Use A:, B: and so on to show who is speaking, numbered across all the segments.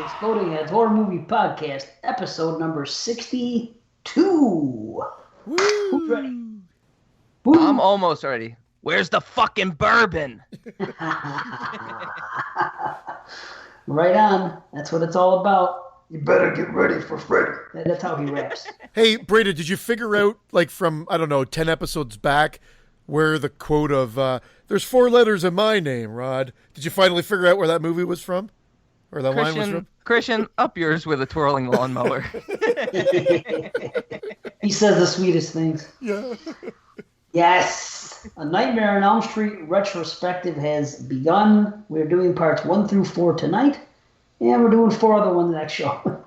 A: Exploding Heads Horror Movie Podcast, episode number 62.
B: Woo!
A: Who's ready?
C: I'm almost ready. Where's the fucking bourbon?
A: Right on. That's what it's all about.
D: You better get ready for Freddy.
A: That's how he raps.
B: Hey, Brady, did you figure out, like, from, 10 episodes back, where the quote of, there's 4 letters in my name, Rod? Did you finally figure out where that movie was from? Or that line was from?
C: Christian, up yours with a twirling lawnmower.
A: He says the sweetest things.
B: Yeah.
A: Yes. A Nightmare on Elm Street retrospective has begun. We're doing parts 1 through 4 tonight, and we're doing 4 other ones next show.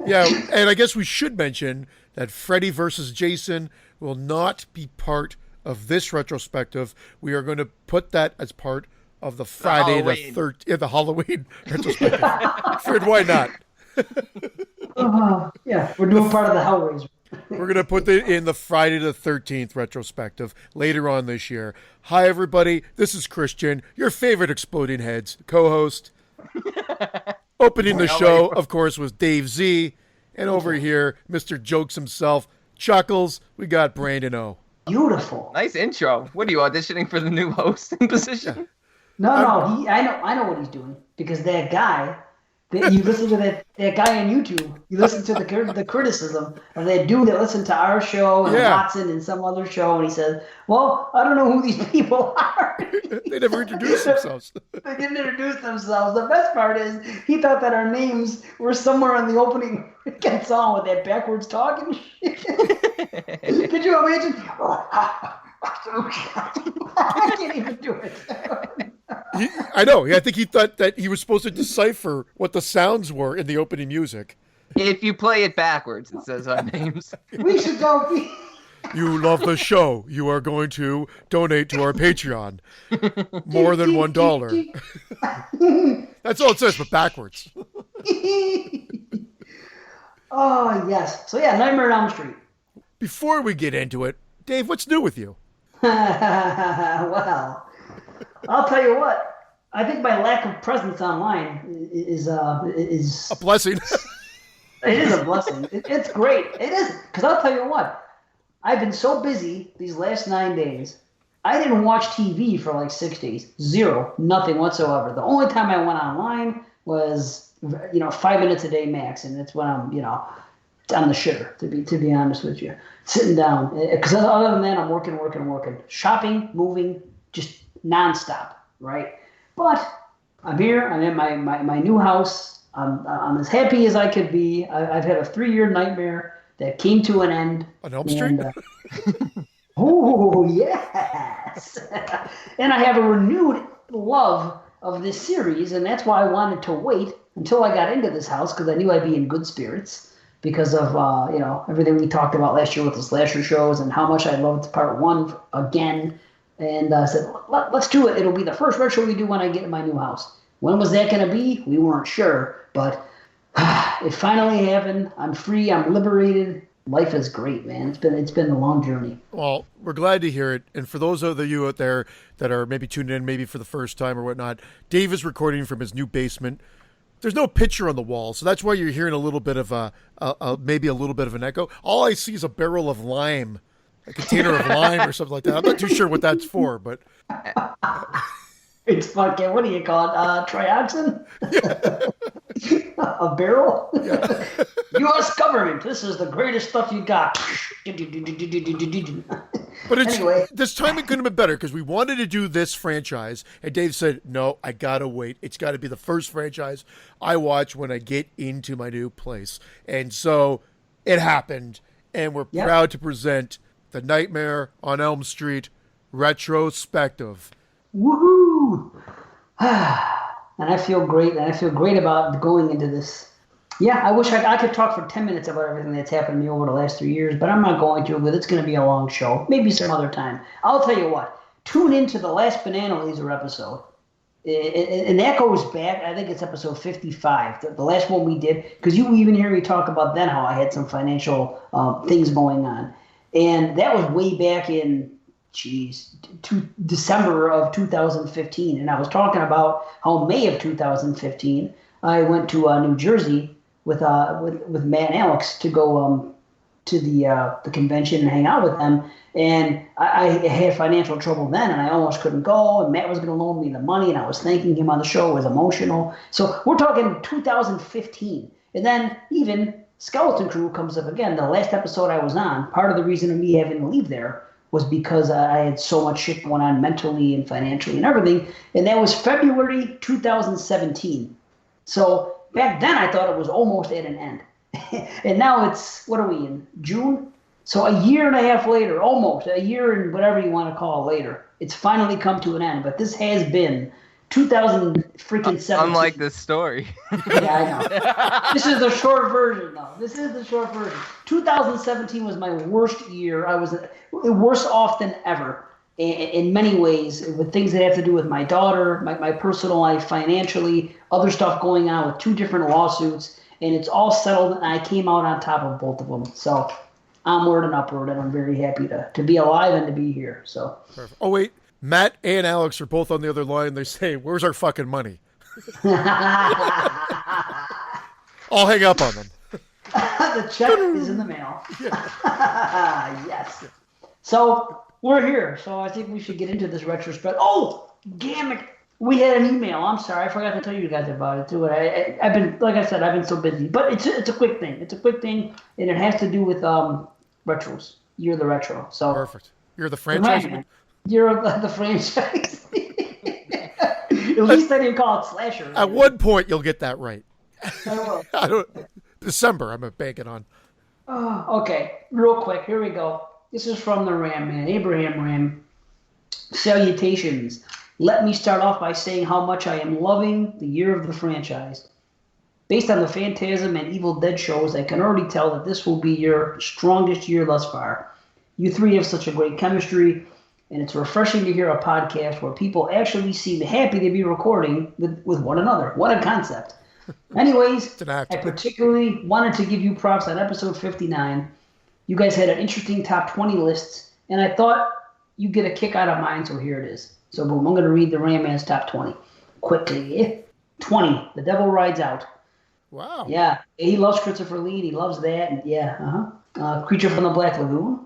B: Yeah, and I guess we should mention that Freddy versus Jason will not be part of this retrospective. We are going to put that as part of the Friday the Halloween retrospective. Fred, why not?
A: Yeah, we're doing part of the Hellraiser.
B: We're going to put it in the Friday the 13th retrospective later on this year. Hi, everybody. This is Christian, your favorite Exploding Heads co-host. Opening the show, of course, was Dave Z. And over here, Mr. Jokes himself, Chuckles, we got Brandon O.
A: Beautiful.
C: Nice intro. What are you auditioning for the new hosting position?
A: No, I know what he's doing, because that guy, you listen to that guy on YouTube, you listen to the criticism of that dude that listened to our show and Watson and some other show, and he says, well, I don't know who these people are.
B: They never introduced themselves.
A: They didn't introduce themselves. The best part is he thought that our names were somewhere in the opening song with that backwards talking shit. Could you imagine? I can't even do it.
B: I know. I think he thought that he was supposed to decipher what the sounds were in the opening music.
C: If you play it backwards, it says our names.
A: We should go.
B: You love the show. You are going to donate to our Patreon. More than $1. That's all it says, but backwards.
A: Oh, yes. So, yeah, Nightmare on Elm Street.
B: Before we get into it, Dave, what's new with you?
A: Well, I'll tell you what. I think my lack of presence online is
B: a blessing.
A: It is a blessing. It's great. It is, because I'll tell you what. I've been so busy these last 9 days. I didn't watch TV for like 6 days. Zero. Nothing whatsoever. The only time I went online was, 5 minutes a day max, and it's when I'm, on the shitter, to be honest with you. Sitting down. Because other than that, I'm working. Shopping, moving, just nonstop, right? But I'm here. I'm in my new house. I'm as happy as I could be. I've had a 3-year nightmare that came to an end.
B: On Elm Street?
A: Oh, yes. And I have a renewed love of this series, and that's why I wanted to wait until I got into this house, because I knew I'd be in good spirits because of, everything we talked about last year with the slasher shows and how much I loved part 1 again. And I said, let's do it. It'll be the first retro we do when I get in my new house. When was that going to be? We weren't sure, but it finally happened. I'm free. I'm liberated. Life is great, man. It's been a long journey.
B: Well, we're glad to hear it. And for those of you out there that are maybe tuned in, maybe for the first time or whatnot, Dave is recording from his new basement. There's no picture on the wall, so that's why you're hearing a little bit of maybe a little bit of an echo. All I see is a barrel of lime, a container of lime or something like that. I'm not too sure what that's for, but
A: it's fucking, what do you call it? Trioxin?
B: Yeah.
A: A barrel?
B: Yeah.
A: U.S. government, this is the greatest stuff you got.
B: But
A: anyway.
B: This time it couldn't have been better, because we wanted to do this franchise, and Dave said, no, I gotta wait. It's got to be the first franchise I watch when I get into my new place. And so it happened, and we're proud to present the Nightmare on Elm Street retrospective.
A: Woohoo! And I feel great, about going into this. Yeah, I wish I could talk for 10 minutes about everything that's happened to me over the last 3 years, but I'm not going to, but it's going to be a long show. Maybe some other time. I'll tell you what, tune into the last Banana Laser episode, and that goes back, I think it's episode 55, the last one we did, because you even hear me talk about then how I had some financial things going on. And that was way back in, December of 2015. And I was talking about how May of 2015, I went to New Jersey with Matt and Alex to go to the convention and hang out with them. And I had financial trouble then, and I almost couldn't go. And Matt was going to loan me the money, and I was thanking him on the show. It was emotional. So we're talking 2015. And then even Skeleton Crew comes up again. The last episode I was on, part of the reason of me having to leave there was because I had so much shit going on mentally and financially and everything. And that was February 2017. So back then I thought it was almost at an end. And now it's, what are we in, June? So a year and a half later, almost a year and whatever you want to call it later, it's finally come to an end. But this has been 2017.
C: Unlike this story.
A: Yeah, I know. This is the short version, though. This is the short version. 2017 was my worst year. I was worse off than ever in many ways, with things that have to do with my daughter, my personal life, financially, other stuff going on with 2 different lawsuits. And it's all settled, and I came out on top of both of them. So onward and upward, and I'm very happy to be alive and to be here. So. Perfect.
B: Oh, wait. Matt and Alex are both on the other line. They say, where's our fucking money? I'll hang up on them.
A: The check is in the mail. Yes. So we're here. So I think we should get into this retrospect. Oh, damn it. We had an email. I'm sorry. I forgot to tell you guys about it, too. I've been, like I said, I've been so busy. But it's a quick thing. It's a quick thing, and it has to do with retros. You're the retro. So
B: perfect. You're the franchise.
A: You're the franchise. At least I didn't call it slasher.
B: At one point, you'll get that right.
A: I will.
B: December, I'm banking on.
A: Okay, real quick. Here we go. This is from the Ram Man, Abraham Ram. Salutations. Let me start off by saying how much I am loving the year of the franchise. Based on the Phantasm and Evil Dead shows, I can already tell that this will be your strongest year thus far. You 3 have such a great chemistry, and it's refreshing to hear a podcast where people actually seem happy to be recording with one another. What a concept. Anyways, I particularly wanted to give you props on episode 59. You guys had an interesting top 20 lists, and I thought you'd get a kick out of mine, so here it is. So boom, I'm going to read the Ram Man's top 20 quickly. 20, The Devil Rides Out.
B: Wow.
A: Yeah, he loves Christopher Lee. He loves that. And yeah, Creature from the Black Lagoon.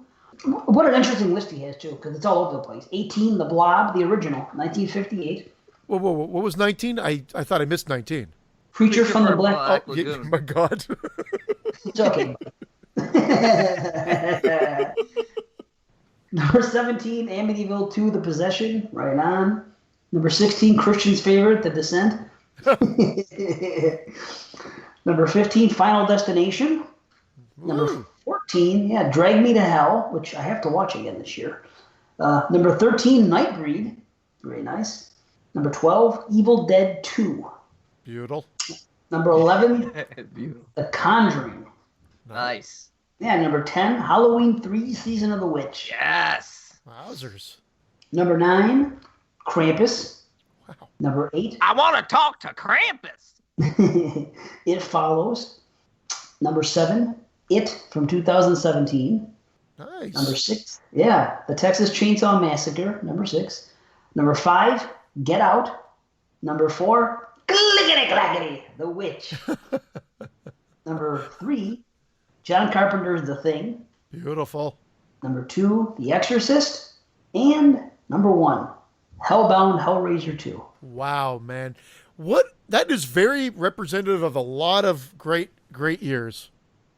A: What an interesting list he has, too, because it's all over the place. 18, The Blob, the original, 1958.
B: Whoa, what was 19? I thought I missed 19.
A: Creature from the Black
B: Lagoon. Oh, my God.
A: It's okay. Number 17, Amityville 2, The Possession. Right on. Number 16, Christian's favorite, The Descent. Number 15, Final Destination. Ooh. Number 14, Drag Me to Hell, which I have to watch again this year. Number 13, Nightbreed. Very nice. Number 12, Evil Dead 2.
B: Beautiful.
A: Number 11,
C: Beautiful.
A: The Conjuring.
C: Nice.
A: Yeah, number 10, Halloween 3, Season of the Witch.
C: Yes.
B: Wowzers.
A: Number 9, Krampus.
B: Wow.
A: Number 8.
C: I want to talk to Krampus.
A: It Follows. Number 7, It from 2017.
B: Nice.
A: Number 6, The Texas Chainsaw Massacre. Number 6. Number 5, Get Out. Number 4, Clickety Clackety, The Witch. Number 3, John Carpenter's The Thing.
B: Beautiful.
A: Number 2, The Exorcist. And number 1, Hellbound Hellraiser 2.
B: Wow, man. That is very representative of a lot of great years.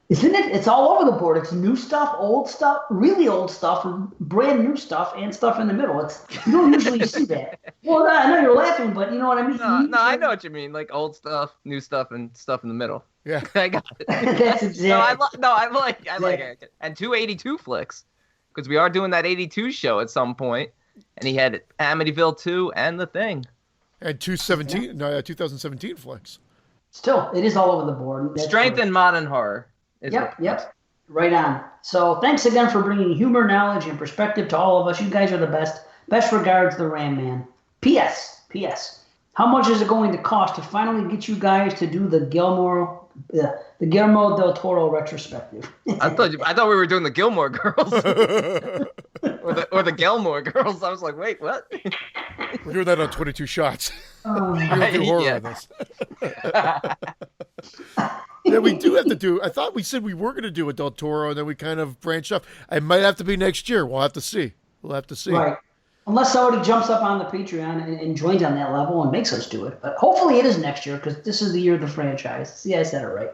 A: Isn't it? It's all over the board. It's new stuff, old stuff, really old stuff, brand new stuff, and stuff in the middle. You don't usually see that. Well, I know you're laughing, but you know what I mean?
C: No, I know what you mean. Like old stuff, new stuff, and stuff in the middle.
B: Yeah.
C: I got it.
A: That's exactly.
C: I like it. And 282 flicks, because we are doing that 82 show at some point, and he had Amityville 2 and The Thing.
B: And 2017 flicks.
A: Still, it is all over the board. That's
C: Strength in modern horror.
A: Yep. Right on. So thanks again for bringing humor, knowledge, and perspective to all of us. You guys are the best. Best regards, the Ram Man. P.S. How much is it going to cost to finally get you guys to do the Guillermo del Toro retrospective?
C: I thought we were doing the Gilmore Girls. or the Gilmore Girls. I was like, wait, what?
B: We're doing that on 22 shots.
A: Oh,
B: We're going to do horror on this. Yeah, we do have to do. I thought we said we were going to do a Del Toro, and then we kind of branched off. It might have to be next year. We'll have to see.
A: right. Unless somebody jumps up on the Patreon and joins on that level and makes us do it. But hopefully it is next year because this is the year of the franchise. See, I said it right.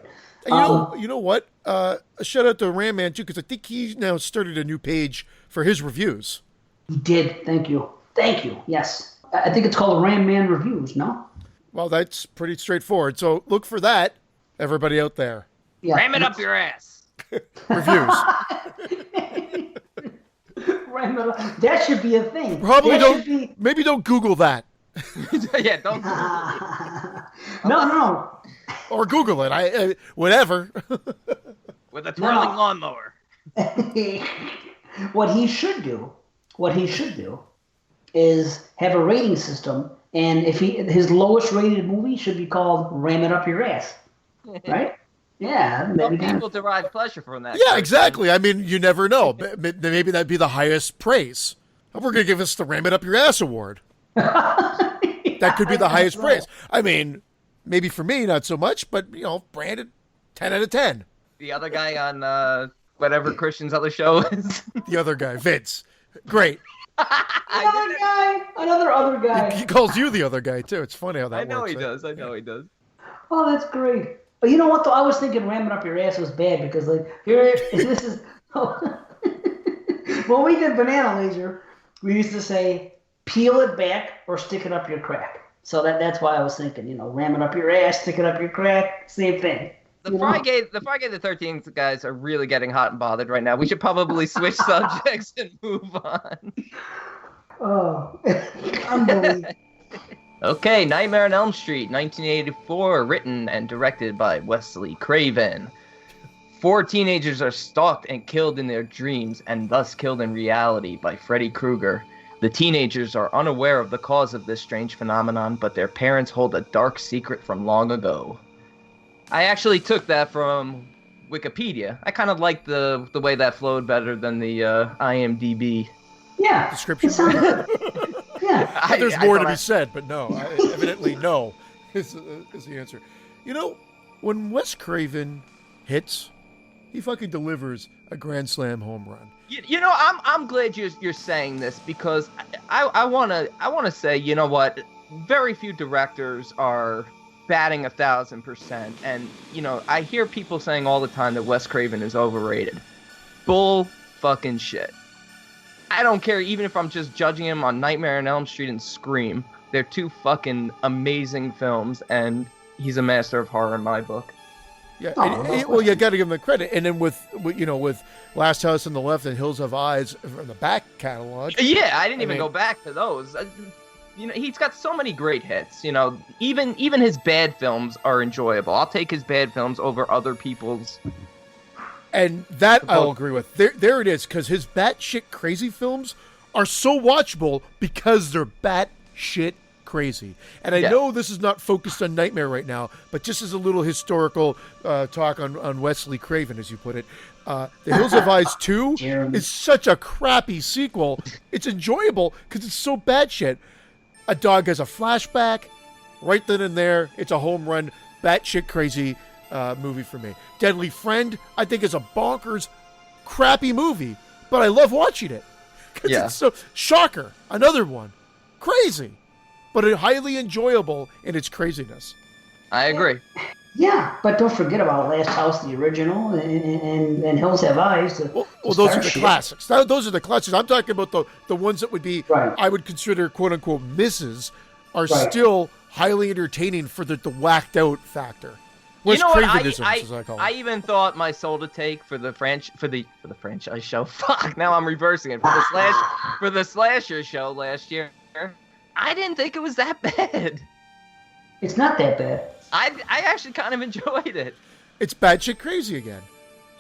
B: You know what? A shout out to Ram Man, too, because I think he now started a new page for his reviews.
A: He did. Thank you. Yes. I think it's called Ram Man Reviews, no?
B: Well, that's pretty straightforward. So look for that, everybody out there.
A: Yeah.
C: Ram it up your ass.
B: Reviews.
A: Ram it up. That should be a thing.
B: Probably
A: that
B: don't. Maybe don't Google that.
C: Yeah, don't.
A: No.
B: Or Google it. Whatever.
C: With a twirling lawnmower.
A: What he should do is have a rating system, and if his lowest rated movie should be called "Ram It Up Your Ass," right? Yeah,
C: Some people derive pleasure from that.
B: Yeah, exactly. I mean, you never know. Maybe that'd be the highest praise. We're going to give us the Ram It Up Your Ass award. That could be the highest praise. I mean, maybe for me, not so much, but, Brandon, 10 out of 10.
C: The other guy on whatever Christian's other show is.
B: The other guy, Vince. Great.
A: Another guy.
B: He calls you the other guy, too. It's funny how that works.
C: I know he does.
A: Oh, that's great. But you know what, though? I was thinking ramming up your ass was bad because, this is... When we did Banana Laser, we used to say, peel it back or stick it up your crack. So that's why I was thinking, ram it up your ass, stick it up your crack, same thing.
C: The Friday the 13th guys are really getting hot and bothered right now. We should probably switch subjects and move on.
A: Oh, unbelievable.
C: Okay, Nightmare on Elm Street, 1984, written and directed by Wesley Craven. 4 teenagers are stalked and killed in their dreams, and thus killed in reality by Freddy Krueger. The teenagers are unaware of the cause of this strange phenomenon, but their parents hold a dark secret from long ago. I actually took that from Wikipedia. I kind of like the way that flowed better than the IMDb
B: description.
A: Yeah.
B: There's more to be said, but no. Evidently, no is the answer. When Wes Craven hits, he fucking delivers a grand slam home run.
C: I'm glad you're saying this because I wanna say, you know what, very few directors are batting 1,000%, and I hear people saying all the time that Wes Craven is overrated. Bull fucking shit. I don't care even if I'm just judging him on Nightmare on Elm Street and Scream. They're 2 fucking amazing films, and he's a master of horror in my book.
B: Yeah, well, you got to give him the credit. And then with Last House on the Left and Hills Have Eyes from the back catalog.
C: Yeah, I didn't even go back to those. He's got so many great hits. Even his bad films are enjoyable. I'll take his bad films over other people's.
B: And that I'll agree with. There it is, because his batshit crazy films are so watchable because they're batshit crazy. And I know this is not focused on Nightmare right now, but just as a little historical talk on Wesley Craven, as you put it, The Hills Have Eyes 2 is such a crappy sequel. It's enjoyable because it's so batshit. A dog has a flashback right then and there. It's a home run, batshit crazy movie for me. Deadly Friend, I think, is a bonkers, crappy movie, but I love watching it. It's so Shocker, another one, crazy, but highly enjoyable in its craziness. I
C: agree.
A: Yeah, but don't forget about Last House, the original, and Hills Have Eyes.
B: Well, those are the classics. Those are the classics. I'm talking about the ones that would be, I would consider, quote-unquote, misses, are still highly entertaining for the whacked out factor. What's Cravenisms, as I call it.
C: I even thought my soul to take for the franchise show. Fuck, now I'm reversing it. For the slasher show last year, I didn't think it was that bad.
A: It's not that bad.
C: I actually kind of enjoyed it.
B: It's batshit crazy again.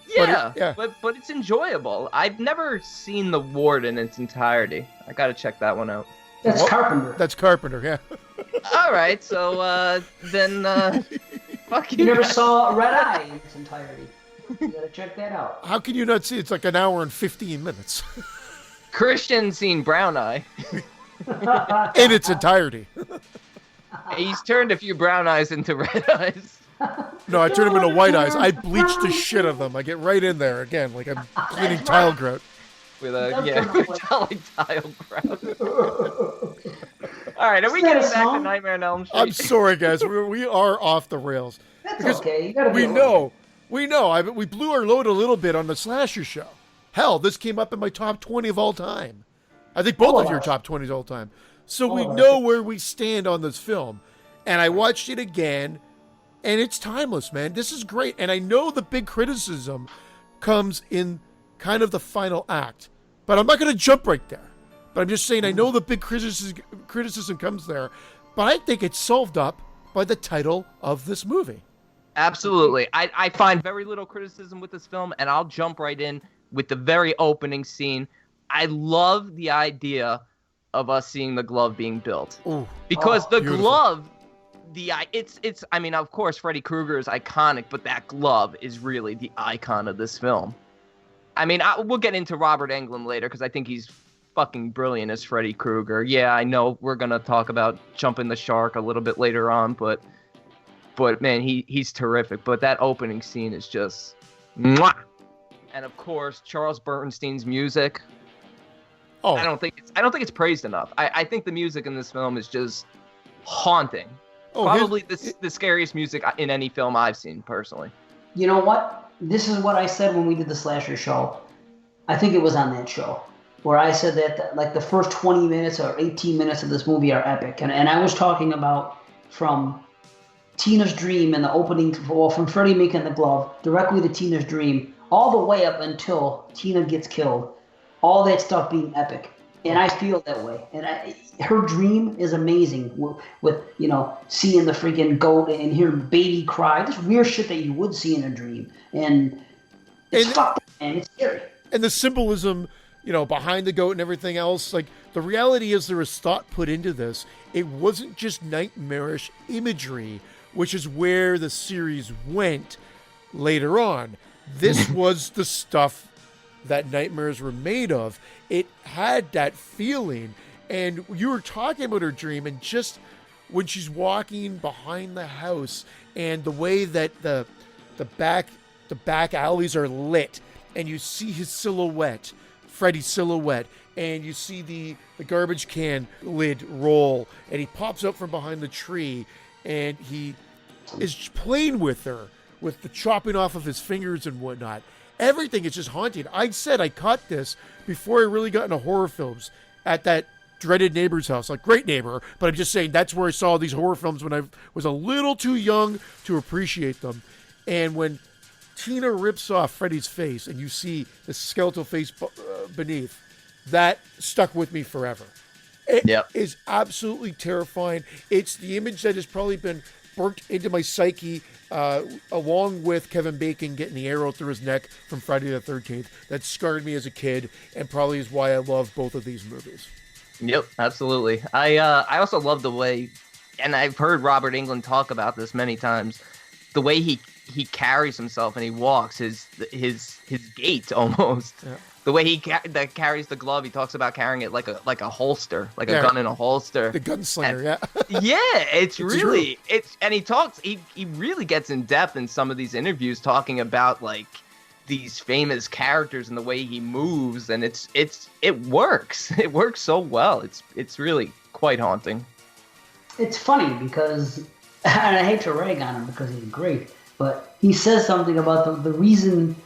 C: Yeah, but it's enjoyable. I've never seen The Ward in its entirety. I got to check that one out.
A: That's Carpenter.
B: That's Carpenter, yeah.
C: All right, so then fuck you.
A: You never saw Red Eye in its entirety. You got to check that out.
B: How can you not see? It's like an hour and 15 minutes.
C: Christian seen Brown Eye.
B: in its entirety.
C: He's turned a few brown eyes into red eyes.
B: No, I turn them into white eyes. I bleach the shit of them. I get right in there again, like I'm cleaning tile grout.
C: With like tile grout. All right, are we getting back to Nightmare on Elm Street?
B: I'm sorry, guys. We are off the rails.
A: That's okay. You gotta be
B: we know. We blew our load a little bit on the slasher show. Hell, this came up in my top 20 of all time. I think both of your top 20s of all time. So we know where we stand on this film. And I watched it again, and it's timeless, man. This is great. And I know the big criticism comes in kind of the final act. But I'm not going to jump right there. But I'm just saying I know the big criticism comes there. But I think it's solved up by the title of this movie.
C: Absolutely. I find very little criticism with this film, and I'll jump right in with the very opening scene. I love the idea of us seeing the glove being built.
B: Ooh.
C: Because the
B: beautiful.
C: glove, I mean, of course, Freddy Krueger is iconic, but that glove is really the icon of this film. I mean, we'll get into Robert Englund later, because I think he's fucking brilliant as Freddy Krueger. Yeah, I know we're going to talk about Jumping the Shark a little bit later on, but man, he's terrific. But that opening scene is just mwah! And of course, Charles Bernstein's music.
B: Oh,
C: I don't think it's praised enough. I think the music in this film is just haunting. Probably the scariest music in any film I've seen personally.
A: You know what? This is what I said when we did the slasher show. I think it was on that show where I said that like the first 20 minutes or 18 minutes of this movie are epic. And I was talking about from Tina's dream and the opening, from Freddy making the glove directly to Tina's dream, all the way up until Tina gets killed. All that stuff being epic. And I feel that way. And her dream is amazing with seeing the freaking goat and hearing baby cry. This weird shit that you would see in a dream. And it's fucked up, man. It's scary.
B: And the symbolism, behind the goat and everything else, like the reality is there was thought put into this. It wasn't just nightmarish imagery, which is where the series went later on. This was the stuff that nightmares were made of. It had that feeling. And you were talking about her dream, and just when she's walking behind the house and the way that the back alleys are lit, and you see his silhouette, Freddy's silhouette, and you see the garbage can lid roll, and he pops up from behind the tree, and he is playing with her, with the chopping off of his fingers and whatnot. Everything is just haunting. I said I caught this before I really got into horror films at that dreaded neighbor's house. Like, great neighbor, but I'm just saying that's where I saw these horror films when I was a little too young to appreciate them. And when Tina rips off Freddy's face and you see the skeletal face beneath, that stuck with me forever. It is absolutely terrifying. It's the image that has probably been burnt into my psyche, along with Kevin Bacon getting the arrow through his neck from Friday the 13th. That scarred me as a kid, and probably is why I love both of these movies.
C: Yep, absolutely. I also love the way, and I've heard Robert Englund talk about this many times, the way he carries himself and he walks, his gait almost. Yeah. The way he carries the glove, he talks about carrying it like a holster, like a gun in a holster.
B: The gunslinger,
C: Yeah, it's really true. And he really gets in depth in some of these interviews talking about like these famous characters and the way he moves, and it works. It works so well. It's really quite haunting.
A: It's funny because, and I hate to rag on him because he's great, but he says something about the reason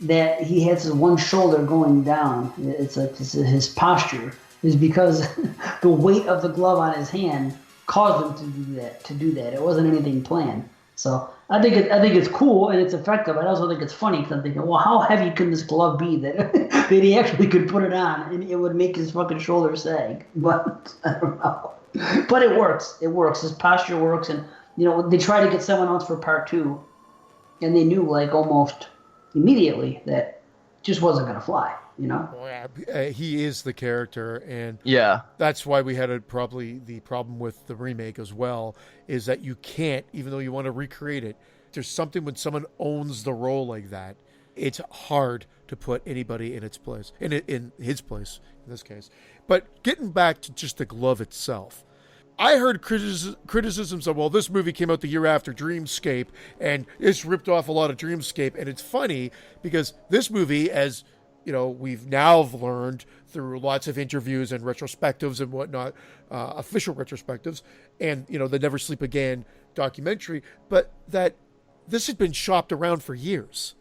A: that he has his one shoulder going down, it's his posture, is because the weight of the glove on his hand caused him to do that. It wasn't anything planned. So I think it's cool and it's effective. I also think it's funny because I'm thinking, well, how heavy can this glove be that that he actually could put it on and it would make his fucking shoulder sag? But I don't know. But it works. It works. His posture works, and they tried to get someone else for part 2, and they knew like almost immediately that just wasn't going to fly,
B: he is the character, and that's why we had probably the problem with the remake as well, is that you can't, even though you want to recreate it, there's something when someone owns the role like that, it's hard to put anybody in its place, in his place in this case. But getting back to just the glove itself, I heard criticisms of, well, this movie came out the year after Dreamscape, and it's ripped off a lot of Dreamscape. And it's funny because this movie, as you know, we've now learned through lots of interviews and retrospectives and whatnot, official retrospectives, and, you know, the Never Sleep Again documentary, but that this had been shopped around for years.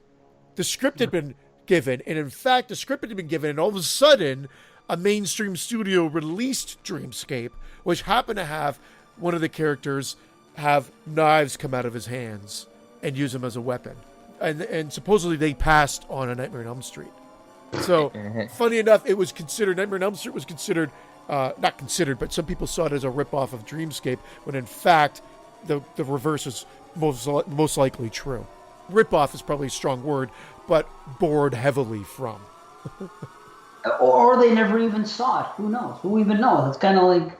B: The script had been given, and in fact, the script had been given, and all of a sudden, a mainstream studio released Dreamscape, which happened to have one of the characters have knives come out of his hands and use them as a weapon. And supposedly they passed on A Nightmare on Elm Street. So, funny enough, it was considered, Nightmare on Elm Street was considered, not considered, but some people saw it as a ripoff of Dreamscape, when in fact, the reverse is most likely true. Ripoff is probably a strong word, but borrowed heavily from.
A: Or they never even saw it. Who knows? Who even knows? It's kind of like,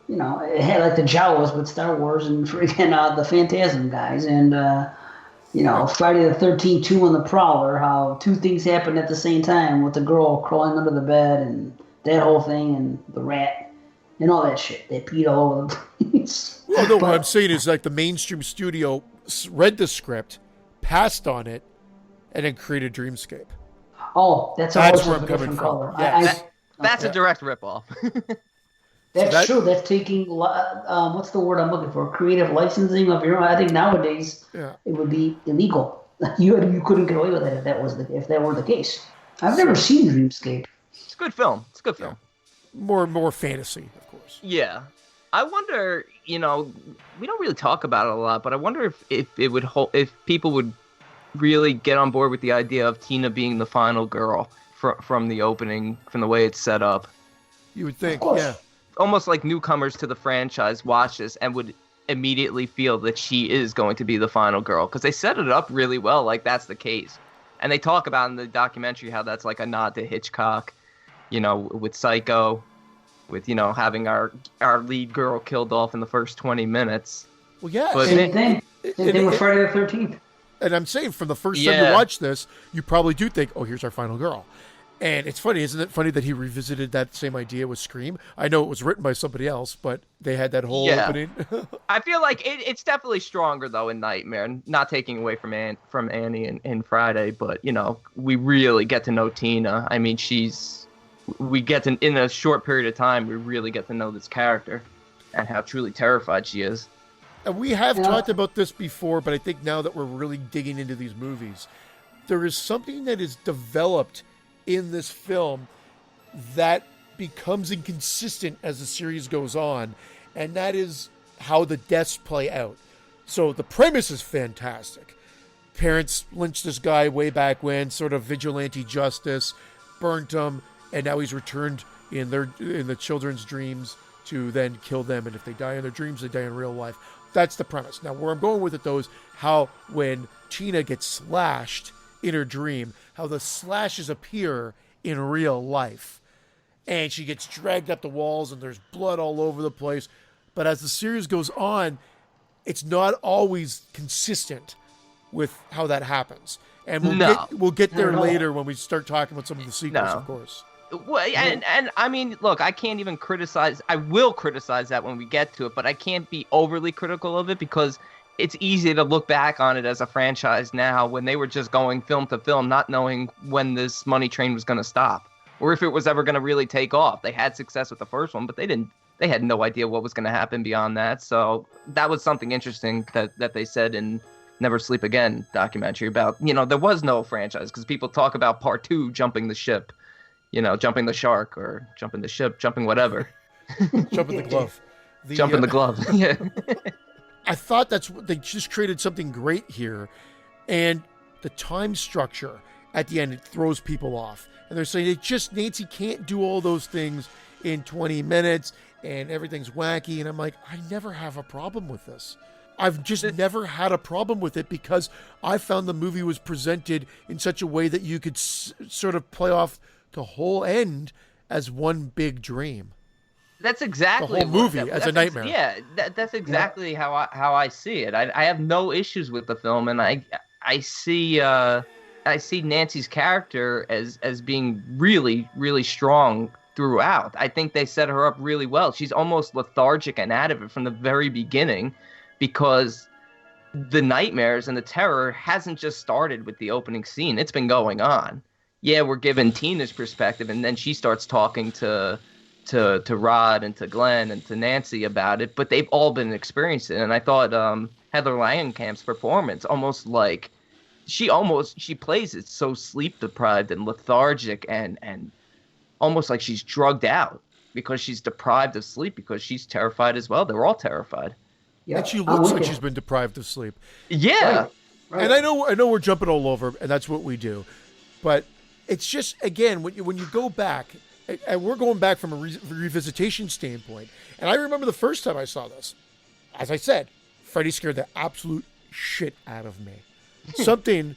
A: you know, it had like the Jawas with Star Wars and freaking the Phantasm guys, and you know, Friday the 13th 2 on the Prowler, how two things happened at the same time with the girl crawling under the bed and that whole thing, and the rat and all that shit. They peed all over the place.
B: Well, no, what I'm saying is like the mainstream studio read the script, passed on it, and then created Dreamscape.
A: Oh, that's
B: where
A: a
B: I'm coming
A: different
B: from.
A: color.
B: Yeah.
C: That's a direct ripoff.
A: That's true. That's taking what's the word I'm looking for? Creative licensing of your own. I think nowadays it would be illegal. You couldn't get away with it if that were the case. I've never seen Dreamscape.
C: It's a good film. It's a good film.
B: Yeah. More fantasy, of course.
C: Yeah. I wonder, you know, we don't really talk about it a lot, but I wonder if it would if people would really get on board with the idea of Tina being the final girl from the opening, from the way it's set up.
B: You would think, yeah.
C: Almost like newcomers to the franchise watch this and would immediately feel that she is going to be the final girl, because they set it up really well like that's the case. And they talk about in the documentary how that's like a nod to Hitchcock, you know, with Psycho, with, you know, having our lead girl killed off in the first 20 minutes.
B: Well, yeah.
C: But
A: Same thing with Friday the 13th.
B: And I'm saying, from the first time you watch this, you probably do think, oh, here's our final girl. And it's funny, isn't it funny that he revisited that same idea with Scream? I know it was written by somebody else, but they had that whole opening.
C: I feel like it's definitely stronger, though, in Nightmare. Not taking away from Annie in Friday, but, you know, we really get to know Tina. I mean, in a short period of time, we really get to know this character and how truly terrified she is.
B: And we have talked about this before, but I think now that we're really digging into these movies, there is something that is developed in this film that becomes inconsistent as the series goes on, and that is how the deaths play out. So the premise is fantastic. Parents lynched this guy way back when, sort of vigilante justice, burnt him, and now he's returned in the children's dreams to then kill them, and if they die in their dreams, they die in real life. That's the premise. Now, where I'm going with it, though, is how when Tina gets slashed in her dream, how the slashes appear in real life. And she gets dragged up the walls, and there's blood all over the place. But as the series goes on, it's not always consistent with how that happens. And we'll get there later when we start talking about some of the sequels, of course.
C: Well, and I mean, look, I can't even criticize. I will criticize that when we get to it, but I can't be overly critical of it because it's easy to look back on it as a franchise now when they were just going film to film, not knowing when this money train was going to stop or if it was ever going to really take off. They had success with the first one, but they had no idea what was going to happen beyond that. So that was something interesting that they said in Never Sleep Again documentary about, you know, there was no franchise because people talk about part 2 jumping the ship. You know, jumping the shark or jumping the ship, jumping whatever.
B: Jumping the glove.
C: Jumping the glove, yeah.
B: I thought they just created something great here. And the time structure at the end, it throws people off. And they're saying, Nancy can't do all those things in 20 minutes and everything's wacky. And I'm like, I never have a problem with this. I've just never had a problem with it because I found the movie was presented in such a way that you could sort of play off the whole end as one big dream.
C: That's exactly
B: the whole movie as a nightmare.
C: Yeah, that's exactly how I see it. I have no issues with the film, and I see. I I see Nancy's character as being really, really strong throughout. I think they set her up really well. She's almost lethargic and out of it from the very beginning, because the nightmares and the terror hasn't just started with the opening scene. It's been going on. Yeah, we're given Tina's perspective, and then she starts talking to Rod and to Glenn and to Nancy about it, but they've all been experiencing it. And I thought Heather Langenkamp's performance, almost like she plays it so sleep deprived and lethargic and almost like she's drugged out because she's deprived of sleep, because she's terrified as well. They're all terrified.
A: Yep.
B: And she looks like she's been deprived of sleep.
C: Yeah.
A: Right.
B: And I know we're jumping all over, and that's what we do. But it's just, again, when you go back, and we're going back from a revisitation standpoint, and I remember the first time I saw this, as I said, Freddy scared the absolute shit out of me. Something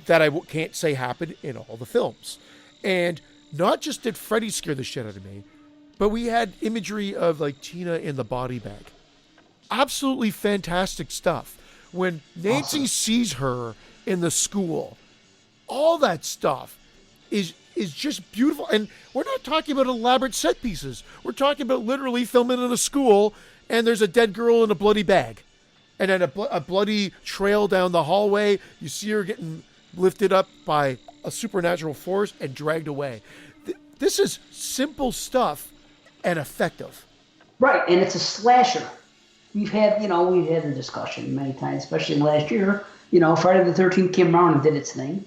B: that I can't say happened in all the films. And not just did Freddy scare the shit out of me, but we had imagery of like Tina in the body bag. Absolutely fantastic stuff. When Nancy sees her in the school, all that stuff is just beautiful. And we're not talking about elaborate set pieces. We're talking about literally filming in a school, and there's a dead girl in a bloody bag. And then a bloody trail down the hallway. You see her getting lifted up by a supernatural force and dragged away. This is simple stuff and effective.
A: Right, and it's a slasher. We've had the discussion many times, especially last year. Friday the 13th came around and did its thing,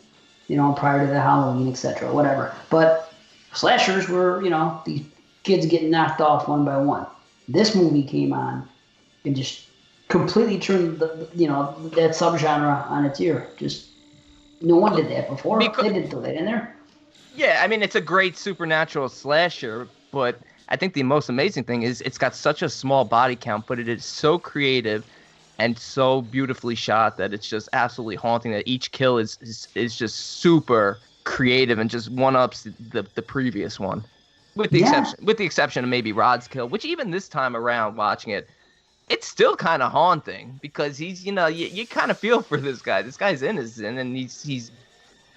A: prior to the Halloween, etc., whatever. But slashers were, these kids getting knocked off one by one. This movie came on and just completely turned that subgenre on its ear. Just no one did that before. They didn't throw that in there.
C: Yeah, I mean, it's a great supernatural slasher, but I think the most amazing thing is it's got such a small body count, but it is so creative and so beautifully shot that it's just absolutely haunting. That each kill is just super creative and just one-ups the previous one, with the exception of maybe Rod's kill, which even this time around watching it, it's still kind of haunting, because he's you kind of feel for this guy. This guy's innocent and he's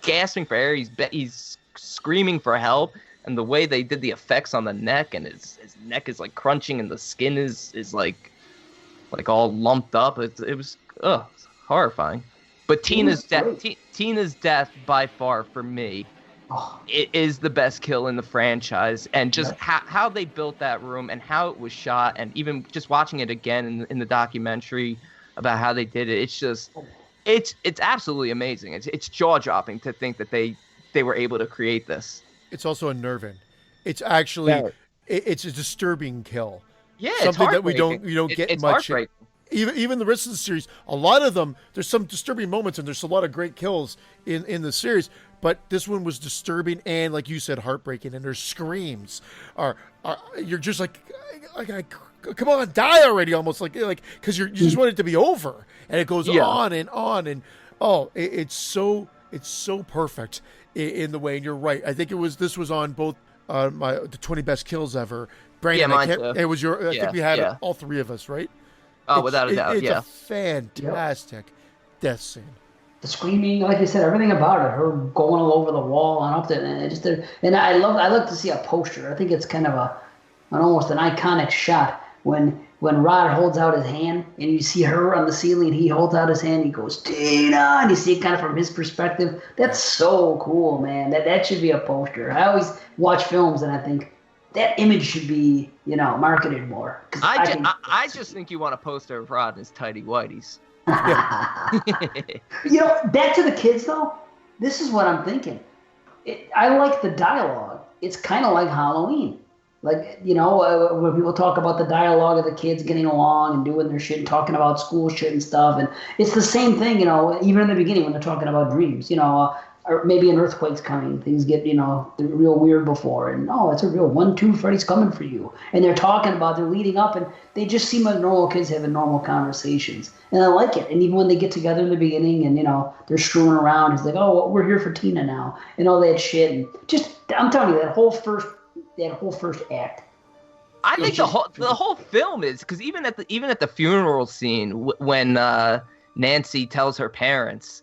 C: gasping for air. He's screaming for help. And the way they did the effects on the neck, and his neck is like crunching, and the skin is like all lumped up. It was horrifying. But Tina's death by far for me, it is the best kill in the franchise, and just how they built that room and how it was shot, and even just watching it again in the documentary about how they did it, it's just it's absolutely amazing. It's jaw dropping to think that they were able to create this.
B: It's also unnerving. It's actually it's a disturbing kill.
C: Yeah,
B: something
C: it's
B: that we don't get much. Even the rest of the series, a lot of them, there's some disturbing moments, and there's a lot of great kills in the series. But this one was disturbing and, like you said, heartbreaking. And their screams are you're just like come on, die already, almost like because you just want it to be over, and it goes on and on, and it's so perfect in the way. And you're right. I think this was on both the 20 best kills ever. Brandon,
C: mine too.
B: It was your. I think we had all three of us, right?
C: Oh, without a doubt,
B: it's a fantastic death scene.
A: The screaming, like you said, everything about it, her going all over the wall and up there, and I love to see a poster. I think it's kind of almost an iconic shot when Rod holds out his hand and you see her on the ceiling, and he holds out his hand, and he goes, Tina, and you see it kind of from his perspective. That's so cool, man. That should be a poster. I always watch films and I think that image should be, marketed more.
C: I just think you want a poster of Rod in his tighty whities.
A: Back to the kids though. This is what I'm thinking. I like the dialogue. It's kind of like Halloween. Like, when people talk about the dialogue of the kids getting along and doing their shit and talking about school shit and stuff. And it's the same thing, even in the beginning when they're talking about dreams, or maybe an earthquake's coming. Things get, they're real weird before. And, it's a real 1-2, Freddy's coming for you. And they're they're leading up, and they just seem like normal kids having normal conversations. And I like it. And even when they get together in the beginning and, they're screwing around, it's like, we're here for Tina now. And all that shit. And just, I'm telling you, that whole first act.
C: I think the whole film is, because even at the funeral scene when Nancy tells her parents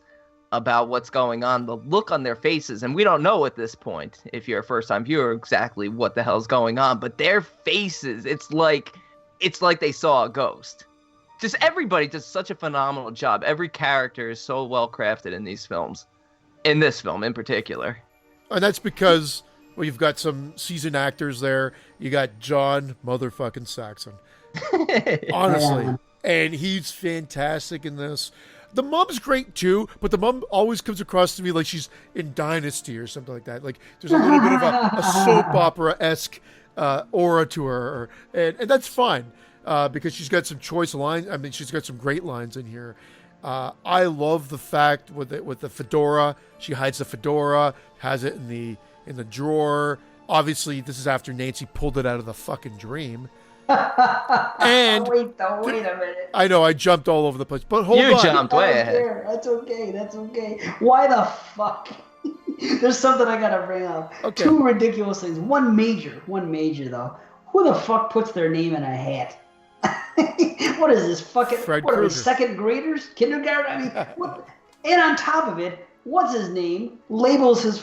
C: about what's going on, the look on their faces, and we don't know at this point, if you're a first-time viewer, exactly what the hell's going on, but their faces, it's like they saw a ghost. Just everybody does such a phenomenal job. Every character is so well crafted in these films. In this film in particular.
B: And that's because, well, you've got some seasoned actors there. You got John motherfucking Saxon. Honestly. And he's fantastic in this. The mom's great too, but the mom always comes across to me like she's in Dynasty or something like that. Like there's a little bit of a soap opera-esque aura to her. And that's fine because she's got some choice lines. I mean, she's got some great lines in here. I love the fact with the fedora. She hides the fedora, has it in the drawer. Obviously, this is after Nancy pulled it out of the fucking dream. And
A: wait a minute.
B: I know I jumped all over the place, but hold on.
C: You jumped way ahead.
A: That's okay. Why the fuck? There's something I gotta bring up.
B: Okay.
A: Two ridiculous things. One major though. Who the fuck puts their name in a hat? What is this fucking?
B: Fred
A: what are
B: Krueger.
A: we, second graders? Kindergarten? I mean, what? And on top of it, what's his name? Labels his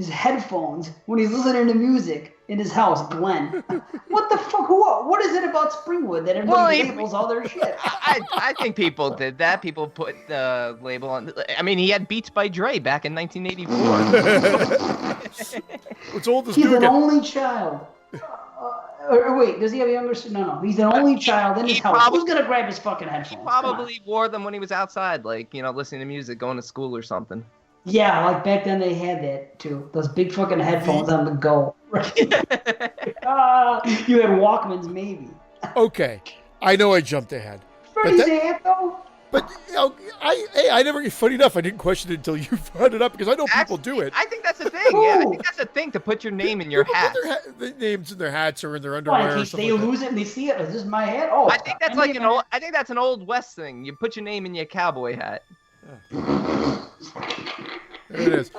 A: headphones when he's listening to music in his house, Glenn. What the fuck? What is it about Springwood that everybody labels all their shit?
C: I think people did that. People put the label on. I mean, he had Beats by Dre back in 1984.
B: What's old as
A: He's
B: new
A: an
B: again?
A: only child. Or wait, does he have a younger sister? No. He's an only child in his house. Who's gonna grab his fucking headphones?
C: Probably wore them when he was outside, like, listening to music, going to school or something.
A: Yeah, like back then they had that too. Those big fucking headphones on the go. You had Walkmans, maybe.
B: Okay, I know I jumped ahead.
A: Freddy's hat, though.
B: But I never. Funny enough, I didn't question it until you brought it up because I know people do it.
C: I think that's a thing. Yeah, I think that's a thing to put your name in your hat.
B: Put their names in their hats or in their
A: Why,
B: underwear.
A: in
B: Or
A: case
B: something
A: they
B: like
A: lose it and they see it. Is this my hat? Oh,
C: I think that's like an old. I think that's an old West thing. You put your name in your cowboy hat.
B: that. There it is.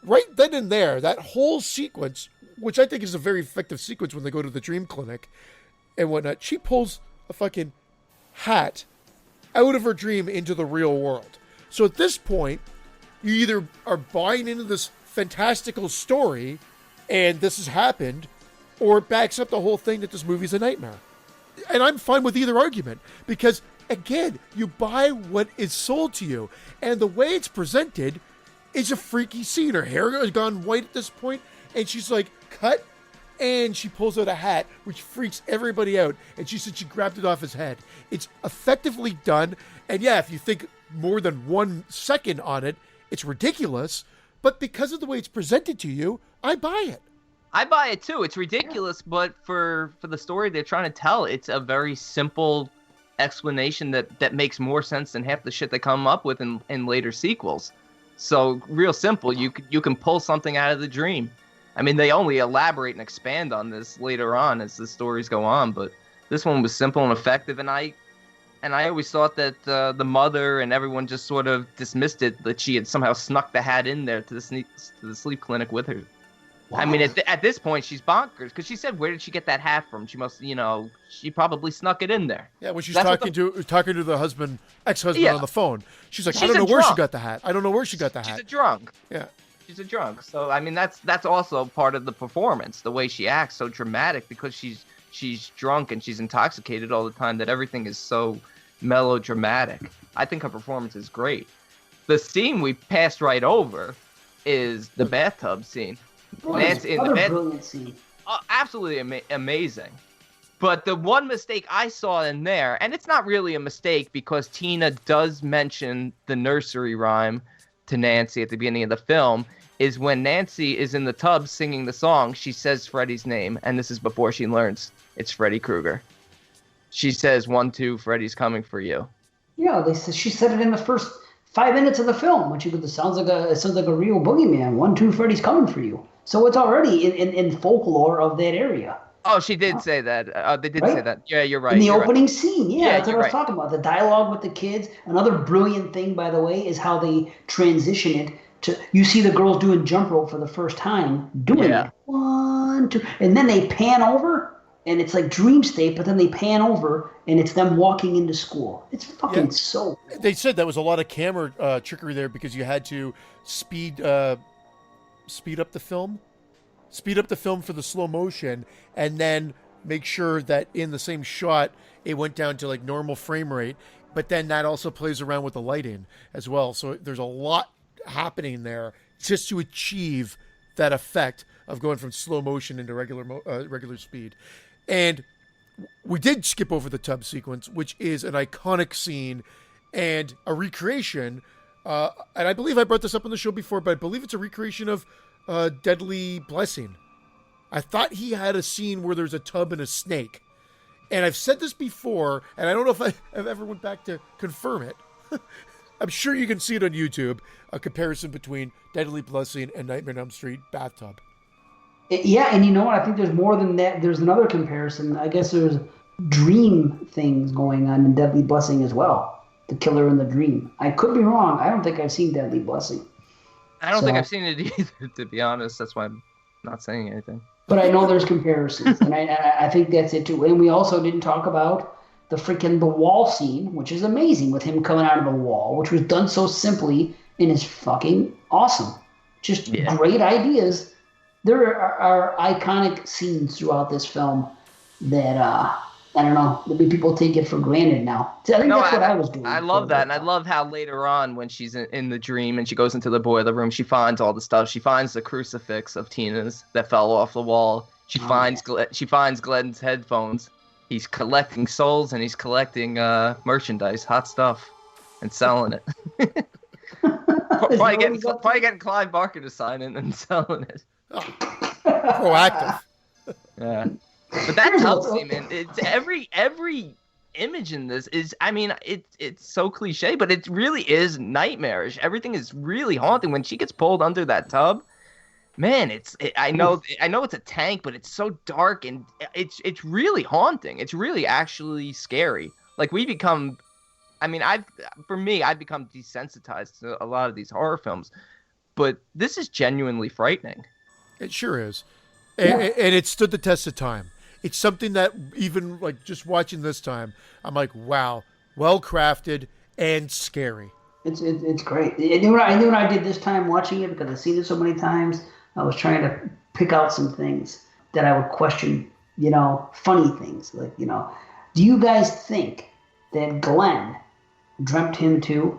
B: Right then and there, that whole sequence, which I think is a very effective sequence when they go to the dream clinic and whatnot. She pulls a fucking hat out of her dream into the real world. So at this point, you either are buying into this fantastical story and this has happened, or it backs up the whole thing that this movie's a nightmare. And I'm fine with either argument because, again, you buy what is sold to you. And the way it's presented is a freaky scene. Her hair has gone white at this point, and she's like, cut. And she pulls out a hat, which freaks everybody out. And she said she grabbed it off his head. It's effectively done. And yeah, if you think more than 1 second on it, it's ridiculous. But because of the way it's presented to you, I buy it.
C: I buy it too. It's ridiculous, but for the story they're trying to tell, it's a very simple explanation that makes more sense than half the shit they come up with in later sequels. So real simple. You can pull something out of the dream. I mean, they only elaborate and expand on this later on as the stories go on, but this one was simple and effective, and I always thought that the mother and everyone just sort of dismissed it, that she had somehow snuck the hat in there to the sleep clinic with her. Wow. I mean, at this point, she's bonkers, because she said, where did she get that hat from? She must, she probably snuck it in there.
B: Yeah, when she's talking to the ex-husband on the phone, she's like, I don't know where she got the hat. I don't know where she got the hat.
C: She's a drunk.
B: Yeah.
C: She's a drunk. So, I mean, that's also part of the performance, the way she acts, so dramatic, because she's drunk and she's intoxicated all the time, that everything is so melodramatic. I think her performance is great. The scene we passed right over is the bathtub scene. Nancy in the
A: brilliant scene.
C: Absolutely amazing. But the one mistake I saw in there, and it's not really a mistake because Tina does mention the nursery rhyme to Nancy at the beginning of the film, is when Nancy is in the tub singing the song, she says Freddy's name, and this is before she learns it's Freddy Krueger. She says, 1, 2, Freddy's coming for you.
A: Yeah, she said it in the first 5 minutes of the film when she goes, it sounds like a real boogeyman. 1, 2, Freddy's coming for you. So it's already in folklore of that area.
C: Oh, she did say that. They did say that. Yeah, you're right.
A: In the opening scene, that's what I was
C: right.
A: talking about. The dialogue with the kids. Another brilliant thing, by the way, is how they transition it to. You see the girls doing jump rope for the first time, doing it 1, 2, and then they pan over. and it's like dream state, but then they pan over and it's them walking into school. It's fucking so.
B: They said that was a lot of camera trickery there because you had to speed up the film for the slow motion, and then make sure that in the same shot it went down to like normal frame rate. But then that also plays around with the lighting as well. So there's a lot happening there just to achieve that effect of going from slow motion into regular speed. And we did skip over the tub sequence, which is an iconic scene and a recreation. And I believe I brought this up on the show before, but I believe it's a recreation of Deadly Blessing. I thought he had a scene where there's a tub and a snake. And I've said this before, and I don't know if I've ever went back to confirm it. I'm sure you can see it on YouTube, a comparison between Deadly Blessing and Nightmare on Elm Street bathtub.
A: Yeah, and you know what? I think there's more than that. There's another comparison. I guess there's dream things going on in Deadly Blessing as well. The killer in the dream. I could be wrong. I don't think I've seen Deadly Blessing.
C: I don't think I've seen it either, to be honest. That's why I'm not saying anything.
A: But I know there's comparisons, and I think that's it too. And we also didn't talk about the wall scene, which is amazing, with him coming out of the wall, which was done so simply and is fucking awesome. Just great ideas. There are iconic scenes throughout this film that I don't know. Maybe people take it for granted now. I think that's what I was doing.
C: I love that, and I love how later on when she's in the dream and she goes into the boiler room, she finds all the stuff. She finds the crucifix of Tina's that fell off the wall. She finds Glenn's headphones. He's collecting souls and he's collecting merchandise, hot stuff, and selling it. probably getting Clive Barker to sign it and selling it.
B: Oh, proactive.
C: Yeah. But that helps me, man. It's every image in this is, I mean, it's so cliche, but it really is nightmarish. Everything is really haunting. When she gets pulled under that tub, man, I know it's a tank, but it's so dark and it's really haunting. It's really actually scary. Like I've become desensitized to a lot of these horror films, but this is genuinely frightening.
B: It sure is. And it stood the test of time. It's something that even like just watching this time, I'm like, wow, well crafted and scary.
A: It's great. I knew what I did this time watching it because I've seen it so many times. I was trying to pick out some things that I would question, funny things. Like, do you guys think that Glenn dreamt him too?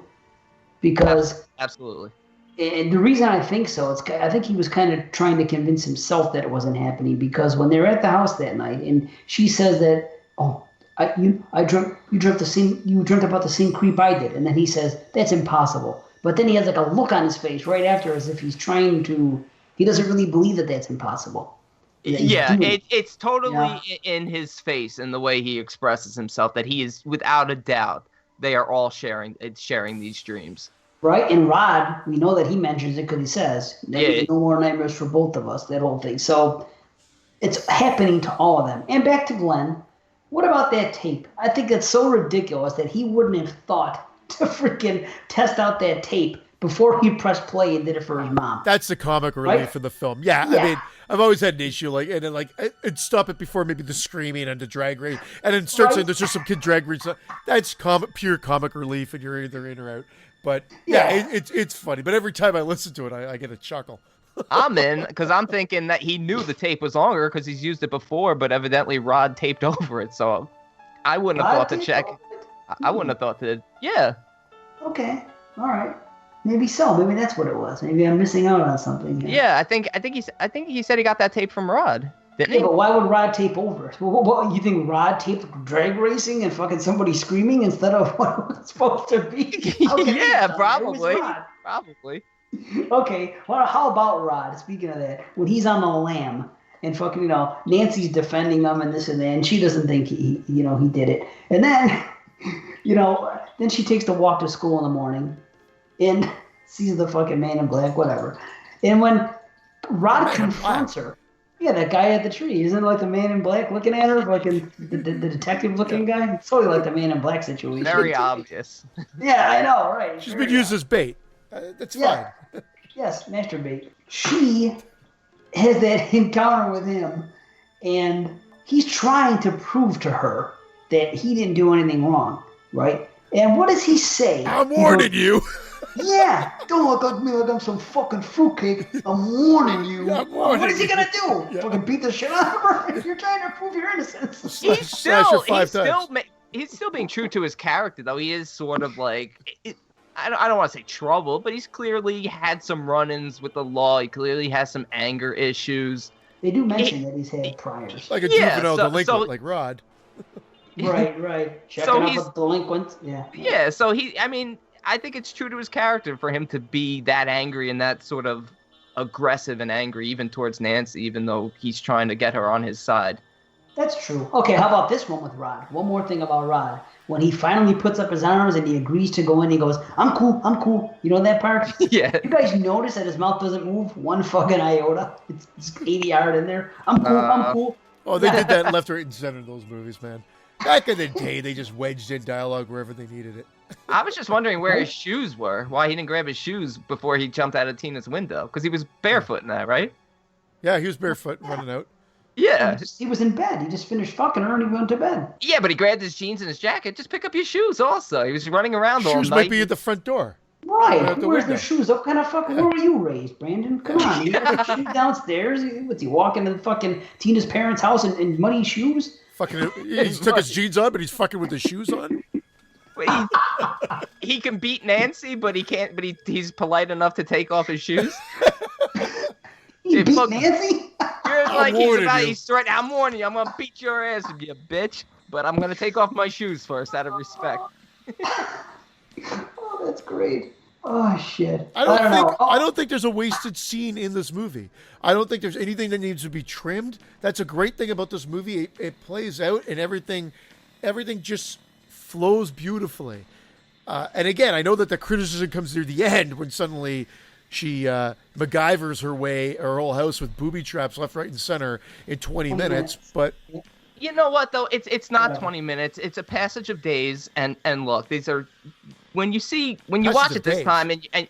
A: Because
C: absolutely.
A: And the reason I think so is I think he was kind of trying to convince himself that it wasn't happening, because when they're at the house that night and she says that, you dreamt about the same creep I did, and then he says that's impossible. But then he has like a look on his face right after as if he doesn't really believe that that's impossible.
C: It's totally in his face and the way he expresses himself that he is without a doubt they are all sharing these dreams.
A: Right? And Rod, we know that he mentions it because he says, no more nightmares for both of us, that whole thing. So it's happening to all of them. And back to Glenn, what about that tape? I think it's so ridiculous that he wouldn't have thought to freaking test out that tape before he pressed play and did it for his mom.
B: That's the comic relief for the film. Yeah, I mean, I've always had an issue, and stop it before maybe the screaming and the drag race, and then start saying there's just some kid drag race. That's pure comic relief, and you're either in or out. But it's funny. But every time I listen to it, I get a chuckle.
C: I'm in because I'm thinking that he knew the tape was longer because he's used it before, but evidently Rod taped over it. So I wouldn't have thought to check. I wouldn't have thought to. Yeah.
A: Okay. All right. Maybe so. Maybe that's what it was. Maybe I'm missing out on something here.
C: Yeah, I think he said he got that tape from Rod. Didn't he?
A: But why would Rod tape over it? What, you think Rod taped drag racing and fucking somebody screaming instead of what it was supposed to be?
C: Yeah, probably. Probably.
A: Okay, well, how about Rod? Speaking of that, when he's on the lam and fucking, Nancy's defending him and this and that, and she doesn't think he did it. And then, then she takes the walk to school in the morning and sees the fucking man in black, whatever. And when Rod confronts her, that guy at the tree, isn't it like the man in black looking at her, fucking the detective looking guy? It's totally like the man in black situation.
C: Very obvious.
A: Yeah, I know, right?
B: She's been used as bait. That's fine.
A: Yes, masturbate. She has that encounter with him, and he's trying to prove to her that he didn't do anything wrong, right? And what does he say?
B: I'm warning you.
A: Yeah, don't look at me like I'm some fucking fruitcake. I'm warning you.
B: I'm warning
A: What is he gonna do?
B: Yeah.
A: Fucking beat the shit out of her? You're trying to prove your innocence.
C: He's
B: Slash her
C: still,
B: five
C: he's still,
B: times.
C: he's still being true to his character, though. He is sort of like, I don't want to say trouble, but he's clearly had some run-ins with the law. He clearly has some anger issues.
A: They do mention that he's had priors.
B: Like a
C: Yeah,
B: juvenile
C: so-
B: delinquent, like Rod.
A: Right. Checking
C: So
A: out
C: he's-
A: the delinquent. Yeah.
C: Yeah, so I think it's true to his character for him to be that angry and that sort of aggressive and angry, even towards Nancy, even though he's trying to get her on his side.
A: That's true. Okay, how about this one with Rod? One more thing about Rod. When he finally puts up his arms and he agrees to go in, he goes, I'm cool. You know that part?
C: Yeah.
A: You guys notice that his mouth doesn't move one fucking iota? It's 80 yard in there. I'm cool.
B: Oh, they did that left, right, and center in those movies, man. Back in the day, they just wedged in dialogue wherever they needed it.
C: I was just wondering where his shoes were, why he didn't grab his shoes before he jumped out of Tina's window, because he was barefoot in that, right?
B: Yeah, he was barefoot running out.
C: Yeah.
A: He was in bed. He just finished fucking her and he went to bed.
C: Yeah, but he grabbed his jeans and his jacket. Just pick up your shoes also. He was running around all
B: Shoes
C: night.
B: might be at the front door.
A: Right.
B: Out the
A: Who wears
B: window.
A: their shoes? What kind of fucking where were you raised, Brandon? Come on. You got your shoes downstairs? What's he walking to fucking Tina's parents' house in muddy shoes?
B: Fucking, he took his jeans on, but he's fucking with his shoes on.
C: He can beat Nancy, but he can't. But he's polite enough to take off his shoes.
A: He
C: Hey,
A: beat
C: fuck-
A: Nancy?
C: You're like
B: warning you.
C: he's threatening. I'm warning you. I'm gonna beat your ass, you bitch. But I'm gonna take off my shoes first, out of respect.
A: Oh, that's great. Oh shit.
B: I don't think
A: know. Oh,
B: I don't think there's a wasted scene in this movie. I don't think there's anything that needs to be trimmed. That's a great thing about this movie. It plays out and everything just flows beautifully. And again, I know that the criticism comes near the end when suddenly she MacGyvers her whole house with booby traps left, right, and center in 20 minutes. But
C: You know what though? It's not 20 minutes. It's a passage of days. And look, these are when you
B: Passage
C: watch
B: of
C: it this
B: days.
C: time and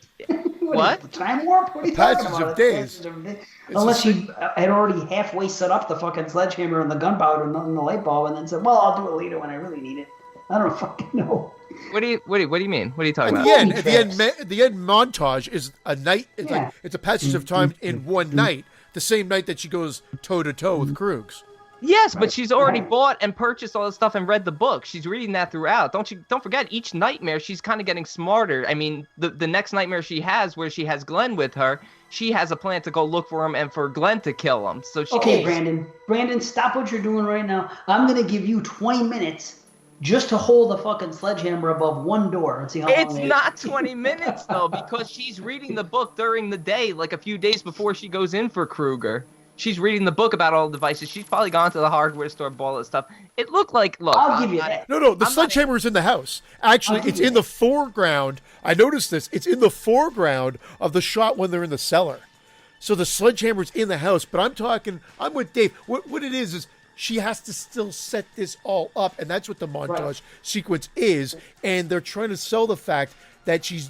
C: what?
A: The time warp? What are you
B: Passage
A: talking about?
B: of days.
A: Passage of days.
B: It's
A: Unless
B: a
A: she had already halfway set up the fucking sledgehammer and the gunpowder and the light bulb and then said, well, I'll do it later when I really need it. I don't fucking know.
C: What do you mean? What are you talking
B: At
C: about?
B: the end montage is a night. It's
A: Yeah.
B: like it's a passage of time in one night, the same night that she goes toe to toe with Krug's.
C: Yes, but she's already bought and purchased all this stuff and read the book. She's reading that throughout. Don't forget, each nightmare she's kind of getting smarter. I mean, the next nightmare she has, where she has Glenn with her, she has a plan to go look for him and for Glenn to kill him. So she
A: Okay, Brandon, stop what you're doing right now. I'm going to give you 20 minutes just to hold the fucking sledgehammer above one door and see how long
C: It's
A: it
C: not 20 minutes though, because she's reading the book during the day, like a few days before she goes in for Kruger. She's reading the book about all the devices. She's probably gone to the hardware store, bought all this stuff. It looked like, look,
A: I'll give you that.
B: No, the
C: I'm
B: sledgehammer is in the house. Actually,
A: I'll
B: it's
A: give
B: in
A: you
B: the foreground. I noticed this. It's in the foreground of the shot when they're in the cellar. So the sledgehammer's in the house, but I'm with Dave. What it is she has to still set this all up, and that's what the montage sequence is. And they're trying to sell the fact that she's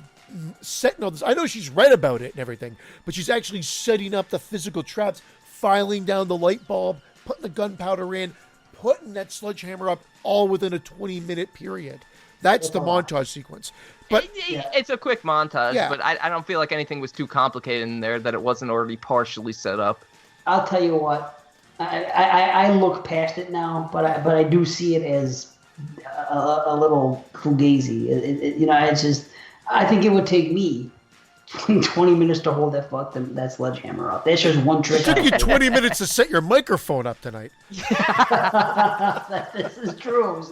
B: setting all this. I know she's read about it and everything, but she's actually setting up the physical traps, filing down the light bulb, putting the gunpowder in, putting that sledgehammer up, all within a 20-minute period. That's the montage sequence. But
C: it's a quick montage,
B: Yeah.
C: but I don't feel like anything was too complicated in there that it wasn't already partially set up.
A: I'll tell you what. I look past it now, but I do see it as a little fugazi. It's just I think it would take me 20 minutes to hold that sledgehammer up. That's just one trick.
B: it took you 20 minutes to set your microphone up tonight.
A: This is true.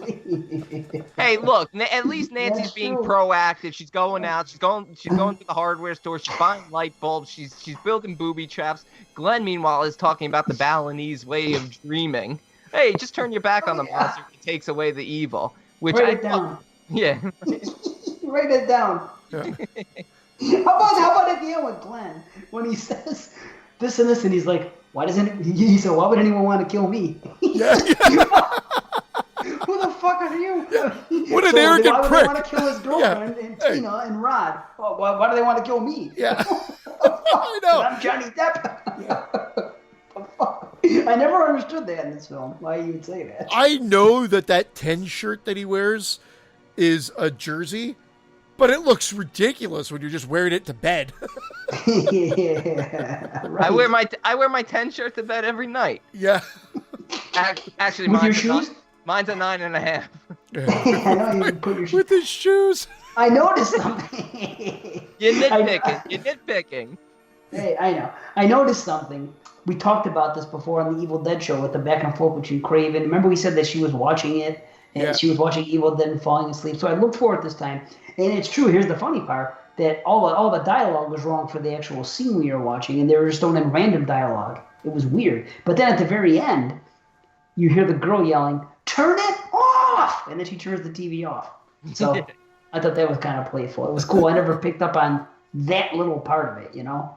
C: Hey, look, at least Nancy's
A: That's
C: being
A: true.
C: proactive. She's going out. She's going to the hardware store. She's buying light bulbs. She's building booby traps. Glenn, meanwhile, is talking about the Balinese way of dreaming. Hey, just turn your back on the monster. It takes away the evil. Which
A: Write it down.
C: Yeah.
A: Write it down.
B: Yeah.
A: How about at the end with Glenn when he says this and this and he's like, why would anyone want to kill me?
B: Yeah.
A: Who the fuck are you?
B: What an arrogant
A: why would
B: prick.
A: they want to kill his girlfriend and
B: Hey.
A: Tina and Rod? Oh, why do they want to kill me?
B: Yeah. I know.
A: I'm Johnny Depp. The fuck? I never understood that in this film. Why you would say that?
B: I know that 10 shirt that he wears is a jersey, but it looks ridiculous when you're just wearing it to bed.
A: Yeah, right.
C: I wear my 10 shirt to bed every night.
B: Yeah.
C: Actually,
A: With your shoes?
C: Mine's a 9.5.
A: I know you put your shoes.
B: With his shoes.
A: I noticed something.
C: You're nitpicking.
A: Hey, I know. I noticed something. We talked about this before on the Evil Dead show with the back and forth between Craven. Remember we said that she was watching it, and she was watching Evil Dead and falling asleep. So I looked for it this time, and it's true. Here's the funny part, that all the dialogue was wrong for the actual scene we were watching, and they were just throwing in random dialogue. It was weird. But then at the very end, you hear the girl yelling, "Turn it off!" And then she turns the TV off. So I thought that was kind of playful. It was cool. I never picked up on that little part of it, you know?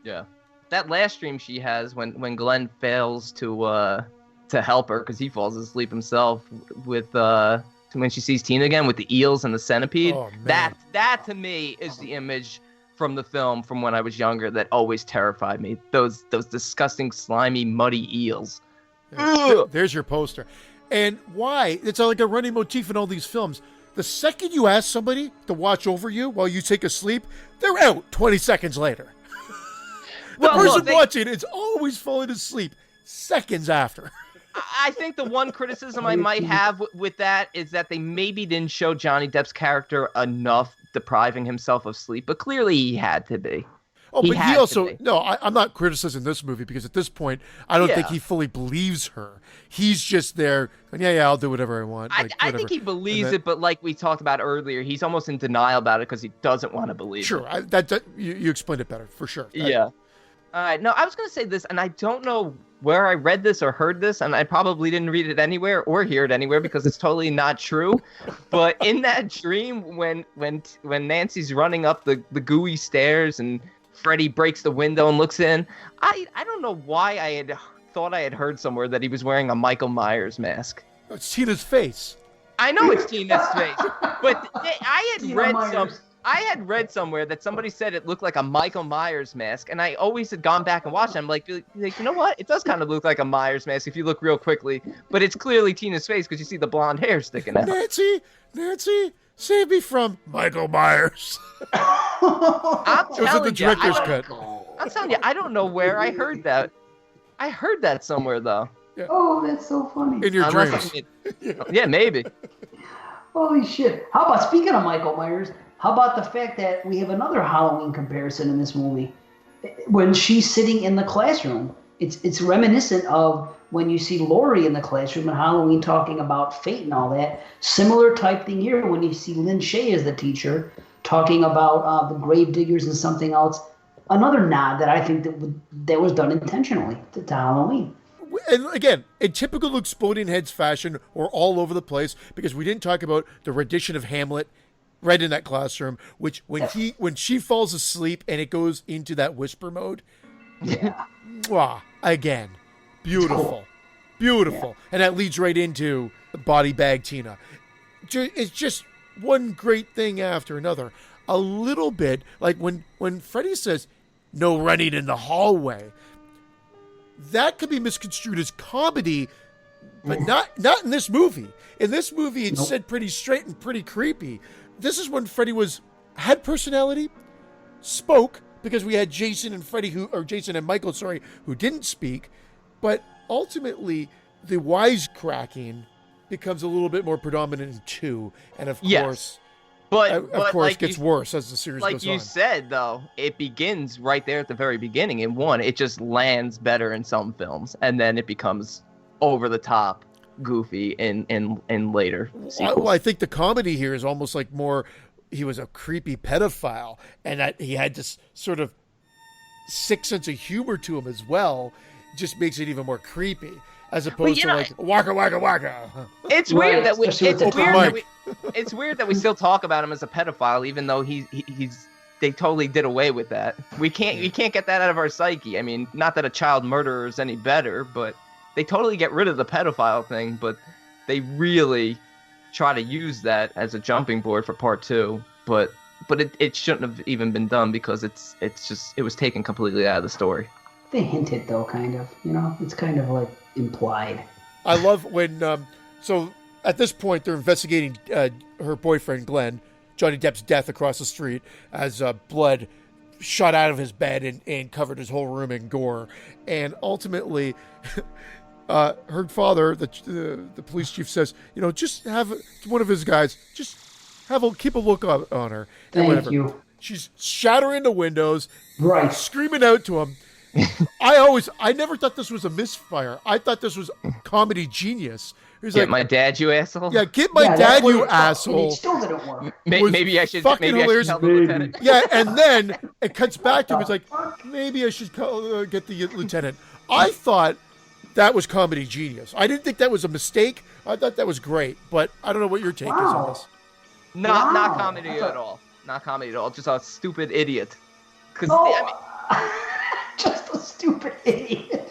C: Yeah. That last dream she has when Glenn fails to help her because he falls asleep himself with when she sees Tina again with the eels and the centipede.
B: Oh, man.
C: That to me is the image from the film from when I was younger that always terrified me. Those disgusting, slimy, muddy eels.
B: There's your poster. And why? It's like a running motif in all these films. The second you ask somebody to watch over you while you take a sleep, they're out 20 seconds later. The person watching is always falling asleep seconds after.
C: I think the one criticism I might have with that is that they maybe didn't show Johnny Depp's character enough depriving himself of sleep, but clearly he had to be.
B: Oh, but he also... No, I'm not criticizing this movie because at this point, I don't think he fully believes her. He's just there, and yeah, I'll do whatever I want.
C: I think he believes it, but like we talked about earlier, he's almost in denial about it because he doesn't want to believe it.
B: Sure, you explained it better, for sure.
C: Yeah. All right, no, I was going to say this, and I don't know where I read this or heard this, and I probably didn't read it anywhere or hear it anywhere because it's totally not true. But in that dream, when Nancy's running up the gooey stairs and Freddy breaks the window and looks in, I don't know why I had thought I had heard somewhere that he was wearing a Michael Myers mask.
B: It's Tina's face.
C: I know it's Tina's face, but I had read somewhere that somebody said it looked like a Michael Myers mask, and I always had gone back and watched it. I'm like, you know what? It does kind of look like a Myers mask if you look real quickly, but it's clearly Tina's face because you see the blonde hair sticking out.
B: Nancy, save me from Michael Myers.
C: I'm
B: it was in the director's cut.
C: I'm telling you, I don't know where I heard that. I heard that somewhere, though.
A: Yeah. Oh, that's so funny.
B: In your dreams.
C: Yeah, maybe.
A: Holy shit. How about, speaking of Michael Myers, how about the fact that we have another Halloween comparison in this movie? When she's sitting in the classroom, it's reminiscent of when you see Laurie in the classroom in Halloween talking about fate and all that. Similar type thing here when you see Lynn Shay as the teacher talking about the grave diggers and something else. Another nod that I think that was done intentionally to Halloween.
B: And again, in typical Exploding Heads fashion, we're all over the place because we didn't talk about the rendition of Hamlet right in that classroom, which when she falls asleep and it goes into that whisper mode.
A: Yeah.
B: Again, beautiful. Beautiful. Yeah. And that leads right into Body Bag Tina. It's just one great thing after another. A little bit like when Freddy says, "No running in the hallway," that could be misconstrued as comedy, but not in this movie. In this movie, it's said pretty straight and pretty creepy. This is when Freddy had personality, spoke, because we had Jason and Michael, who didn't speak, but ultimately the wisecracking becomes a little bit more predominant in 2, and of course,
C: like
B: gets worse as the series goes on.
C: Like you said, though, it begins right there at the very beginning. In 1, it just lands better in some films, and then it becomes over the top, goofy in later sequels.
B: Well, I think the comedy here is almost like more. He was a creepy pedophile, and that he had this sort of sick sense of humor to him as well. Just makes it even more creepy, as opposed to like waka waka waka.
C: It's weird that it's weird that we still talk about him as a pedophile, even though they totally did away with that. We can't get that out of our psyche. I mean, not that a child murderer is any better, but they totally get rid of the pedophile thing. But they really try to use that as a jumping board for part 2. But it shouldn't have even been done because it was taken completely out of the story.
A: They hint it though, kind of. You know, it's kind of like implied.
B: I love when so at this point they're investigating her boyfriend Glenn, Johnny Depp's death across the street as blood shot out of his bed and covered his whole room in gore, and ultimately. Her father, the police chief, says, just have one of his guys just keep a look on her.
A: Thank you.
B: She's shattering the windows,
A: right,
B: screaming out to him. I never thought this was a misfire. I thought this was comedy genius.
C: Get like, my dad, you asshole.
B: Yeah, get my dad, you asshole.
A: It still didn't work.
C: Maybe I should tell the lieutenant.
B: Yeah, and then it cuts back to him. It's like, maybe I should get the lieutenant. I thought that was comedy genius. I didn't think that was a mistake. I thought that was great, but I don't know what your take is on this.
C: Not comedy at all. Not comedy at all. Just a stupid idiot.
A: Just a stupid idiot.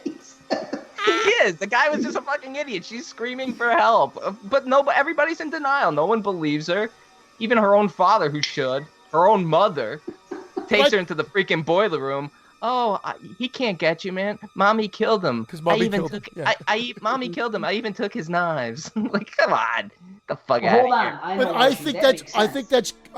C: He is. The guy was just a fucking idiot. She's screaming for help, but everybody's in denial. No one believes her. Even her own father, who should. Her own mother takes her into the freaking boiler room. Oh, he can't get you, man. Mommy killed him.
B: Because Mommy killed him. Yeah.
C: Mommy killed him. I even took his knives. Like, come on, get the fuck out of here.
B: I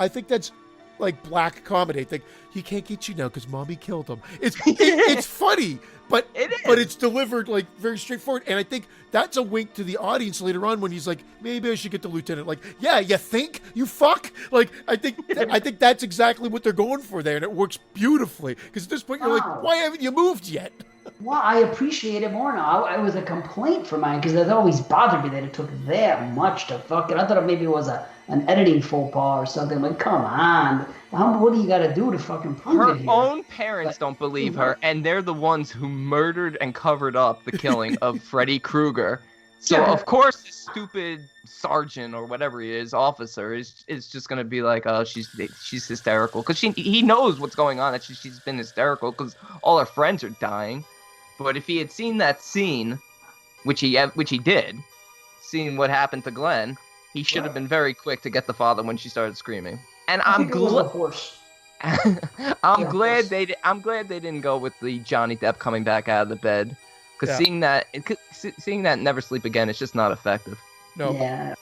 B: think that's like black comedy. Like, he can't get you now because Mommy killed him. It's funny, but it's delivered like very straightforward. And I think that's a wink to the audience later on when he's like, maybe I should get the lieutenant. Like, yeah, you think? You fuck? Like, I think that's exactly what they're going for there, and it works beautifully. Because at this point, you're like, why haven't you moved yet?
A: Well, I appreciate it more now. It was a complaint for mine because it always bothered me that it took that much to fuck it. I thought maybe it was an editing faux pas or something. Like, come on. What do you got to do to fucking prove it here?
C: Her own parents don't believe her, and they're the ones who murdered and covered up the killing of Freddy Krueger. So, of course, this stupid sergeant or whatever he is, officer, is just going to be like, oh, she's hysterical. Because he knows what's going on, that she's been hysterical because all her friends are dying. But if he had seen that scene, which he did, seeing what happened to Glenn, he should have been very quick to get the father when she started screaming. And I'm glad they didn't go with the Johnny Depp coming back out of the bed, because seeing that Never Sleep Again, it's just not effective.
B: No,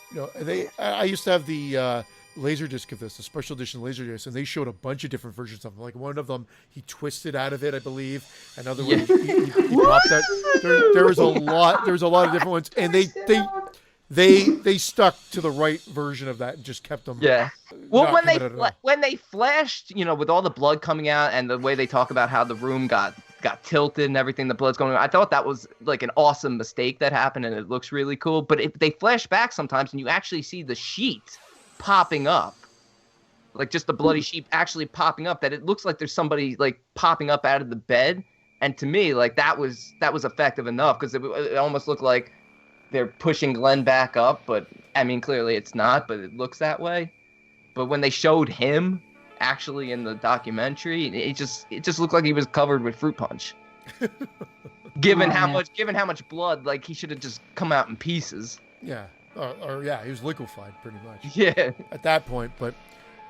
B: I used to have the Laserdisc of this, the special edition Laserdisc, and they showed a bunch of different versions of them. Like one of them, he twisted out of it, I believe. Another one, he popped out. There was a lot. There was a lot of different ones, and they stuck to the right version of that and just kept them.
C: Yeah. Well, when they flashed, with all the blood coming out and the way they talk about how the room got tilted and everything, the blood's going on, I thought that was like an awesome mistake that happened, and it looks really cool. But they flash back sometimes, and you actually see the sheet popping up, like just the bloody sheet actually popping up, that it looks like there's somebody like popping up out of the bed. And to me, like that was effective enough, because it almost looked like they're pushing Glenn back up, but I mean, clearly it's not, but it looks that way. But when they showed him actually in the documentary, it just looked like he was covered with fruit punch. Given how much blood, like he should have just come out in pieces.
B: Yeah. Or he was liquefied pretty much.
C: Yeah.
B: At that point, but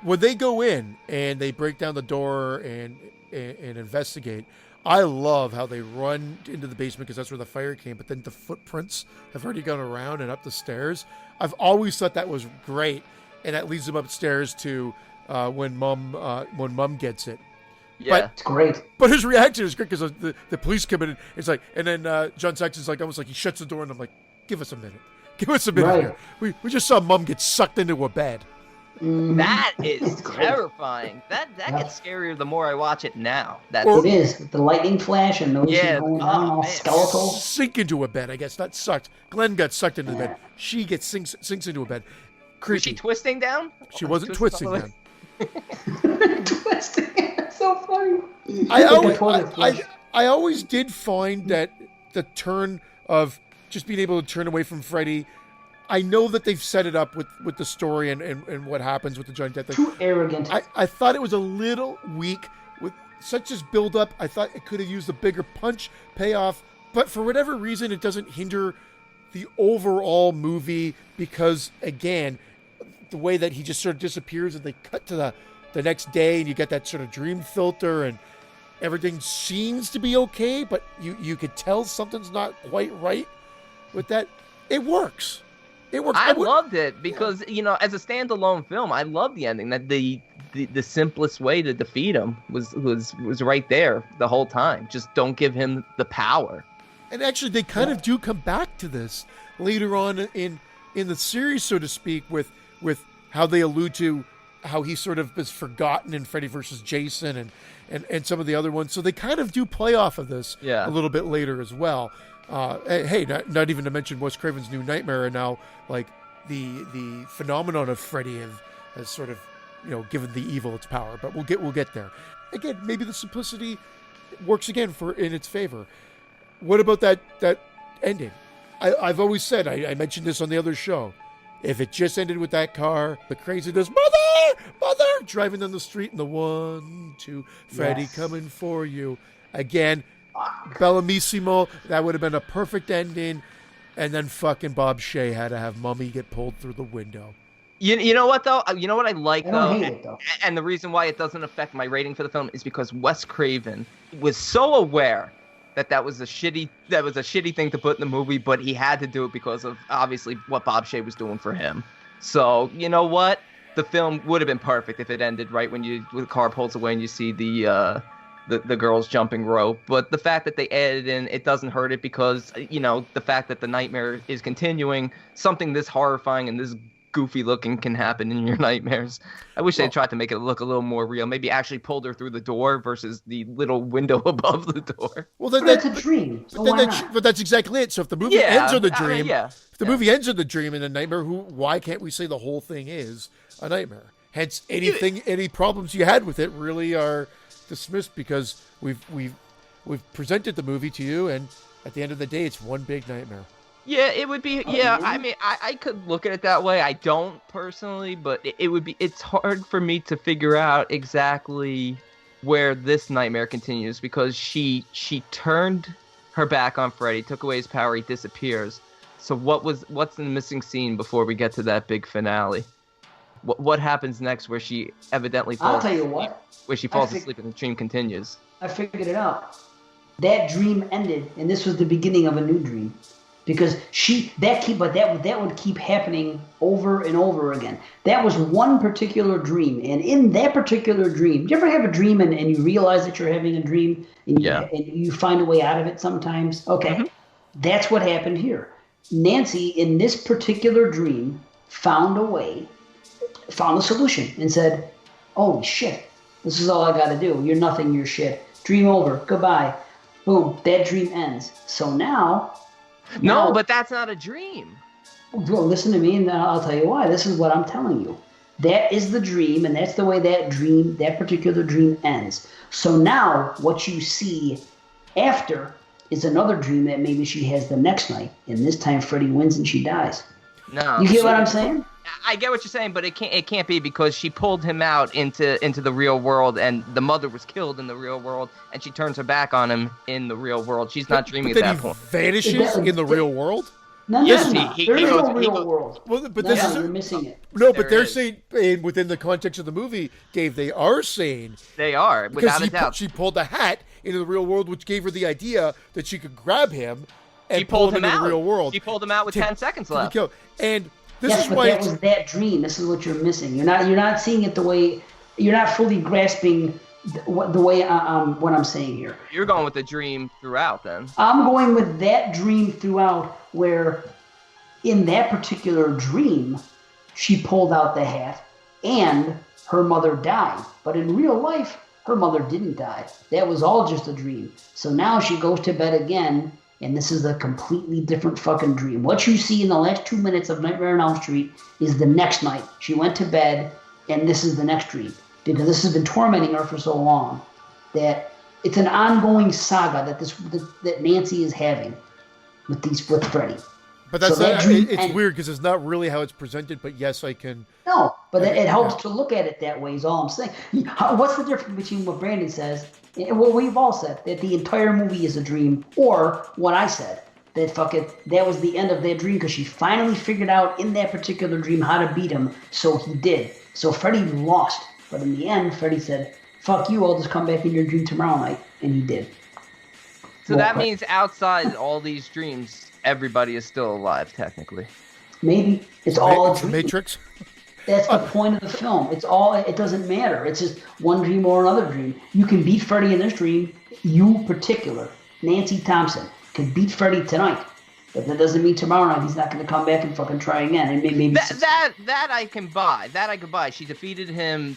B: when they go in and they break down the door and investigate, I love how they run into the basement because that's where the fire came. But then the footprints have already gone around and up the stairs. I've always thought that was great, and that leads them upstairs to when Mom gets it.
C: Yeah,
A: it's great.
B: But his reaction is great because the police come in and it's like, and then John Saxon's like almost like he shuts the door and I'm like, give us a minute. Give us a minute
A: Right.
B: here. We just saw Mom get sucked into a bed.
C: That is terrifying. That gets scarier the more I watch it now.
A: It is. The lightning flash and those going on, all skeletal.
B: Sink into a bed, I guess. Not sucked. Glenn got sucked into the bed. She sinks into a bed. Creepy.
C: Was she twisting down?
B: She wasn't twisting down.
A: Twisting. It's so funny.
B: I always did find that the turn of just being able to turn away from Freddy, I know that they've set it up with the story and what happens with the Johnny Depp thing.
A: Too arrogant.
B: I thought it was a little weak with such as build up. I thought it could have used a bigger punch payoff, but for whatever reason, it doesn't hinder the overall movie because, again, the way that he just sort of disappears and they cut to the next day and you get that sort of dream filter and everything seems to be okay, but you could tell something's not quite right with that. It works. It works.
C: I loved it because, as a standalone film, I love the ending. That the simplest way to defeat him was right there the whole time. Just don't give him the power.
B: And actually, they kind of do come back to this later on in the series, so to speak, with how they allude to how he sort of is forgotten in Freddy versus Jason and some of the other ones. So they kind of do play off of this a little bit later as well. Hey, not even to mention Wes Craven's New Nightmare, and now like the phenomenon of Freddy has sort of given the evil its power. But we'll get there. Again, maybe the simplicity works again in its favor. What about that ending? I've always said, I mentioned this on the other show, if it just ended with that car, the craziness, mother, driving down the street, and the 1, 2, Freddy coming for you. Again, Bellamissimo, that would have been a perfect ending. And then fucking Bob Shea had to have Mummy get pulled through the window.
C: You know what, though? You know what I like,
A: I hate it, though.
C: And the reason why it doesn't affect my rating for the film is because Wes Craven was so aware that was a shitty thing to put in the movie, but he had to do it because of obviously what Bob Shea was doing for him. So you know what, the film would have been perfect if it ended right when the car pulls away and you see the girls jumping rope. But the fact that they added in, it doesn't hurt it because the fact that the nightmare is continuing, something this horrifying and this goofy looking can happen in your nightmares. I wish they tried to make it look a little more real. Maybe actually pulled her through the door versus the little window above the door.
A: Well, that's a dream. So
B: but that's exactly it. So if the movie ends on the dream, if the movie ends on the dream and a nightmare, why can't we say the whole thing is a nightmare? Hence, any problems you had with it really are dismissed because we've presented the movie to you, and at the end of the day, it's one big nightmare.
C: Yeah, it would be. Yeah, I mean, I could look at it that way. I don't personally, but it would be. It's hard for me to figure out exactly where this nightmare continues because she turned her back on Freddy, took away his power, he disappears. So what's the missing scene before we get to that big finale? What happens next where she evidently falls?
A: I'll tell you what.
C: Where she falls asleep and the dream continues.
A: I figured it out. That dream ended, and this was the beginning of a new dream. Because that would keep happening over and over again. That was one particular dream, and in that particular dream, do you ever have a dream and you realize that you're having a dream and you find a way out of it sometimes? Okay, That's what happened here. Nancy, in this particular dream, found a solution, and said, "Holy shit, this is all I got to do. You're nothing. You're shit. Dream over. Goodbye." Boom. That dream ends. So now.
C: No, but that's not a dream.
A: Well, listen to me, and I'll tell you why. This is what I'm telling you. That is the dream, and that's the way that particular dream ends. So now, what you see after is another dream that maybe she has the next night, and this time Freddy wins and she dies.
C: No,
A: you get what I'm saying?
C: I get what you're saying, but it can't be because she pulled him out into the real world, and the mother was killed in the real world, and she turns her back on him in the real world. She's not dreaming at that point.
B: Vanishes in the real world?
A: No,
C: yes,
A: there is no real world.
B: Well, but this is
A: you're missing it.
B: No, but they're saying within the context of the movie, Dave, they are saying
C: they are without a doubt.
B: She pulled the hat into the real world, which gave her the idea that she could grab him and pull him into the real world.
C: She pulled him out with 10 seconds left.
B: And this
A: yes,
B: is
A: but
B: why
A: that was that dream. This is what you're missing. You're not seeing it the way. You're not fully grasping the way what I'm saying here.
C: You're going with the dream throughout, then.
A: I'm going with that dream throughout, where in that particular dream, she pulled out the hat and her mother died. But in real life, her mother didn't die. That was all just a dream. So now she goes to bed again. And this is a completely different fucking dream. What you see in the last 2 minutes of Nightmare on Elm Street is the next night. She went to bed, and this is the next dream. Because this has been tormenting her for so long that it's an ongoing saga that Nancy is having with Freddy.
B: But that's it's weird because it's not really how it's presented, but yes, I can...
A: No, but it helps to look at it that way is all I'm saying. What's the difference between what Brandon says and what we've all said, that the entire movie is a dream, or what I said, that was the end of that dream because she finally figured out in that particular dream how to beat him, so he did. So Freddy lost, but in the end, Freddy said, fuck you, I'll just come back in your dream tomorrow night. And he did.
C: So that means outside all these dreams, everybody is still alive, technically.
A: Maybe. It's all a
B: the
A: dream.
B: Matrix.
A: That's the point of the film. It doesn't matter. It's just one dream or another dream. You can beat Freddy in this dream. You particular, Nancy Thompson, can beat Freddy tonight. But that doesn't mean tomorrow night he's not going to come back and fucking try again. And maybe
C: that I can buy. That I can buy. She defeated him,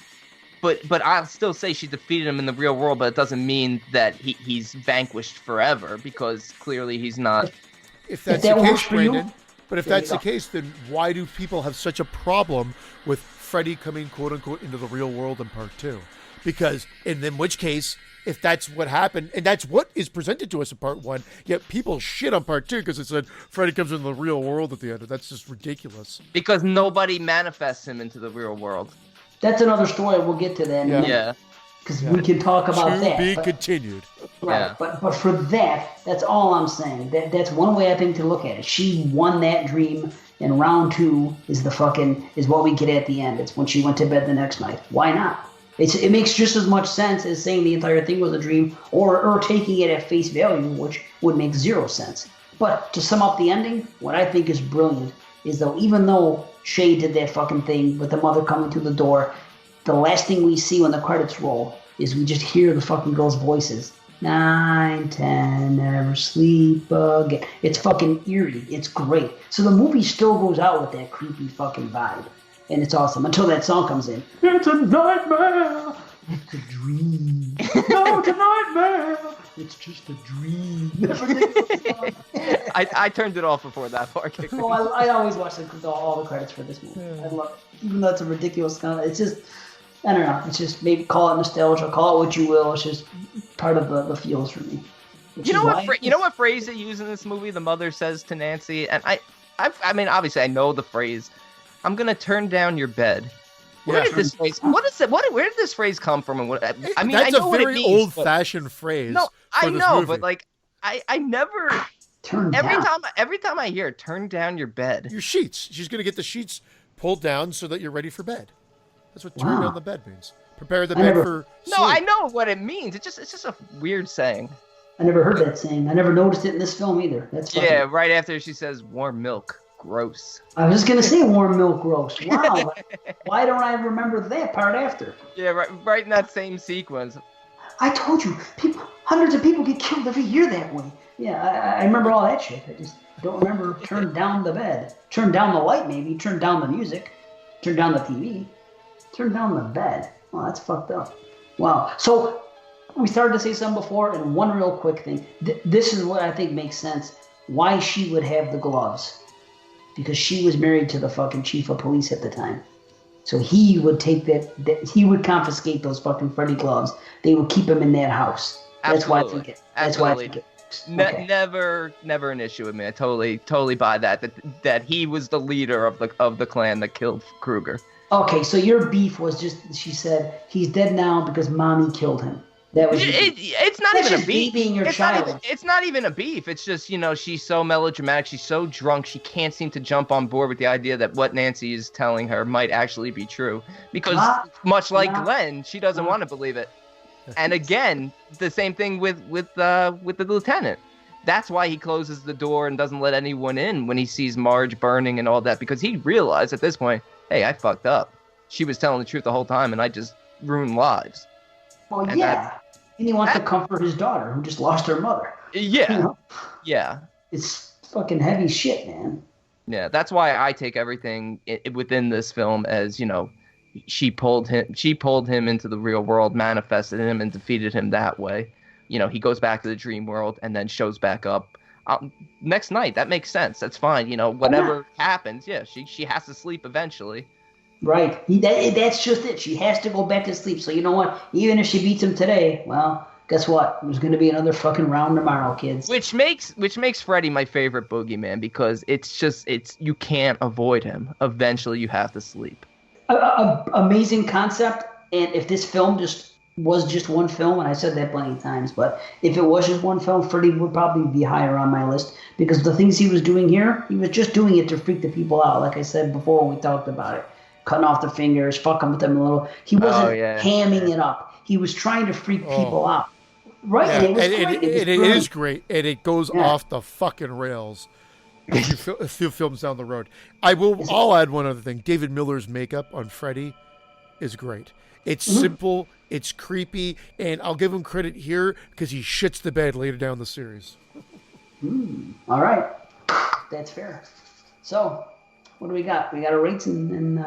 C: but I'll still say she defeated him in the real world. But it doesn't mean that he's vanquished forever, because clearly he's not.
B: If that's the case, Brandon. But if that's the case, then why do people have such a problem with Freddy coming, quote unquote, into the real world in part 2? Because in which case, if that's what happened, and that's what is presented to us in part 1, yet people shit on part 2 because it said Freddy comes into the real world at the end. That's just ridiculous.
C: Because nobody manifests him into the real world.
A: That's another story. We'll get to that.
C: Yeah.
A: Because we can talk about that.
B: To be continued.
A: Right,
C: yeah.
A: but for that's all I'm saying. That's one way I think to look at it. She won that dream, and round 2 is what we get at the end. It's when she went to bed the next night. Why not? It makes just as much sense as saying the entire thing was a dream, or taking it at face value, which would make zero sense. But to sum up the ending, what I think is brilliant is even though Shay did that fucking thing with the mother coming through the door, the last thing we see when the credits roll is we just hear the fucking girls' voices. 9, 10, never sleep again. It's fucking eerie. It's great. So the movie still goes out with that creepy fucking vibe. And it's awesome until that song comes in. It's a nightmare. It's a dream. No, it's a nightmare. It's just a dream.
C: I turned it off before that part kicked in.
A: Well, I always watch all the credits for this movie. I love it. Even though it's a ridiculous kind of, it's just, I don't know. It's just, maybe call it nostalgia, call it what you will. It's just part of the feels for me.
C: You know what phrase they use in this movie? The mother says to Nancy, and I mean, obviously I know the phrase. I'm gonna turn down your bed. Where did this phrase? Where did this phrase come from? And
B: that's
C: I know
B: a very
C: what it means,
B: old-fashioned phrase.
C: No, I know,
B: movie.
C: but like, I never. Every time I hear "turn down your bed,"
B: your sheets. She's gonna get the sheets pulled down so that you're ready for bed. That's what turn down the bed means. Prepare the bed for sleep.
C: No, I know what it means. It's just a weird saying.
A: I never heard that saying. I never noticed it in this film either. That's funny.
C: Yeah, right after she says warm milk. Gross.
A: I was just gonna say warm milk gross. Wow. Why don't I remember that part after?
C: Yeah, right in that same sequence.
A: I told you, hundreds of people get killed every year that way. Yeah, I remember all that shit. I just don't remember turn down the bed. Turn down the light maybe, turn down the music, turn down the TV, turn down the bed. Well, that's fucked up. Wow. So we started to say something before, and one real quick thing. This is what I think makes sense. Why she would have the gloves. Because she was married to the fucking chief of police at the time. So he would take he would confiscate those fucking Freddy gloves. They would keep them in that house. That's why I think it. That's why I think it. Okay.
C: Never an issue with me. I totally buy that he was the leader of the clan that killed Krueger.
A: Okay, so your beef was just, she said, he's dead now because mommy killed him. That was
C: it's not even a beef.
A: Being your child.
C: It's not even a beef. It's just, she's so melodramatic. She's so drunk. She can't seem to jump on board with the idea that what Nancy is telling her might actually be true. Because much like Glenn, she doesn't want to believe it. And again, the same thing with the lieutenant. That's why he closes the door and doesn't let anyone in when he sees Marge burning and all that. Because he realized at this point, hey, I fucked up. She was telling the truth the whole time, and I just ruined lives.
A: Well, and yeah. And he wants to comfort his daughter who just lost her mother.
C: Yeah. Yeah.
A: It's fucking heavy shit, man.
C: Yeah, that's why I take everything within this film as, she pulled him into the real world, manifested him, and defeated him that way. He goes back to the dream world and then shows back up next night. That makes sense. That's fine. Whatever happens, yeah, she has to sleep eventually.
A: Right. That's just it. She has to go back to sleep. So you know what? Even if she beats him today, well, guess what? There's going to be another fucking round tomorrow, kids.
C: Which makes Freddy my favorite boogeyman, because you can't avoid him. Eventually, you have to sleep.
A: Amazing concept. And if this film was just one film, and I said that plenty of times, but if it was just one film, Freddy would probably be higher on my list, because the things he was doing here, he was just doing it to freak the people out. Like I said before when we talked about it. cutting off the fingers, fucking with them a little. He wasn't hamming it up. He was trying to freak people out. Right,
B: yeah.
A: and it was
B: great. It is great, and it goes off the fucking rails. A few films down the road. I'll add one other thing. David Miller's makeup on Freddy is great. It's simple, it's creepy, and I'll give him credit here because he shits the bed later down the series.
A: All right, that's fair. So, what do we got? We got a rates, and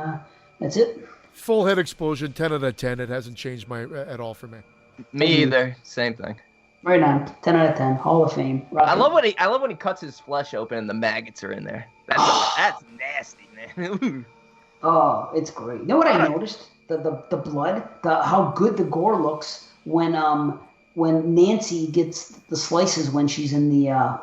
A: that's it.
B: Full head explosion, 10 out of 10. It hasn't changed at all for me.
C: Me either. Same thing.
A: Right on. 10 out of 10. Hall of Fame.
C: I love when he cuts his flesh open and the maggots are in there. That's nasty, man.
A: Oh, it's great. You know what I noticed? The blood, how good the gore looks when Nancy gets the slices when she's in the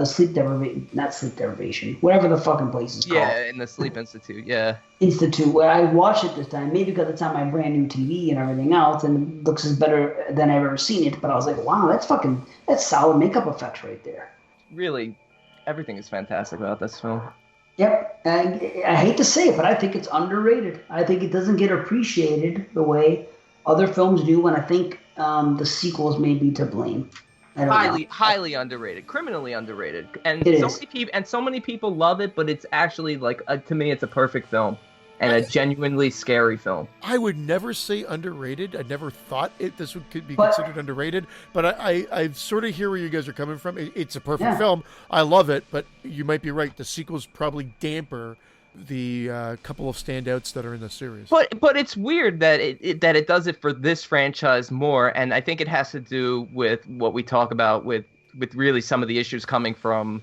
A: sleep deprivation, not sleep deprivation, whatever the fucking place is called.
C: Yeah, in the Sleep Institute. Yeah.
A: Institute, where I watched it this time, maybe because it's on my brand new TV and everything else, and it looks as better than I've ever seen it. But I was like, wow, that's solid makeup effects right there.
C: Really, everything is fantastic about this film.
A: Yep, I hate to say it, but I think it's underrated. I think it doesn't get appreciated the way other films do, and I think the sequels may be to blame.
C: Highly underrated, criminally underrated, and so many people love it. But it's actually to me, it's a perfect film, and a genuinely scary film.
B: I would never say underrated. I never thought could be considered underrated. But I sort of hear where you guys are coming from. It's a perfect film. I love it, but you might be right. The sequels probably damper the couple of standouts that are in the series.
C: But it's weird that it does it for this franchise more, and I think it has to do with what we talk about with really some of the issues coming from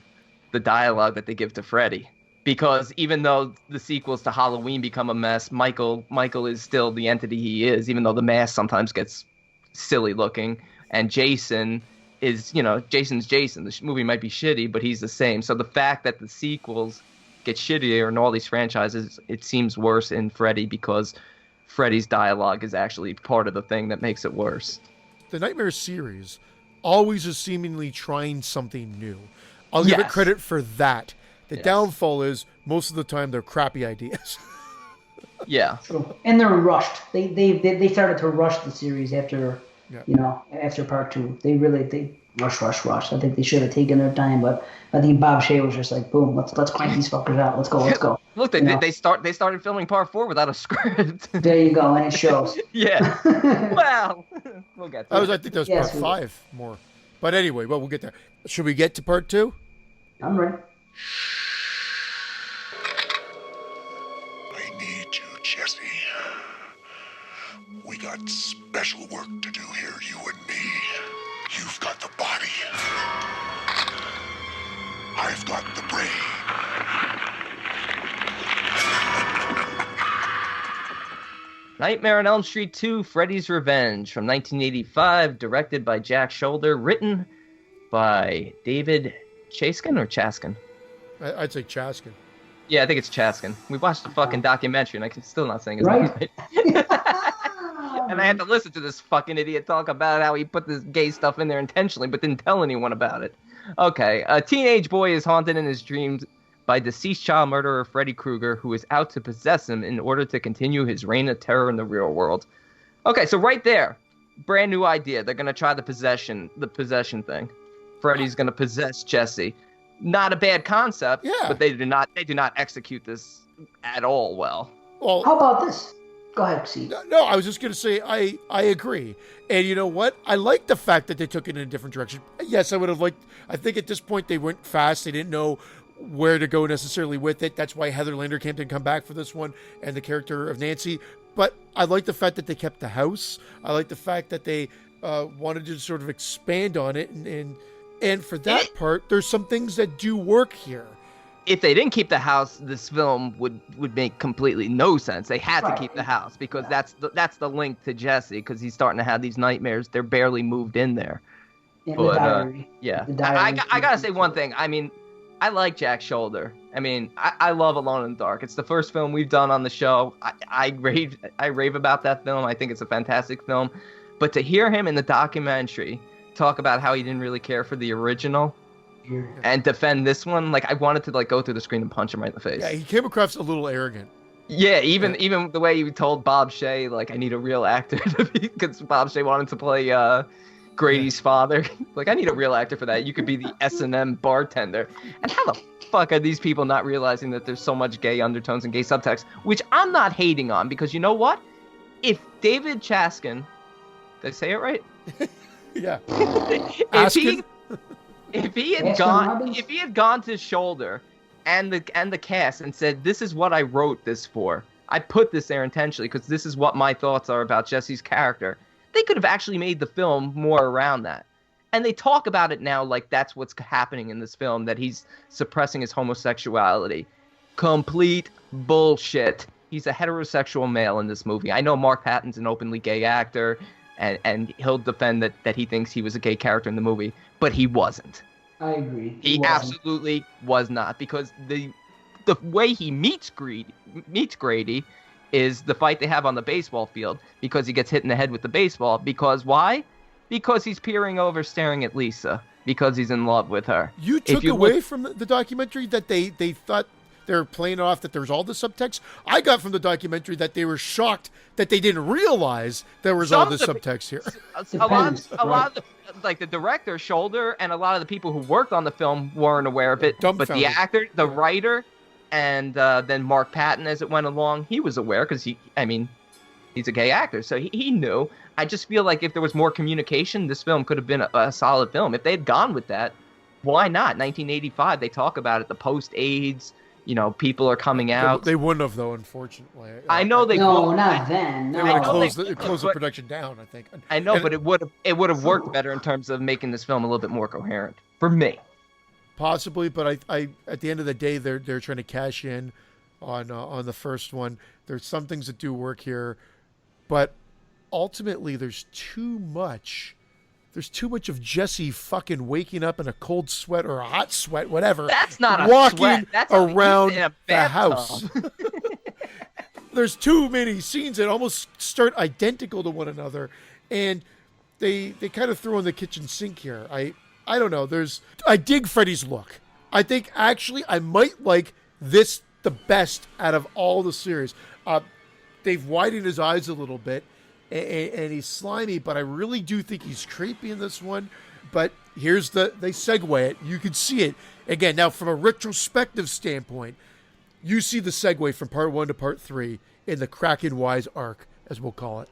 C: the dialogue that they give to Freddy. Because even though the sequels to Halloween become a mess, Michael is still the entity he is, even though the mask sometimes gets silly looking, and Jason is, Jason's Jason. The movie might be shitty, but he's the same. So the fact that the sequels get shittier in all these franchises, it seems worse in Freddy because Freddy's dialogue is actually part of the thing that makes it worse.
B: The Nightmare series always is seemingly trying something new. I'll give it credit for that. The downfall is most of the time they're crappy ideas.
C: Yeah.
A: And they're rushed. They started to rush the series after after part 2. They rush. I think they should have taken their time, but I think Bob Shea was just like, boom, let's crank these fuckers out. Let's go.
C: Look, they started filming part 4 without a script.
A: There you go, and it shows.
C: Yeah. Well, we'll get to it.
B: I think that was part 5 more. But anyway, we'll get there. Should we get to part 2?
A: I'm ready.
D: I need you, Jesse. We got special work to do here, you and me. You've got the body. I've got the brain.
C: Nightmare on Elm Street 2, Freddy's Revenge from 1985, directed by Jack Shoulder, written by David Chaskin or Chaskin?
B: I'd say Chaskin.
C: Yeah, I think it's Chaskin. We watched the fucking documentary, and I'm still not saying his name right. And I had to listen to this fucking idiot talk about how he put this gay stuff in there intentionally, but didn't tell anyone about it. Okay, a teenage boy is haunted in his dreams by deceased child murderer Freddy Krueger, who is out to possess him in order to continue his reign of terror in the real world. Okay, so right there, brand new idea. They're gonna try the possession thing. Freddy's gonna possess Jesse. Not a bad concept, but they do not execute this at all well.
A: Well, how about this? Go ahead, see.
B: No, I was just going to say I agree. And you know what? I like the fact that they took it in a different direction. Yes, I would have liked. I think at this point they went fast. They didn't know where to go necessarily with it. That's why Heather Landerkamp didn't come back for this one, and the character of Nancy. But I like the fact that they kept the house. I like the fact that they wanted to sort of expand on it, and for that part, there's some things that do work here.
C: If they didn't keep the house, this film would make completely no sense. They had to keep the house because that's the link to Jesse, because he's starting to have these nightmares. They're barely moved in there.
A: Yeah, but,
C: I gotta say one thing. I mean, I like Jack Shoulder. I mean, I love Alone in the Dark. It's the first film we've done on the show. I rave about that film. I think it's a fantastic film. But to hear him in the documentary talk about how he didn't really care for the original and defend this one, like I wanted to go through the screen and punch him right in the face.
B: Yeah, he came across a little arrogant.
C: Yeah, even the way you told Bob Shea, like, I need a real actor to be, because Bob Shea wanted to play Grady's father. Like, I need a real actor for that. You could be the S&M bartender. And how the fuck are these people not realizing that there's so much gay undertones and gay subtext? Which I'm not hating on, because you know what? If David Chaskin, did I say it right?
B: Yeah.
C: if he had gone to Shoulder and the cast and said, this is what I wrote this for, I put this there intentionally because this is what my thoughts are about Jesse's character, they could have actually made the film more around that. And they talk about it now like that's what's happening in this film, that he's suppressing his homosexuality. Complete bullshit. He's a heterosexual male in this movie. I know Mark Patton's an openly gay actor, and he'll defend that he thinks he was a gay character in the movie, but he wasn't.
A: I agree.
C: He absolutely was not, because the way he meets Grady is the fight they have on the baseball field, because he gets hit in the head with the baseball. Because why? Because he's peering over, staring at Lisa, because he's in love with her.
B: You took away from the documentary that they thought they were playing off that there's all the subtext. I got from the documentary that they were shocked that they didn't realize there was all the subtext here.
C: A lot of the, like the director, Shoulder, and a lot of the people who worked on the film weren't aware of it. But the actor, the writer, and then Mark Patton, as it went along, he was aware, because he's a gay actor, so he knew. I just feel like if there was more communication, this film could have been a solid film. If they had gone with that, why not? 1985, they talk about it, the post-AIDS. People are coming out.
B: They wouldn't have, though, unfortunately.
C: I know they.
A: No, not then. No.
B: They would have closed the production down, I think.
C: I know, but it would have worked better in terms of making this film a little bit more coherent for me.
B: Possibly, but I at the end of the day, they're trying to cash in on the first one. There's some things that do work here, but ultimately, there's too much. There's too much of Jesse fucking waking up in a cold sweat or a hot sweat, whatever.
C: That's not a
B: walking
C: sweat. That's
B: around
C: the
B: house. There's too many scenes that almost start identical to one another, and they kind of throw in the kitchen sink here. I don't know. I dig Freddy's look. I think actually I might like this the best out of all the series. They've widened his eyes a little bit. And he's slimy, but I really do think he's creepy in this one. But here's they segue it. You can see it. Again, now from a retrospective standpoint, you see the segue from part 1 to part 3 in the Kraken Wise arc, as we'll call it.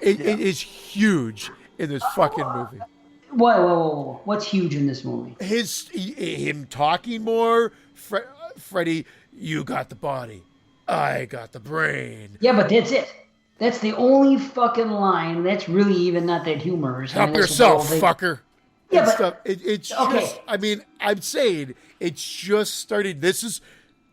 B: It is huge in this fucking movie.
A: Whoa. What's huge in this movie?
B: Him talking more. Freddy, you got the body. I got the brain.
A: Yeah, but that's it. That's the only fucking line. That's really even not that humorous.
B: Help yourself, fucker.
A: Yeah, but
B: stuff. It's okay. Just, I'm saying it's just started. This is,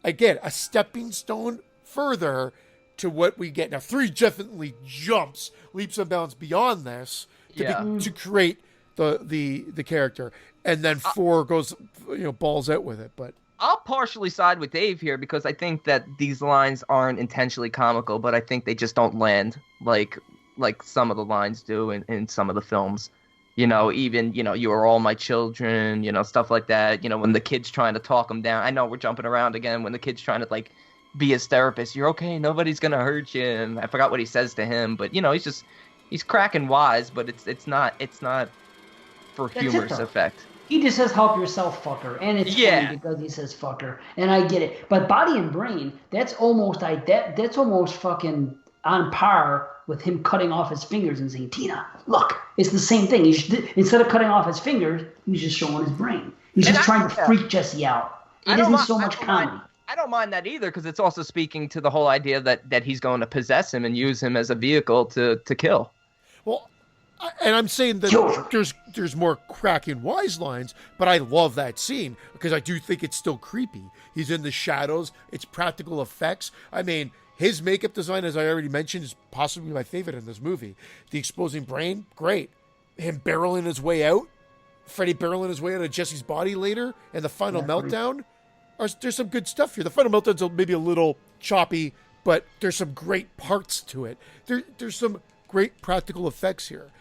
B: again, a stepping stone further to what we get. Now, 3 definitely jumps, leaps and bounds beyond this to create the character. And then 4 goes, balls out with it. But
C: I'll partially side with Dave here, because I think that these lines aren't intentionally comical, but I think they just don't land like some of the lines do in some of the films. Even, you are all my children, stuff like that. When the kid's trying to talk him down. I know we're jumping around again. When the kid's trying to, be his therapist, you're okay, nobody's going to hurt you. And I forgot what he says to him, but, he's cracking wise, but it's not for humorous effect.
A: He just says, help yourself, fucker. And it's funny because he says fucker. And I get it. But Body and Brain, that's almost fucking on par with him cutting off his fingers and saying, Tina, look, it's the same thing. Instead of cutting off his fingers, he's just showing his brain. He's just trying to freak Jesse out. It isn't so much comedy.
C: I don't mind that either, because it's also speaking to the whole idea that he's going to possess him and use him as a vehicle to kill.
B: Well, and I'm saying that there's more Kraken Wise lines, but I love that scene because I do think it's still creepy. He's in the shadows. It's practical effects. His makeup design, as I already mentioned, is possibly my favorite in this movie. The exploding brain, great. Him barreling his way out. Freddy barreling his way out of Jesse's body later. And the final meltdown. There's some good stuff here. The final meltdown's maybe a little choppy, but there's some great parts to it. There's some great practical effects here.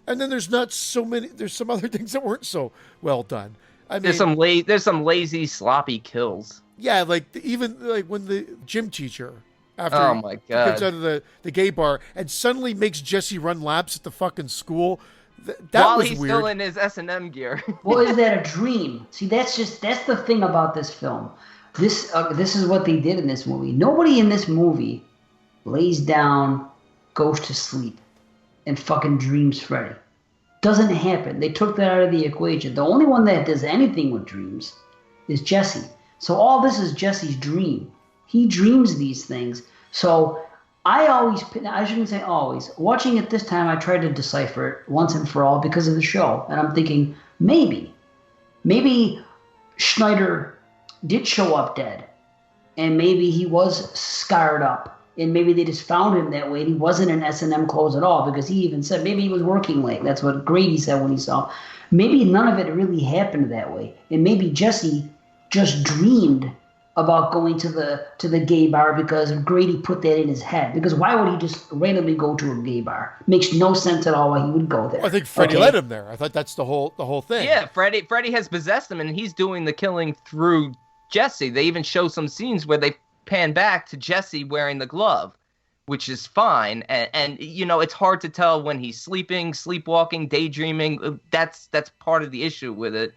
B: And then there's some other things that weren't so well done.
C: There's some lazy, sloppy kills.
B: Yeah, even when the gym teacher after
C: Oh my
B: he comes
C: God.
B: out of the gay bar and suddenly makes Jesse run laps at the fucking school. That
C: While
B: was
C: he's
B: weird.
C: still in his S&M gear.
A: Well, is that a dream? See, that's the thing about this film. This is what they did in this movie. Nobody in this movie lays down, goes to sleep, and fucking dreams Freddy. Doesn't happen. They took that out of the equation. The only one that does anything with dreams is Jesse. So all this is Jesse's dream. He dreams these things. So I shouldn't say always. Watching it this time, I tried to decipher it once and for all because of the show. And I'm thinking, maybe Schneider did show up dead. And maybe he was scarred up. And maybe they just found him that way. And he wasn't in S&M clothes at all because he even said maybe he was working late. That's what Grady said when he saw him. Maybe none of it really happened that way. And maybe Jesse just dreamed about going to the gay bar because Grady put that in his head. Because why would he just randomly go to a gay bar? Makes no sense at all why he would go there.
B: I think Freddy led him there. I thought that's the whole thing.
C: Yeah, Freddy has possessed him, and he's doing the killing through Jesse. They even show some scenes where they pan back to Jesse wearing the glove, which is fine. And you know, it's hard to tell when he's sleeping, sleepwalking, daydreaming. That's part of the issue with it.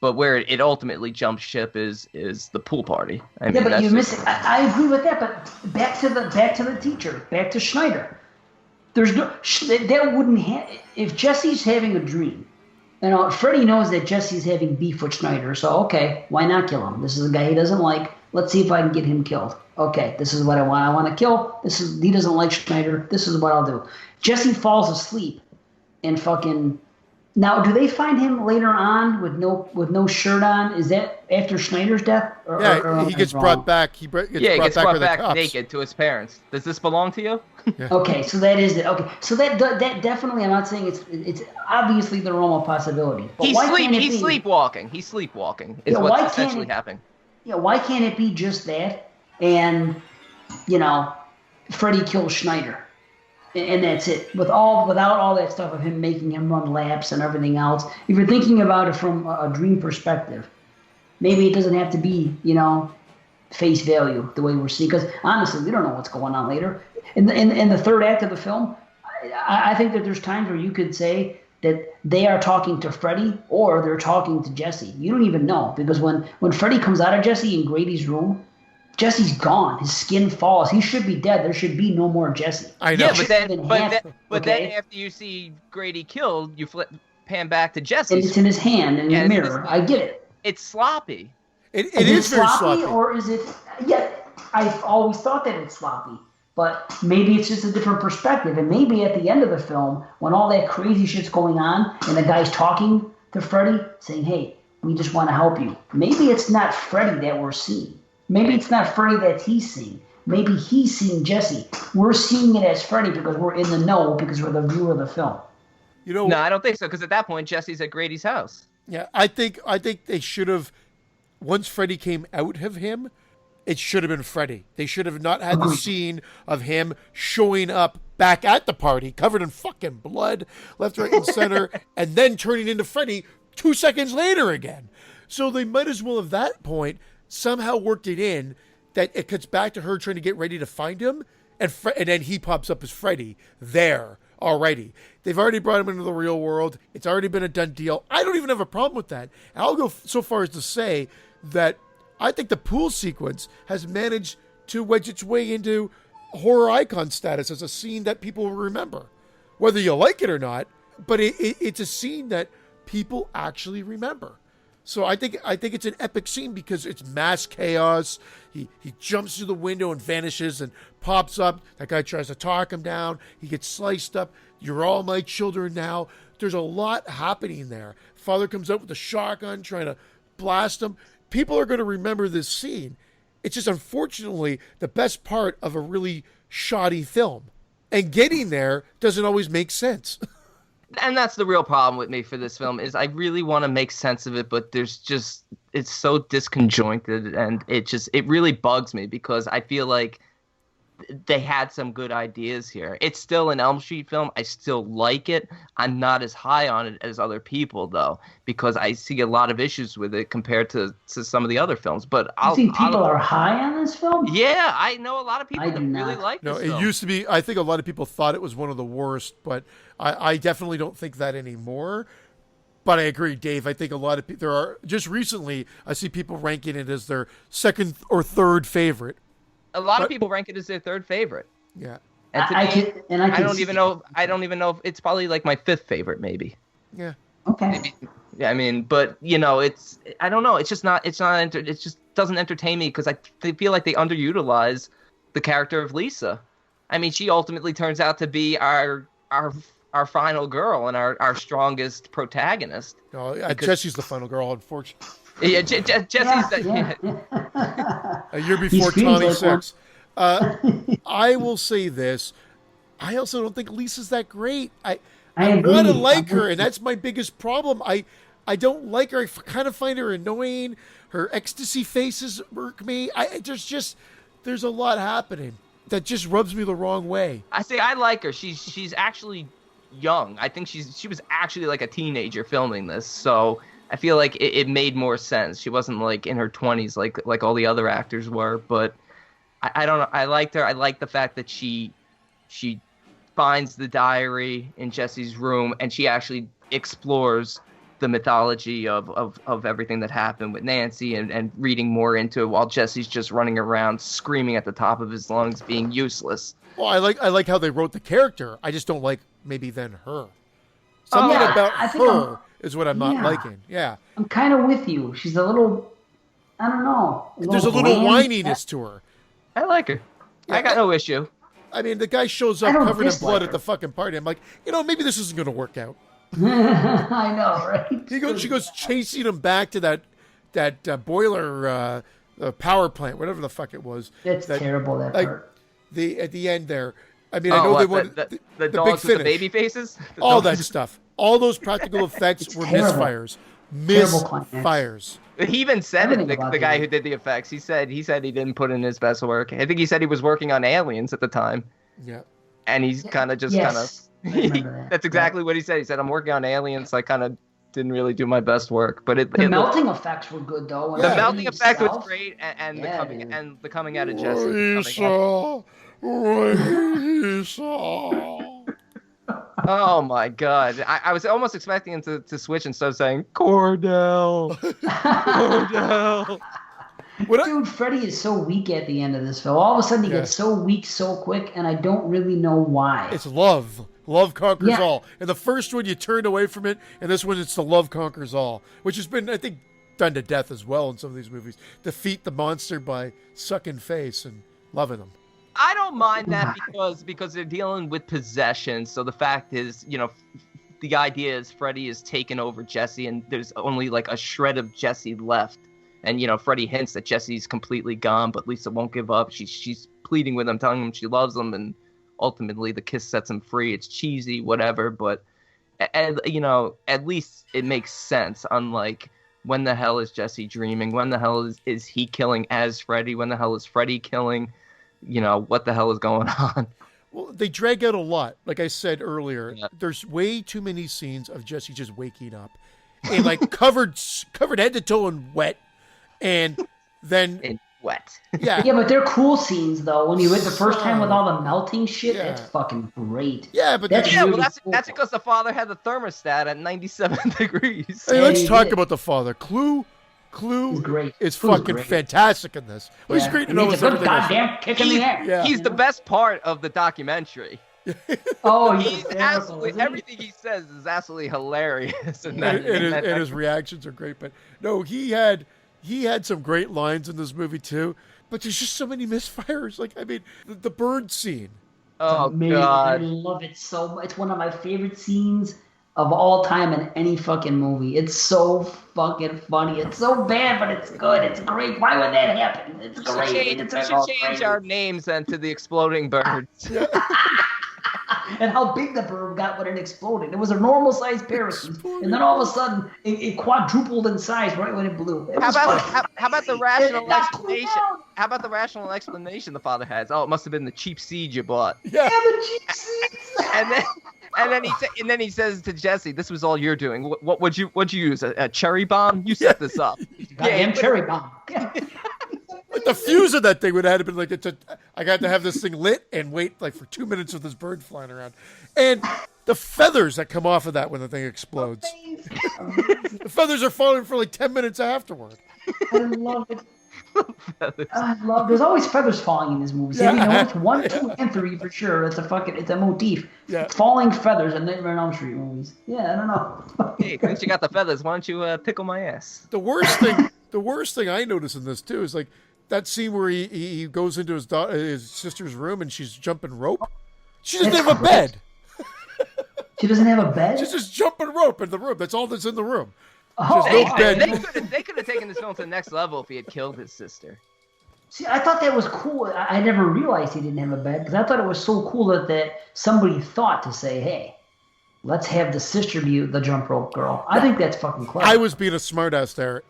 C: But where it ultimately jumps ship is the pool party. I mean,
A: but you miss it. I agree with that. But back to the teacher, back to Schneider. There's no that wouldn't if Jesse's having a dream. You know, Freddy knows that Jesse's having beef with Schneider. So okay, why not kill him? This is a guy he doesn't like. Let's see if I can get him killed. Okay, this is what I want. I want to kill. He doesn't like Schneider. This is what I'll do. Jesse falls asleep and fucking. Now, do they find him later on with no shirt on? Is that after Schneider's death?
B: He gets brought back. He gets brought back
C: naked to his parents. Does this belong to you?
A: Yeah. Okay, so that is it. Okay, so that definitely. I'm not saying it's obviously the realm of possibility. But
C: he's sleepwalking. He's sleepwalking. Is what's essentially happening.
A: Yeah, why can't it be just that? And Freddy kills Schneider. And that's it. Without all that stuff of him making him run laps and everything else. If you're thinking about it from a dream perspective, maybe it doesn't have to be, face value the way we're seeing. Because honestly, we don't know what's going on later. In the third act of the film, I think that there's times where you could say that they are talking to Freddy or they're talking to Jesse. You don't even know. Because when Freddy comes out of Jesse in Grady's room, Jesse's gone. His skin falls. He should be dead. There should be no more Jesse.
B: I know.
C: Yeah, but then after you see Grady killed, you pan back to Jesse.
A: And it's in his hand in the mirror. I get it.
C: It's sloppy.
B: It is very sloppy.
A: Or is it? Yeah, I've always thought that it's sloppy. But maybe it's just a different perspective. And maybe at the end of the film, when all that crazy shit's going on, and the guy's talking to Freddy, saying, "Hey, we just want to help you." Maybe it's not Freddy that we're seeing. Maybe it's not Freddy that he's seeing. Maybe he's seeing Jesse. We're seeing it as Freddy because we're in the know because we're the viewer of the film.
C: No, I don't think so. Because at that point, Jesse's at Grady's house.
B: Yeah, I think they should have. Once Freddy came out of him, it should have been Freddy. They should have not had the scene of him showing up back at the party, covered in fucking blood, left, right, and center, and then turning into Freddy 2 seconds later again. So they might as well, at that point, somehow worked it in that it cuts back to her trying to get ready to find him, and then he pops up as Freddy there already. They've already brought him into the real world. It's already been a done deal. I don't even have a problem with that. And I'll go so far as to say that I think the pool sequence has managed to wedge its way into horror icon status as a scene that people will remember. Whether you like it or not, but it's a scene that people actually remember. So I think it's an epic scene because it's mass chaos. He jumps through the window and vanishes and pops up. That guy tries to talk him down. He gets sliced up. You're all my children now. There's a lot happening there. Father comes up with a shotgun trying to blast him. People are going to remember this scene. It's just unfortunately the best part of a really shoddy film. And getting there doesn't always make sense.
C: And that's the real problem with me for this film is I really want to make sense of it, but it's so disconjointed and it really bugs me because I feel like they had some good ideas here. It's still an Elm Street film. I still like it. I'm not as high on it as other people, though, because I see a lot of issues with it compared to some of the other films. But
A: You think people are high on this film?
C: Yeah, I know a lot of people
A: I
C: that
A: do
C: really
A: not.
C: like
B: No,
C: this
B: it
C: film.
B: used to be. I think a lot of people thought it was one of the worst, but I definitely don't think that anymore. But I agree, Dave. I think a lot of people. There are just recently I see people ranking it as their second or third favorite.
C: A lot of people rank it as their third favorite.
B: Yeah.
C: And to
A: I
C: me,
A: can
C: I don't
A: see
C: even
A: it.
C: know. I don't even know if it's probably like my fifth favorite, maybe.
B: Yeah.
A: Okay.
C: Yeah, I mean, but you know, I don't know. It's just not. It just doesn't entertain me because they feel like they underutilize the character of Lisa. I mean, she ultimately turns out to be our final girl and our strongest protagonist.
B: No, Jesse's the final girl, unfortunately.
C: Yeah, Jesse's.
B: A year before
A: screams
B: Tawny
A: like
B: Six. I will say this. I also don't think Lisa's that great. I
A: agree.
B: want to like
A: I'm
B: her,
A: with
B: and that's my biggest problem. I don't like her. I kind of find her annoying. Her ecstasy faces irk me. There's a lot happening that just rubs me the wrong way.
C: I like her. She's actually young. I think she was actually like a teenager filming this, so I feel like it made more sense. She wasn't like in her 20s like all the other actors were, but I don't know. I liked her. I like the fact that she finds the diary in Jesse's room and she actually explores the mythology of everything that happened with Nancy and reading more into it while Jesse's just running around screaming at the top of his lungs, being useless.
B: Well, I like how they wrote the character. I just don't like maybe then her. Something
A: yeah,
B: about
A: I think
B: her is what I'm not liking. Yeah.
A: I'm kind of with you. She's a little, I don't know.
B: There's a little whininess to her.
C: I like her.
B: Yeah,
C: I got no issue.
B: I mean, the guy shows up
A: I don't
B: covered in
A: dislike
B: blood
A: her.
B: at the fucking party. I'm like, maybe this isn't going to work out.
A: I know, right?
B: She goes chasing him back to that boiler power plant, whatever the fuck it was.
A: That's terrible, that part.
B: At the end there. I mean, I know they wanted
C: the
B: big
C: dogs with the
B: finish.
C: baby faces?
B: All that stuff. All those practical effects were
A: terrible.
B: misfires.
A: Terrible climax.
B: Misfires.
C: He even said it,
A: Everything about
C: the guy
A: it.
C: who did the effects. He said he didn't put in his best work. I think he said he was working on Aliens at the time.
B: Yeah.
C: And he's kind of
A: Yes, I remember that.
C: That's exactly what he said. He said, I'm working on Aliens, so I kind of didn't really do my best work. But
A: The melting effects were good, though.
C: the melting effect was
A: itself.
C: great, and
A: Yeah,
C: the coming out of Jesse. Oh my God! I was almost expecting him to switch and start saying Cordell. Cordell.
A: Dude, Freddy is so weak at the end of this film. All of a sudden, he gets so weak so quick, and I don't really know why.
B: It's love. Love conquers
A: Yeah.
B: all. In the first one, you turned away from it, and this one, it's the love conquers all, which has been, I think, done to death as well in some of these movies. Defeat the monster by sucking face and loving them.
C: I don't mind that because they're dealing with possession. So the fact is, the idea is Freddy is taken over Jesse, and there's only like a shred of Jesse left. And Freddy hints that Jesse's completely gone, but Lisa won't give up. She's pleading with him, telling him she loves him, and ultimately the kiss sets him free. It's cheesy, whatever, but at least it makes sense. Unlike, when the hell is Jesse dreaming? When the hell is he killing as Freddy? When the hell is Freddy killing? What the hell is going on?
B: Well, they drag out a lot. Like I said earlier, there's way too many scenes of Jesse just waking up and like covered head to toe in wet, and then
C: In wet.
B: yeah,
A: Yeah, but they're cool scenes, though. When you went the first time with all the melting shit,
B: Yeah.
A: that's fucking great.
B: yeah, but
A: That's
B: then,
C: Yeah, well,
A: really
C: that's
A: cool.
C: because the father had the thermostat at 97 degrees.
B: hey,
A: Yeah,
B: let's
A: he
B: talk
A: did.
B: about the father. Clue
A: He's great.
B: is
A: Clue's
B: fucking
A: great.
B: fantastic in this. Well, he's great
A: He
B: in
A: needs
B: almost
A: a good
B: everything else.
A: goddamn kick in the ass.
B: Yeah.
C: He's the best part of the documentary.
A: Oh,
C: He's
A: hysterical,
C: absolutely
A: isn't he?
C: everything he says is absolutely hilarious.
B: And his reactions are great. But no, he had some great lines in this movie too. But there's just so many misfires. Like, I mean, the bird scene.
C: Oh
A: Amazing. I
C: God!
A: love it so much. It's one of my favorite scenes of all time in any fucking movie. It's so fucking funny. It's so bad, but it's good. It's great. Why would that happen? It's
C: We should
A: great.
C: change,
A: It's
C: we should change our names then to the Exploding Birds.
A: and how big the bird got when it exploded. It was a normal sized parachute, and then all of a sudden it quadrupled in size right when it blew.
C: How about the rational explanation? How about the rational explanation the father has? Oh, it must have been the cheap seed you bought.
B: Yeah.
A: the cheap seeds.
C: And then he says to Jesse, "This was all you're doing. What'd you use? A cherry bomb? You set this up."
A: Goddamn cherry bomb. Yeah.
B: Like the fuse of that thing would have been like, I got to have this thing lit and wait like for 2 minutes with this bird flying around. And the feathers that come off of that when the thing explodes. The feathers are falling for like 10 minutes afterward.
A: I love it. There's always feathers falling in these movies. Yeah. It's 1, 2, and 3 for sure. It's a motif.
B: Yeah.
A: Falling feathers in Nightmare on Elm Street movies. Yeah, I don't know.
C: Hey, since you got the feathers, why don't you tickle my ass?
B: The worst thing I notice in this too is like that scene where he goes into his sister's room and she's jumping rope. She doesn't have a bed.
A: She doesn't have a bed?
B: She's just jumping rope in the room. That's all that's in the room.
A: Oh,
B: no bed.
C: They could have taken this film to the next level if he had killed his sister.
A: See, I thought that was cool. I never realized he didn't have a bed because I thought it was so cool that somebody thought to say, hey, let's have the sister be the jump rope girl. I think that's fucking clever.
B: I was being a smartass there.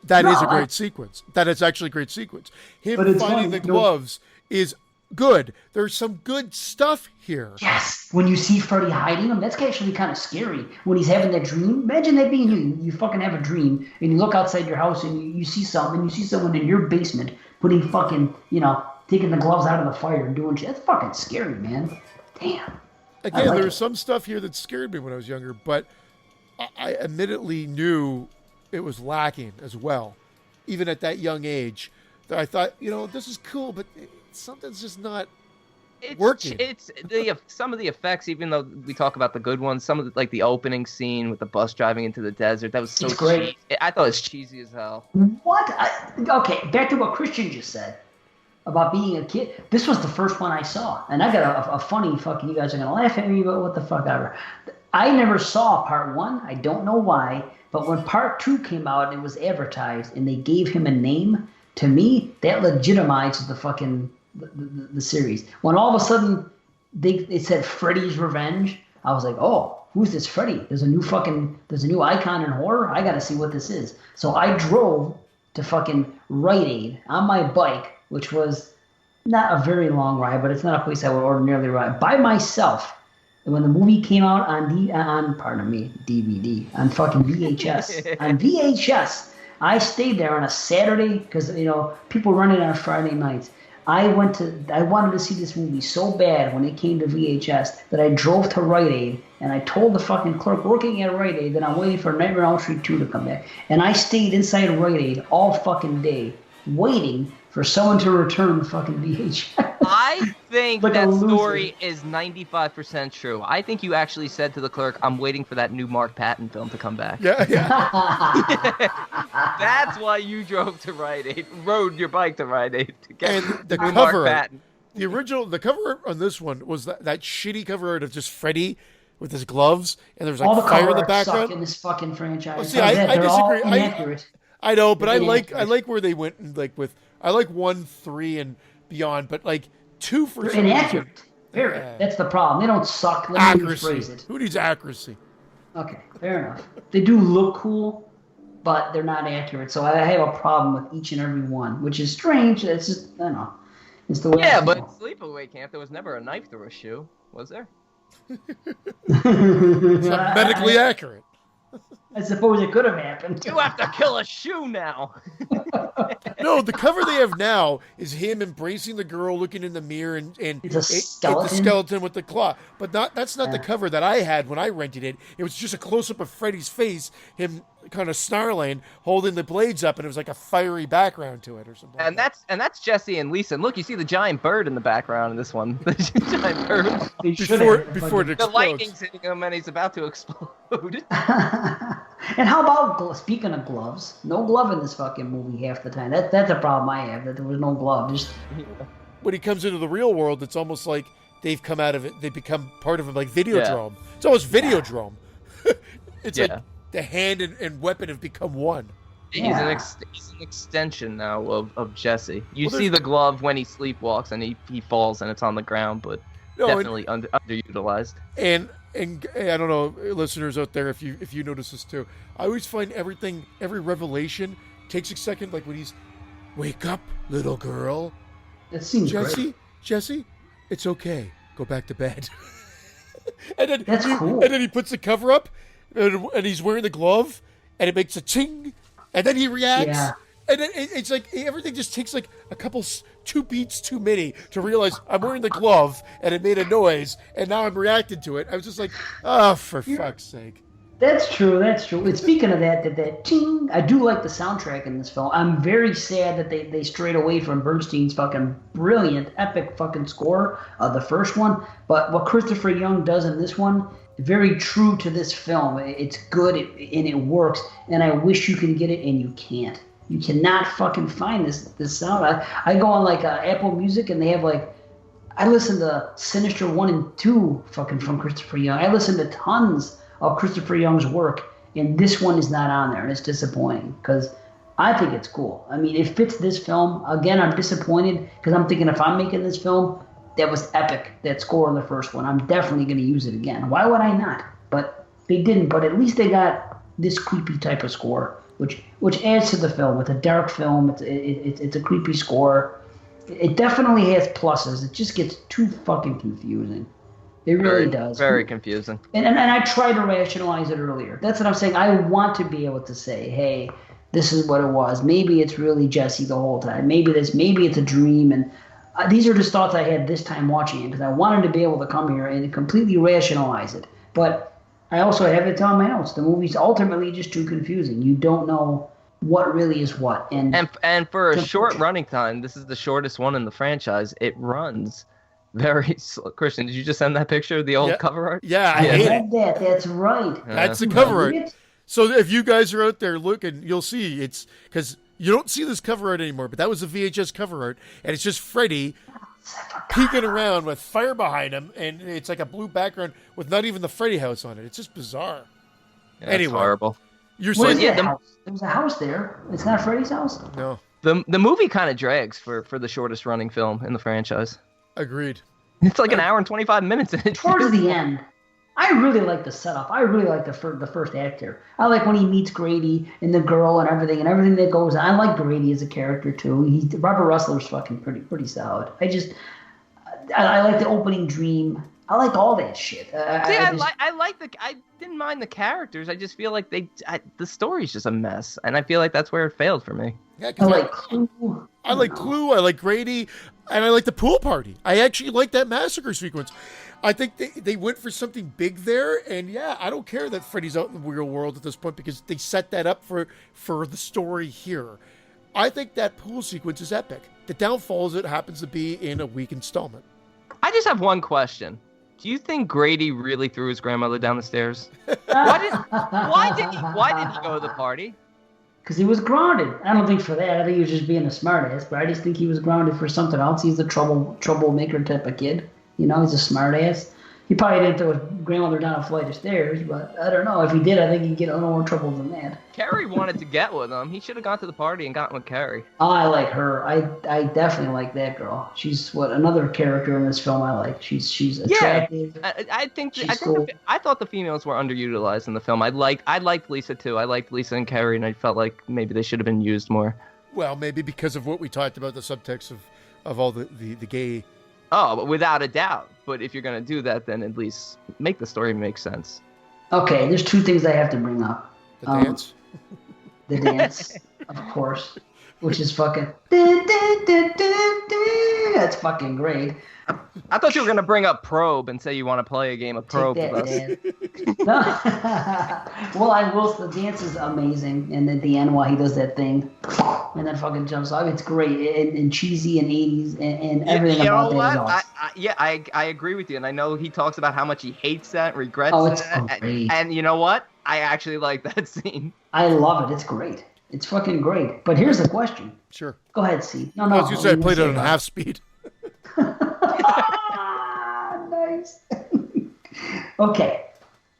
B: That is a great sequence. That is actually a great sequence. Him finding the gloves is good. There's some good stuff here.
A: Yes. When you see Freddy hiding them, that's actually kind of scary. When he's having that dream, imagine that being you. You fucking have a dream, and you look outside your house, and you see something, and you see someone in your basement putting fucking, taking the gloves out of the fire and doing shit. That's fucking scary, man. Damn.
B: Again, there's some stuff here that scared me when I was younger, but I admittedly knew it was lacking as well. Even at that young age, I thought, this is cool, but something's just not working.
C: Some of the effects, even though we talk about the good ones, some of the opening scene with the bus driving into the desert, that was so great. I thought it was cheesy as hell.
A: What? Okay, back to what Christian just said about being a kid. This was the first one I saw, and I got a funny fucking. You guys are gonna laugh at me, but what the fuck ever. I never saw part 1. I don't know why, but when part 2 came out, it was advertised, and they gave him a name. To me, that legitimized the fucking the series. When all of a sudden they said Freddy's Revenge, I was like, oh, who's this Freddy? There's a new icon in horror. I got to see what this is. So I drove to fucking Rite Aid on my bike, which was not a very long ride, but it's not a place I would ordinarily ride, by myself. And when the movie came out on DVD, on fucking VHS, I stayed there on a Saturday because people run it on Friday nights. I wanted to see this movie so bad when it came to VHS that I drove to Rite Aid and I told the fucking clerk working at Rite Aid that I'm waiting for Nightmare on Elm Street 2 to come back. And I stayed inside Rite Aid all fucking day waiting for someone to return the fucking VHS.
C: I think that story is 95% true. I think you actually said to the clerk, I'm waiting for that new Mark Patton film to come back.
B: Yeah.
C: That's why you drove to Rite Aid, rode your bike to Rite Aid to get
B: the cover
C: Mark Patton.
B: The cover art on this one was that shitty cover art of just Freddy with his gloves, and there was
A: all the
B: fire in the background.
A: Suck in this fucking franchise.
B: Well, see, I disagree.
A: Inaccurate.
B: I know, but I like where they went with. I like 1, 3, and beyond, but 2 for
A: they're
B: some
A: inaccurate.
B: reason.
A: Period. That's the problem. They don't suck. Let me rephrase it.
B: Who needs accuracy?
A: Okay, fair enough. They do look cool, but they're not accurate. So I have a problem with each and every one, which is strange. It's just, I don't know. It's the way I feel.
C: But Sleepaway Camp, there was never a knife through a shoe, was there?
B: It's not medically accurate.
A: I suppose it could have happened.
C: You have to kill a shoe now.
B: No, the cover they have now is him embracing the girl, looking in the mirror, and
A: it's a skeleton.
B: It's the skeleton with the claw. But that's not the cover that I had when I rented it. It was just a close up of Freddy's face, him kind of snarling, holding the blades up, and it was like a fiery background to it or something.
C: And that's Jesse and Lisa. And look, you see the giant bird in the background in this one. The giant bird.
B: Before it explodes.
C: The lightning's hitting him and he's about to explode.
A: And how about, speaking of gloves, no glove in this fucking movie half the time. That's a problem I have, that there was no glove.
B: When he comes into the real world, it's almost like they've come out of it. They become part of him, like Videodrome. Yeah. It's almost Videodrome. It's like the hand and weapon have become one.
C: He's an extension now of Jesse. You see the glove when he sleepwalks and he falls and it's on the ground, but
B: No,
C: Definitely underutilized.
B: And I don't know, listeners out there, if you notice this too. I always find every revelation takes a second. Like when he's, wake up, little girl.
A: It seems great.
B: Jesse, it's okay. Go back to bed. and then
A: That's cool.
B: And then he puts the cover up, and he's wearing the glove, and it makes a ching, and then he reacts.
A: Yeah.
B: And then it's like everything just takes like two beats too many to realize I'm wearing the glove and it made a noise and now I'm reacting to it. I was just like, oh, for fuck's sake.
A: That's true. And speaking of that ting, I do like the soundtrack in this film. I'm very sad that they strayed away from Bernstein's fucking brilliant, epic fucking score of the first one. But what Christopher Young does in this one, very true to this film. It's good and it works. And I wish you could get it and you can't. You cannot fucking find this sound. I go on like Apple Music and they have like, I listen to Sinister 1 and 2 fucking from Christopher Young. I listen to tons of Christopher Young's work, and this one is not on there, and it's disappointing because I think it's cool. I mean, it fits this film. Again, I'm disappointed because I'm thinking if I'm making this film, that was epic, that score in the first one. I'm definitely going to use it again. Why would I not? But they didn't. But at least they got this creepy type of score, which adds to the film. With a dark film, it's a creepy score. It definitely has pluses. It just gets too fucking confusing. It really does.
C: Very confusing.
A: And I tried to rationalize it earlier. That's what I'm saying. I want to be able to say, hey, this is what it was. Maybe it's really Jesse the whole time. Maybe it's a dream. And these are just thoughts I had this time watching it because I wanted to be able to come here and completely rationalize it. But I also have it on my notes. The movie's ultimately just too confusing. You don't know what really is what. And
C: for a short running time, this is the shortest one in the franchise. It runs very slow. Christian, did you just send that picture of the old cover art?
B: Yeah, I hate it.
A: That's right.
B: That's the cover art. So if you guys are out there looking, you'll see it's because you don't see this cover art anymore, but that was a VHS cover art, and it's just Freddy peeking around with fire behind him, and it's like a blue background with not even the Freddy house on it. It's just bizarre.
C: Yeah,
B: anyway,
C: horrible.
A: You're saying there's a house there. It's not Freddy's house.
B: No.
C: The movie kind of drags for the shortest running film in the franchise.
B: Agreed.
C: It's like an hour and 25 minutes.
A: Towards the end, I really like the setup. I really like the first act here. I like when he meets Grady and the girl and everything that goes on. I like Grady as a character too. Robert Russell's fucking pretty solid. I like the opening dream. I like all that shit.
C: I didn't mind the characters. I just feel like the story's just a mess, and I feel like that's where it failed for me.
B: Yeah,
A: I like Clue.
B: I like Clue. I like Grady, and I like the pool party. I actually like that massacre sequence. I think they went for something big there, and yeah, I don't care that Freddy's out in the real world at this point because they set that up for the story here. I think that pool sequence is epic. The downfall is it happens to be in a weak installment.
C: I just have one question. Do you think Grady really threw his grandmother down the stairs? Why did he go to the party?
A: Because he was grounded. I don't think for that. I think he was just being a smartass. But I just think he was grounded for something else. He's a troublemaker type of kid. You know, he's a smartass. He probably didn't throw his grandmother down a flight of stairs, but I don't know. If he did, I think he'd get a little more trouble than that.
C: Carrie wanted to get with him. He should have gone to the party and gotten with Carrie.
A: Oh, I like her. I definitely like that girl. She's another character in this film I like. She's attractive.
C: Yeah, I thought the females were underutilized in the film. I liked Lisa too. I liked Lisa and Carrie, and I felt like maybe they should have been used more.
B: Well, maybe because of what we talked about, the subtext of all the gay.
C: Oh, but without a doubt. But if you're going to do that, then at least make the story make sense.
A: Okay, there's two things I have to bring up.
B: The dance?
A: The dance, of course, which is fucking... That's fucking great.
C: I thought you were going to bring up Probe and say you want to play a game of Probe with us.
A: Well, I will. The dance is amazing. And at the end, while he does that thing, and then fucking jumps off, it's great and cheesy and 80s and everything about that is awesome.
C: I agree with you. And I know he talks about how much he hates that, regrets
A: that. Great.
C: And you know what? I actually like that scene.
A: I love it. It's great. It's fucking great. But here's the question.
B: Sure.
A: Go ahead, C. No.
B: I was going to say I played it on half speed.
A: Nice. Okay,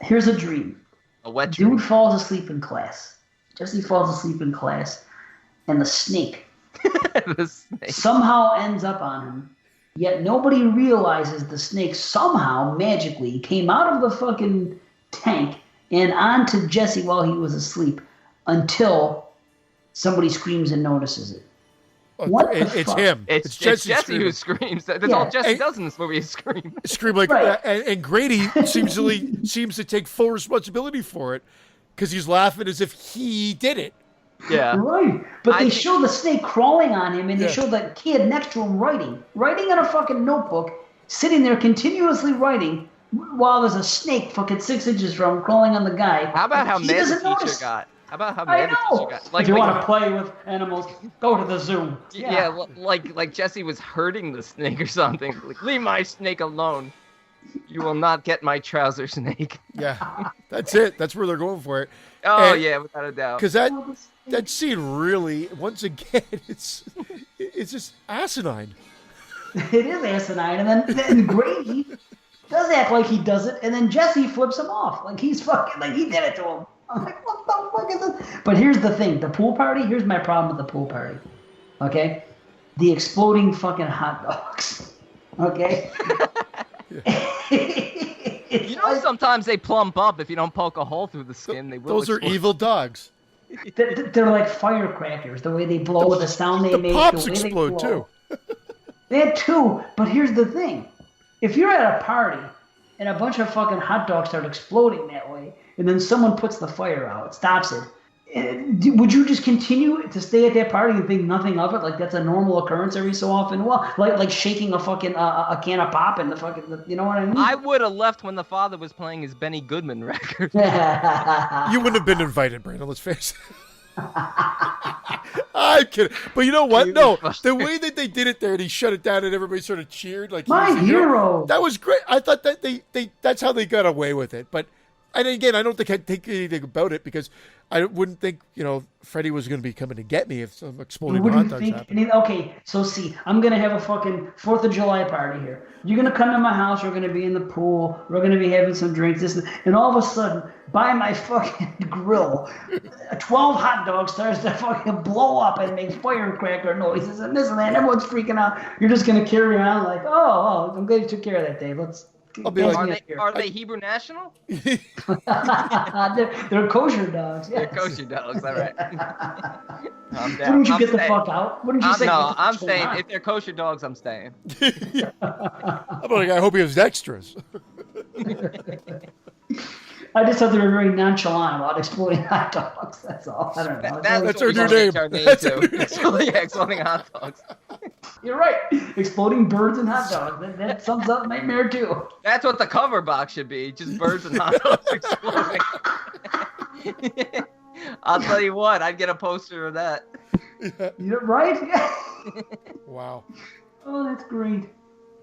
A: here's a dream.
C: A wet dream.
A: Dude falls asleep in class. Jesse falls asleep in class, and the snake, somehow ends up on him. Yet nobody realizes the snake somehow magically came out of the fucking tank and onto Jesse while he was asleep until somebody screams and notices it. What the
B: It's
A: fuck?
B: him.
C: It's
B: Jesse
C: Jesse
B: screaming.
C: who screams. That's all Jesse does in this movie is scream.
B: Scream like,
A: Right.
B: and Grady seems to take full responsibility for it because he's laughing as if he did it.
C: Yeah.
A: Right. But
C: I
A: they
C: think-
A: show the snake crawling on him, and
B: Yeah.
A: they show the kid next to him writing on a fucking notebook, sitting there continuously writing while there's a snake fucking 6 inches from him crawling on the guy.
C: How about how
A: He
C: mad the
A: doesn't
C: teacher
A: notice.
C: got? How about how
A: I
C: mad the
A: know.
C: teacher got?
A: If you want to play with animals, go to the zoo.
C: Yeah, like Jesse was hurting the snake or something. Like, leave my snake alone. You will not get my trouser snake.
B: Yeah, that's it. That's where they're going for it.
C: Oh
B: And-
C: yeah, without a doubt.
B: Because that scene really, once again, it's just asinine.
A: It is asinine, and then Grady does act like he does it, and then Jesse flips him off like he's fucking like he did it to him. I'm like, what the fuck is this? But here's the thing: the pool party. Here's my problem with the pool party. Okay, the exploding fucking hot dogs. Okay.
C: You know, sometimes they plump up if you don't poke a hole through the skin. They will.
B: Those are
C: explode.
B: evil dogs.
A: They're like firecrackers. The way they blow, the sound they
B: The
A: make,
B: pops
A: the way
B: explode
A: they blow.
B: too.
A: That too. But here's the thing: if you're at a party and a bunch of fucking hot dogs start exploding that way, and then someone puts the fire out, stops it, would you just continue to stay at that party and think nothing of it? Like that's a normal occurrence every so often? Well, like shaking a fucking a can of pop in the fucking, you know what I mean?
C: I would have left when the father was playing his Benny Goodman record.
B: You wouldn't have been invited, Brandon. Let's face it. I'm kidding, but you know what? No, the way that they did it there, and he shut it down, and everybody sort of cheered, like he
A: My
B: was the hero.
A: hero.
B: That was great. I thought that they that's how they got away with it. But and again, I don't think I'd think anything about it because I wouldn't think Freddy was going to be coming to get me if some exploding hot dogs happened.
A: Okay, so see, I'm gonna have a fucking 4th of July party here. You're gonna come to my house. We're gonna be in the pool. We're gonna be having some drinks. And all of a sudden, by my fucking grill, 12 hot dogs starts to fucking blow up and make firecracker noises and this and that. And everyone's freaking out. You're just gonna carry on like, oh, I'm glad you took care of that, Dave.
B: I'll be like,
C: Are they Hebrew national?
A: they're kosher dogs. Yes.
C: They're kosher dogs. All right. I'm down.
A: Wouldn't you
C: I'm
A: get the
C: staying.
A: fuck out? Wouldn't you say?
C: No,
A: "What the
C: I'm
A: fuck's going
C: staying.
A: on?"
C: If they're kosher dogs, I'm staying.
B: I'm like, I hope he has extras.
A: I just thought they were very nonchalant about exploding hot dogs. That's all. I don't know.
B: That's
C: what
B: our
C: we
B: new
C: should change
B: name.
C: our
B: That's our
C: to.
B: new name.
C: Exploding hot dogs.
A: You're right. Exploding birds and hot dogs. That sums up Nightmare 2.
C: That's what the cover box should be. Just birds and hot dogs exploding. I'll tell you what, I'd get a poster of that.
A: You're right? Yeah.
B: Wow.
A: Oh, that's great.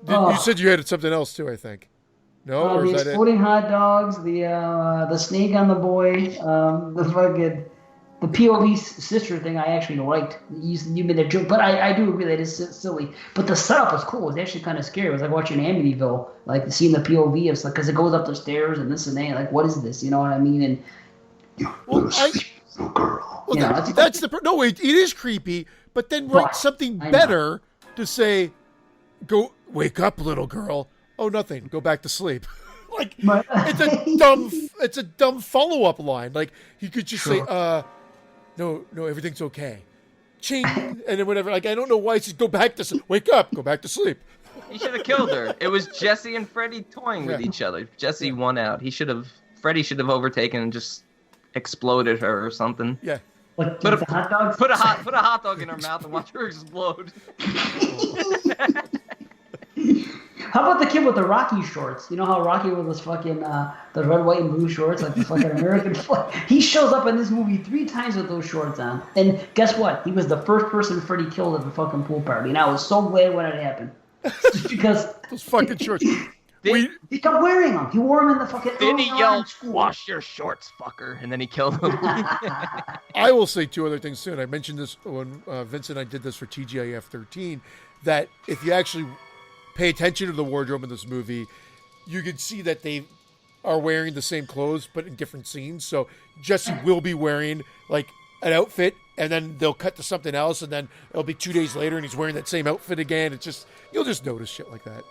B: You said you had something else too, I think. No, or
A: The
B: is that it?
A: exploding hot dogs, the snake on the boy, the fucking the POV sister thing. I actually liked. You made a joke, but I do agree that it's silly. But the setup was cool. It was actually kind of scary. It was like watching Amityville, like seeing the POV of stuff because it goes up the stairs and this and that. Like, what is this? You know what I mean? And
B: Well, that's the no. Wait, it is creepy, but then write something
A: I know.
B: better to say, "Go wake up, little girl." Oh, nothing. Go back to sleep. Like it's a dumb follow up line. Like he could just say, no, everything's okay. Ching, and then whatever. Like I don't know why he says go back to sleep. Wake up, go back to sleep.
C: He should have killed her. It was Jesse and Freddy toying with each other. Jesse won out. Freddy should have overtaken and just exploded her or something.
B: Yeah.
A: like
C: Put
A: the hot dogs.
C: Put a hot dog in her mouth and watch her explode.
A: How about the kid with the Rocky shorts? You know how Rocky with his fucking the red, white, and blue shorts, like the fucking American flag. He shows up in this movie 3 times with those shorts on, and guess what? He was the first person Freddy killed at the fucking pool party, and I was so glad when it happened, just because
B: Those fucking shorts.
A: he kept wearing them. He wore them in the fucking.
C: Then he
A: early on in
C: yelled,
A: school.
C: "Wash your shorts, fucker!" And then he killed him.
B: I will say 2 other things soon. I mentioned this when Vince and I did this for TGIF 13, that if you actually pay attention to the wardrobe in this movie, you can see that they are wearing the same clothes but in different scenes. So Jesse will be wearing like an outfit and then they'll cut to something else, and then it'll be 2 days later, and he's wearing that same outfit again. It's just, you'll just notice shit like that.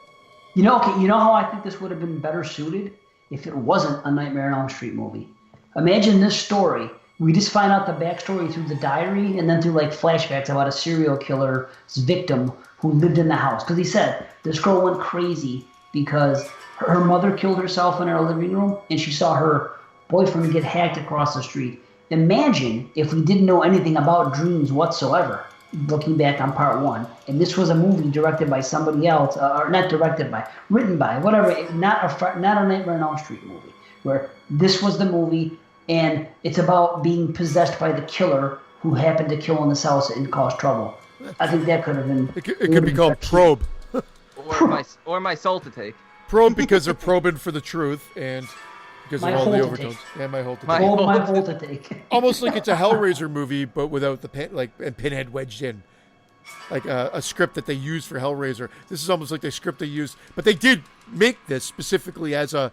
A: You know, okay, you know how I think this would have been better suited if it wasn't a Nightmare on Elm Street movie. Imagine this story. We just find out the backstory through the diary and then through like flashbacks about a serial killer's victim who lived in the house. Because he said this girl went crazy because her mother killed herself in her living room and she saw her boyfriend get hacked across the street. Imagine if we didn't know anything about dreams whatsoever, looking back on part one, and this was a movie directed by somebody else, or not directed by, written by, whatever, not a Nightmare on Elm Street movie, where this was the movie, and it's about being possessed by the killer who happened to kill in this house and cause trouble. I think that could have been...
B: It could be called Probe.
C: or my soul to take.
B: Probe because they're probing for the truth, and because of all the overtones. Yeah, my whole to take.
A: My whole to take.
B: Almost like it's a Hellraiser movie, but without the and Pinhead wedged in, like a script that they used for Hellraiser. This is almost like the script they used, but they did make this specifically as a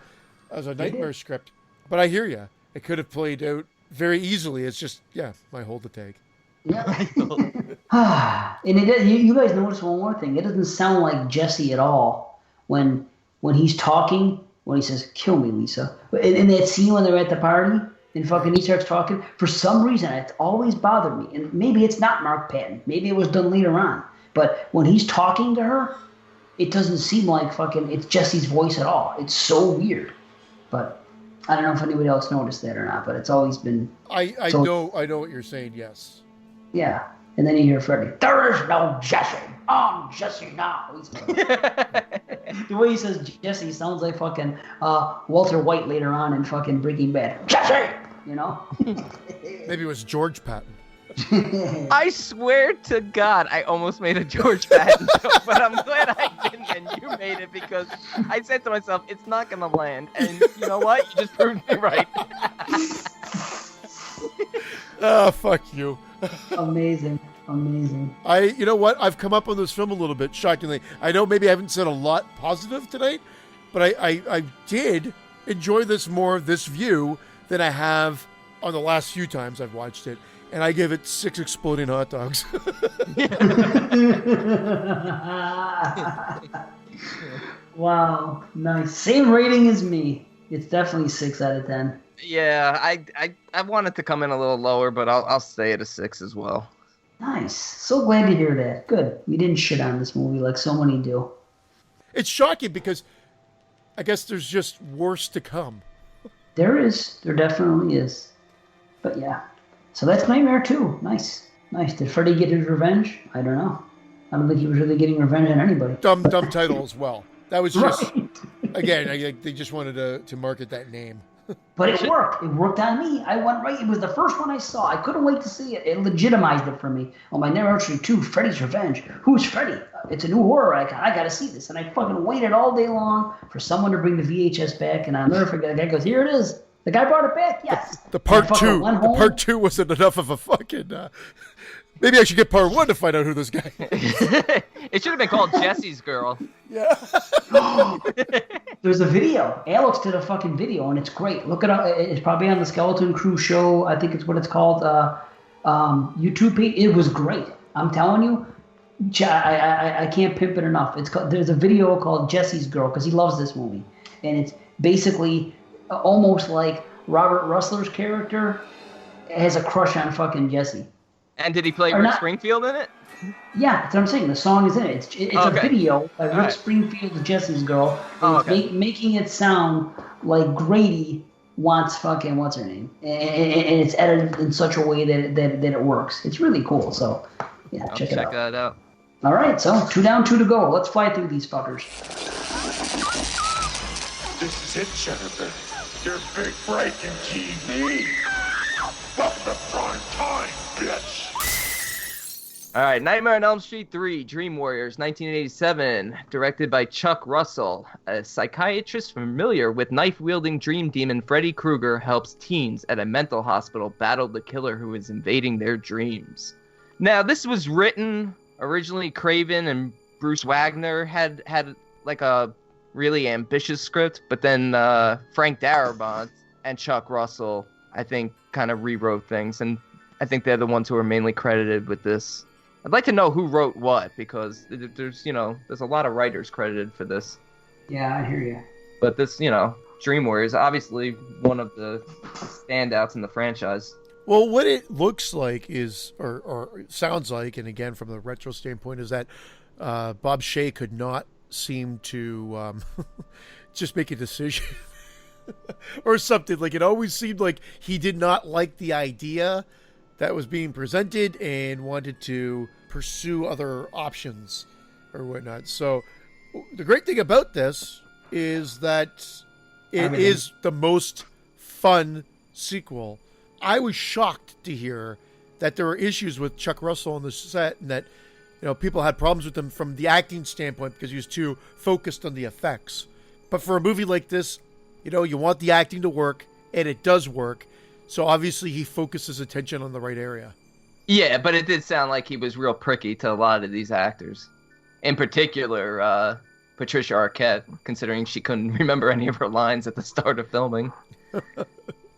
B: nightmare script. But I hear you; it could have played out very easily. It's just, my whole to take.
A: Yeah. And you guys notice one more thing. It doesn't sound like Jesse at all when he's talking. When he says, "Kill me, Lisa," in that scene when they're at the party and fucking he starts talking, for some reason it's always bothered me. And maybe it's not Mark Patton, maybe it was done later on. But when he's talking to her, it doesn't seem like fucking it's Jesse's voice at all. It's so weird. But I don't know if anybody else noticed that or not. But it's always been.
B: I know what you're saying. Yes.
A: Yeah, and then you hear Freddy. There is no Jesse. I'm Jesse now. The way he says Jesse sounds like fucking Walter White later on in fucking Breaking Bad. Jesse! You know?
B: Maybe it was George Patton.
C: I swear to God, I almost made a George Patton joke, but I'm glad I didn't and you made it because I said to myself, it's not going to land. And you know what? You just proved me right.
B: Oh, fuck you.
A: Amazing.
B: You know what? I've come up on this film a little bit, shockingly. I know maybe I haven't said a lot positive tonight, but I did enjoy this view than I have on the last few times I've watched it. And I give it 6 exploding hot dogs.
A: Wow, nice. Same rating as me. It's definitely 6 out of 10.
C: Yeah, I wanted to come in a little lower, but I'll stay at a 6 as well.
A: Nice. So glad to hear that. Good. We didn't shit on this movie like so many do.
B: It's shocking because I guess there's just worse to come.
A: There is. There definitely is. But yeah. So that's Nightmare 2. Nice. Did Freddy get his revenge? I don't know. I don't think he was really getting revenge on anybody.
B: Dumb title as well. That was just,
A: right.
B: Again, they just wanted to market that name.
A: But it worked. It worked on me. I went right. It was the first one I saw. I couldn't wait to see it. It legitimized it for me. On my Nightmare on Elm Street 2, Freddy's Revenge. Who's Freddy? It's a new horror icon. I got to see this. And I fucking waited all day long for someone to bring the VHS back. And I'll never forget. The guy goes, "Here it is. The guy brought it back. Yes."
B: The part two wasn't enough of a fucking. Maybe I should get part 1 to find out who this guy is.
C: It should have been called Jesse's Girl.
B: Yeah.
A: There's a video. Alex did a fucking video, and it's great. Look it up. It's probably on the Skeleton Crew show. I think it's what it's called. YouTube page. It was great. I'm telling you. I can't pimp it enough. There's a video called Jesse's Girl because he loves this movie, and it's basically almost like Robert Russler's character has a crush on fucking Jesse.
C: And did he play Rick Springfield in it?
A: Yeah, that's what I'm saying. The song is in it. It's a video by Rick Springfield's Jesse's Girl. And it's making it sound like Grady wants fucking what's her name, and it's edited in such a way that it works. It's really cool. So yeah, check it out.
C: Check that out.
A: All right, so 2 down, 2 to go. Let's fly through these fuckers.
D: This is it, Jennifer. Your big break in TV. Welcome to prime time, bitch.
C: All right, Nightmare on Elm Street 3, Dream Warriors, 1987, directed by Chuck Russell. A psychiatrist familiar with knife-wielding dream demon Freddy Krueger helps teens at a mental hospital battle the killer who is invading their dreams. Now, this was written, originally Craven and Bruce Wagner had like a really ambitious script, but then Frank Darabont and Chuck Russell, I think, kind of rewrote things. And I think they're the ones who are mainly credited with this. I'd like to know who wrote what, because there's a lot of writers credited for this.
A: Yeah, I hear you.
C: But this, Dream Warriors, obviously one of the standouts in the franchise.
B: Well, what it looks like is, or sounds like, and again from the retro standpoint, is that Bob Shea could not seem to just make a decision or something. Like, it always seemed like he did not like the idea that was being presented and wanted to pursue other options or whatnot. So the great thing about this is that it is the most fun sequel. I was shocked to hear that there were issues with Chuck Russell on the set, and that people had problems with him from the acting standpoint because he was too focused on the effects. But for a movie like this, you want the acting to work, and it does work. So obviously he focused his attention on the right area.
C: Yeah, but it did sound like he was real pricky to a lot of these actors. In particular, Patricia Arquette, considering she couldn't remember any of her lines at the start of filming.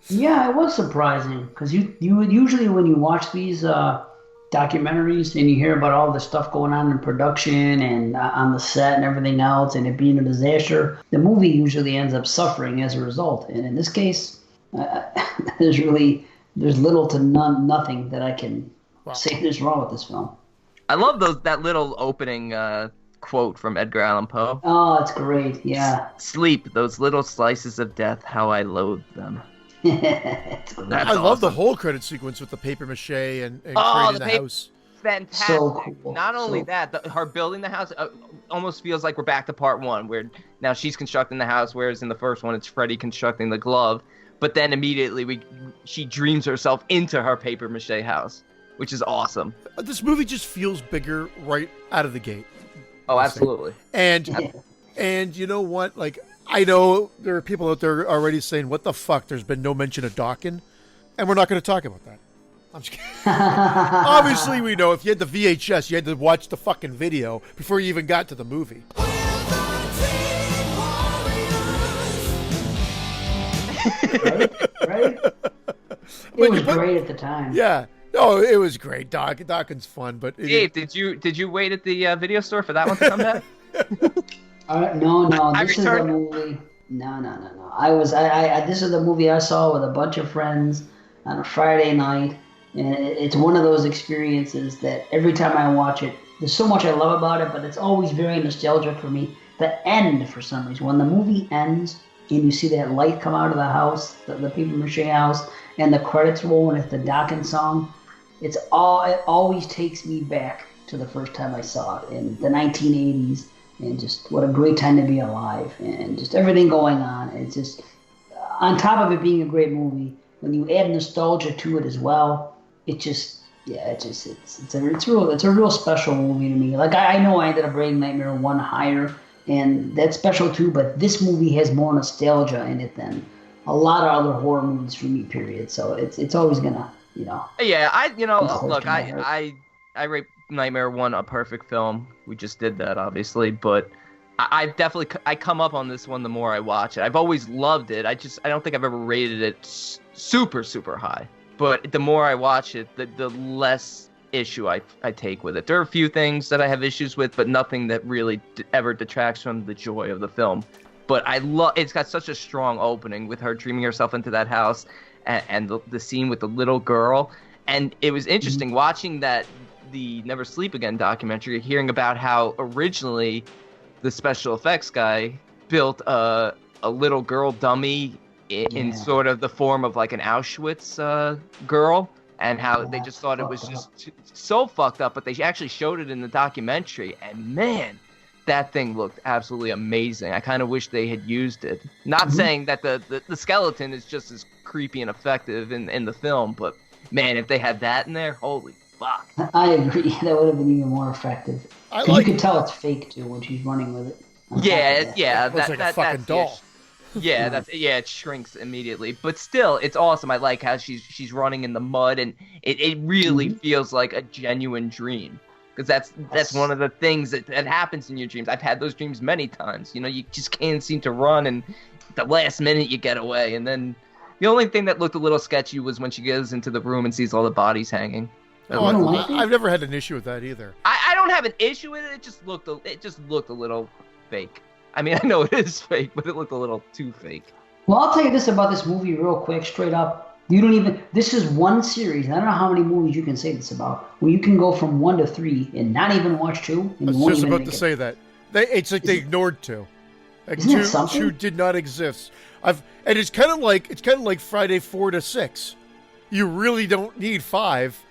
A: Yeah, it was surprising because you usually when you watch these documentaries and you hear about all the stuff going on in production and on the set and everything else and it being a disaster, the movie usually ends up suffering as a result. And in this case, there's little to nothing that I can say is wrong with this film.
C: I love that little opening quote from Edgar Allan Poe.
A: Oh, it's great. Yeah.
C: Sleep, those little slices of death, how I loathe them.
A: That's
B: I love the whole credit sequence with the paper mache and creating the house.
C: Fantastic.
A: So cool.
C: Not only that, her building the house almost feels like we're back to part one, where now she's constructing the house, whereas in the first one it's Freddy constructing the glove. But then immediately she dreams herself into her paper mache house, which is awesome.
B: This movie just feels bigger right out of the gate.
C: Oh, absolutely.
B: And you know what? Like, I know there are people out there already saying, what the fuck? There's been no mention of Dawkins. And we're not going to talk about that. I'm just kidding. Obviously, we know if you had the VHS, you had to watch the fucking video before you even got to the movie.
A: Right? It was great at the time.
B: Yeah. No, it was great. Dawkins fun, but
C: Dave, did you wait at the video store for that one to come back?
A: No. This is the movie. No. This is the movie I saw with a bunch of friends on a Friday night, and it's one of those experiences that every time I watch it, there's so much I love about it, but it's always very nostalgic for me. The end, for some reason, when the movie ends and you see that light come out of the house, the paper mache house, and the credits roll, and it's the Dawkins song, it always takes me back to the first time I saw it in the 1980s. And just what a great time to be alive, and just everything going on. It's just on top of it being a great movie, when you add nostalgia to it as well, it's a real special movie to me. Like I know I ended up rating Nightmare 1 higher, and that's special too. But this movie has more nostalgia in it than a lot of other horror movies for me. Period. So it's always gonna
C: Yeah, I rate Nightmare 1 a perfect film. We just did that, obviously, but I definitely come up on this one the more I watch it. I've always loved it. I don't think I've ever rated it super, super high. But the more I watch it, the less issue I take with it. There are a few things that I have issues with, but nothing that really ever detracts from the joy of the film. But it's got such a strong opening with her dreaming herself into that house and the scene with the little girl. And it was interesting watching the Never Sleep Again documentary, hearing about how originally the special effects guy built a little girl dummy in sort of the form of like an Auschwitz girl, and how they just thought it was just so fucked up, but they actually showed it in the documentary, and man, that thing looked absolutely amazing. I kind of wish they had used it. Not saying that the skeleton is just as creepy and effective in the film, but man, if they had that in there, holy fuck.
A: I agree. That would have been even more effective. You can tell it's fake too when she's running with it.
C: Yeah.
B: Looks like a fucking doll.
C: Yeah, it shrinks immediately. But still, it's awesome. I like how she's running in the mud, and it really feels like a genuine dream. Because that's one of the things that happens in your dreams. I've had those dreams many times. You just can't seem to run, and the last minute you get away, and then The only thing that looked a little sketchy was when she goes into the room and sees all the bodies hanging.
B: Oh, I've never had an issue with that either.
C: I don't have an issue with it. It just looked a little fake. I mean, I know it is fake, but it looked a little too fake.
A: Well, I'll tell you this about this movie real quick, straight up. This is one series. I don't know how many movies you can say this about, where you can go from 1 to 3 and not even watch 2. And
B: I was just about to say that. It's like they ignored 2. Like
A: Isn't that something?
B: 2 did not exist. And it's kind of like Friday 4 to 6. You really don't need 5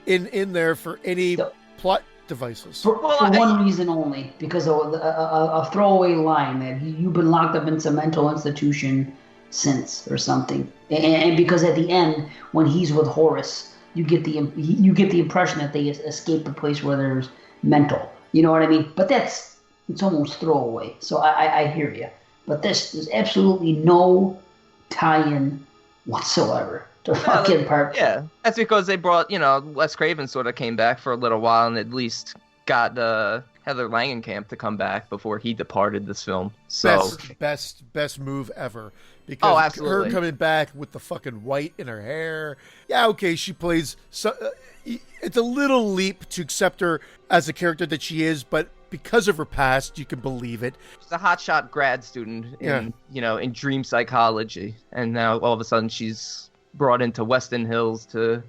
B: in there for any plot devices.
A: For one reason only, because of a throwaway line that you've been locked up in some mental institution since or something, and because at the end when he's with Horace, you get the impression that they escaped a place where there's mental. You know what I mean? But it's almost throwaway. So I hear you. But there's absolutely no tie-in whatsoever to fucking part.
C: Yeah, that's because they brought, Wes Craven sort of came back for a little while and at least got Heather Langenkamp to come back before he departed this film. So
B: best move ever. Because
C: absolutely.
B: Her coming back with the fucking white in her hair. Yeah, okay, she plays... it's a little leap to accept her as a character that she is, but because of her past, you can believe it.
C: She's a hotshot grad student in dream psychology, and now all of a sudden she's brought into Weston Hills to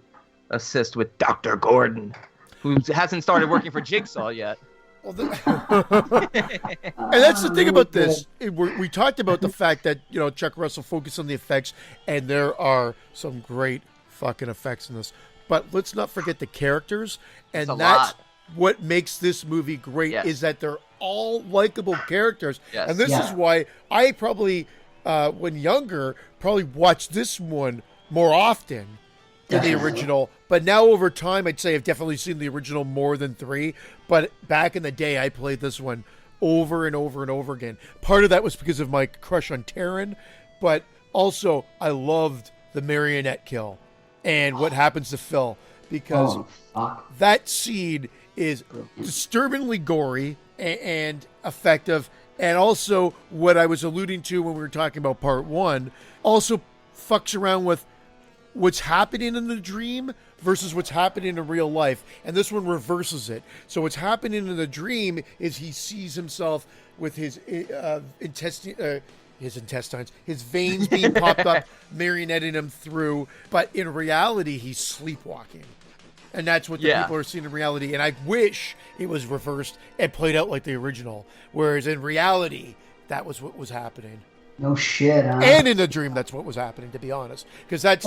C: assist with Dr. Gordon, who hasn't started working for Jigsaw yet.
B: Well, and that's the thing about this. We talked about the fact that Chuck Russell focused on the effects, and there are some great fucking effects in this. But let's not forget the characters, and that's what makes this movie great.
C: Yes.
B: Is that they're all likable characters,
C: yes.
B: And this is why I probably, when younger, probably watched this one more often than the original. But now over time, I'd say I've definitely seen the original more than 3. But back in the day, I played this one over and over and over again. Part of that was because of my crush on Taryn, but also I loved the marionette kill and what happens to Phil, because that scene is disturbingly gory and effective. And also what I was alluding to when we were talking about part 1 also fucks around with what's happening in the dream versus what's happening in real life. And this one reverses it. So what's happening in the dream is he sees himself with his intestines, his veins being popped up, marionetting him through. But in reality, he's sleepwalking. And that's what the people are seeing in reality. And I wish it was reversed and played out like the original. Whereas in reality, that was what was happening.
A: No shit, huh?
B: And in the dream, that's what was happening, to be honest. Because that's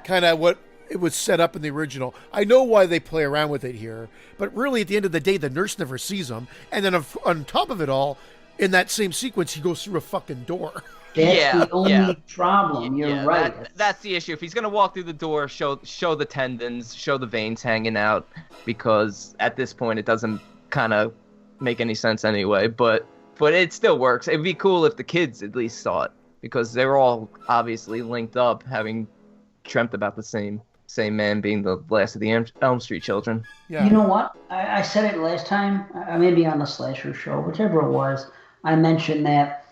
B: kind of what it was set up in the original. I know why they play around with it here. But really, at the end of the day, the nurse never sees him. And then on top of it all, in that same sequence, he goes through a fucking door.
A: That's the only problem. You're right.
C: That's the issue. If he's going to walk through the door, show the tendons, show the veins hanging out, because at this point, it doesn't kind of make any sense anyway. But it still works. It'd be cool if the kids at least saw it, because they're all obviously linked up, having dreamt about the same man being the last of the Elm Street children.
A: Yeah. You know what? I said it last time, maybe on the Slasher show, whichever it was. I mentioned that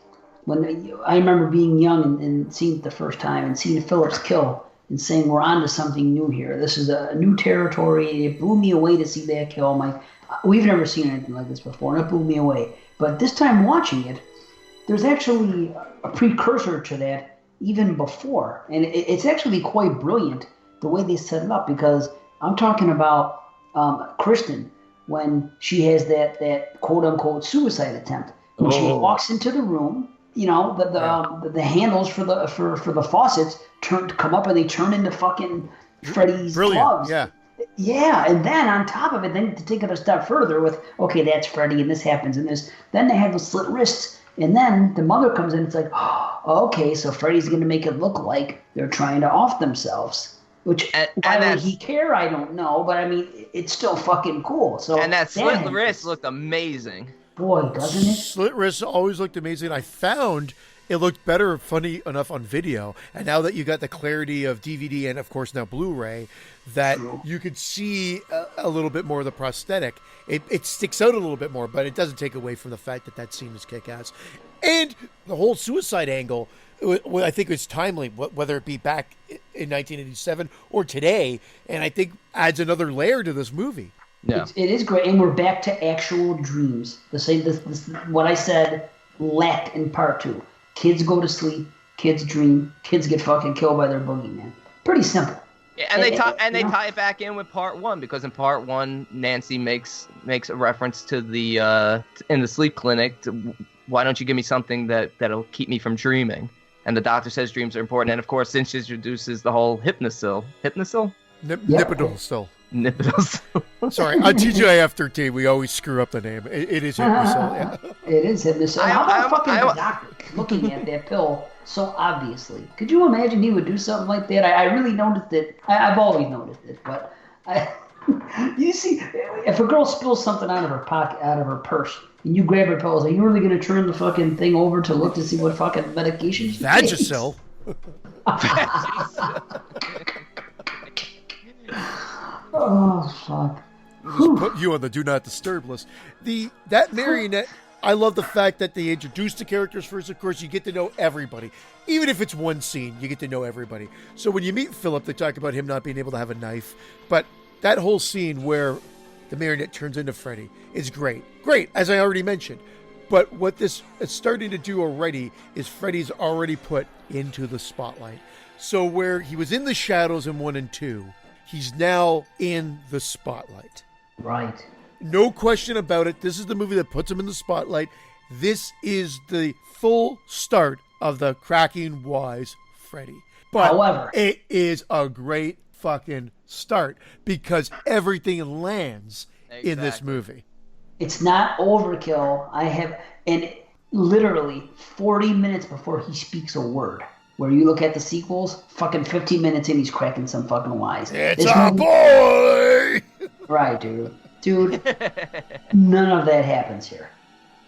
A: when I remember being young and seeing it the first time and seeing Phillips kill and saying, we're on to something new here. This is a new territory. It blew me away to see that kill. I'm like, we've never seen anything like this before, and it blew me away. But this time watching it, there's actually a precursor to that even before. And it's actually quite brilliant the way they set it up, because I'm talking about Kristen when she has that quote-unquote suicide attempt. When she walks into the room, the handles for the faucets come up and they turn into fucking Freddy's gloves.
B: Yeah.
A: Yeah, and then on top of it, then to take it a step further with, okay, that's Freddy and this happens and this, then they have the slit wrists, and then the mother comes in, it's like, oh, okay, so Freddy's going to make it look like they're trying to off themselves. Which, why would he care? I don't know, but I mean, it's still fucking cool. So
C: and that slit wrist looked amazing.
A: Boy, doesn't it?
B: Slit wrists always looked amazing. I found it looked better, funny enough on video. And now that you got the clarity of DVD and, of course, now Blu-ray, that you could see a little bit more of the prosthetic. It sticks out a little bit more, but it doesn't take away from the fact that that scene is kick-ass. And the whole suicide angle, I think it's timely, whether it be back in 1987 or today, and I think adds another layer to this movie.
C: Yeah.
A: It is great, and we're back to actual dreams. What I said lacked in part 2. Kids go to sleep, kids dream, kids get fucking killed by their boogeyman. Pretty simple.
C: Yeah, and they tie it back in with part 1, because in part 1, Nancy makes a reference to the in the sleep clinic. Why don't you give me something that'll keep me from dreaming? And the doctor says dreams are important. And of course, Cinch introduces the whole hypnosil.
B: Nipidolsil.
C: Nipidolsil.
B: Sorry, on TGIF 13, we always screw up the name. It is Hypnosil, yeah.
A: It is Hypnosil. How about fucking the doctor looking at that pill so obviously? Could you imagine he would do something like that? I really noticed it. I've always noticed it, but you see, if a girl spills something out of her pocket, out of her purse, and you grab her pills, are you really going to turn the fucking thing over to look to see what fucking medication she takes?
B: Vagisil.
A: Oh, fuck.
B: Just put you on the do not disturb list. That marionette, I love the fact that they introduce the characters first. Of course, you get to know everybody. Even if it's one scene, you get to know everybody. So when you meet Philip, they talk about him not being able to have a knife. But that whole scene where the marionette turns into Freddy is great. Great, as I already mentioned. But what this is starting to do already is Freddy's already put into the spotlight. So where he was in the shadows in 1 and 2, he's now in the spotlight.
A: Right.
B: No question about it. This is the movie that puts him in the spotlight. This is the full start of the cracking wise Freddy. But
A: however,
B: it is a great fucking start because everything lands in this movie.
A: It's not overkill. And literally 40 minutes before he speaks a word. Where you look at the sequels, fucking 15 minutes in, he's cracking some fucking wise.
B: It's a boy!
A: Right, dude. Dude, none of that happens here.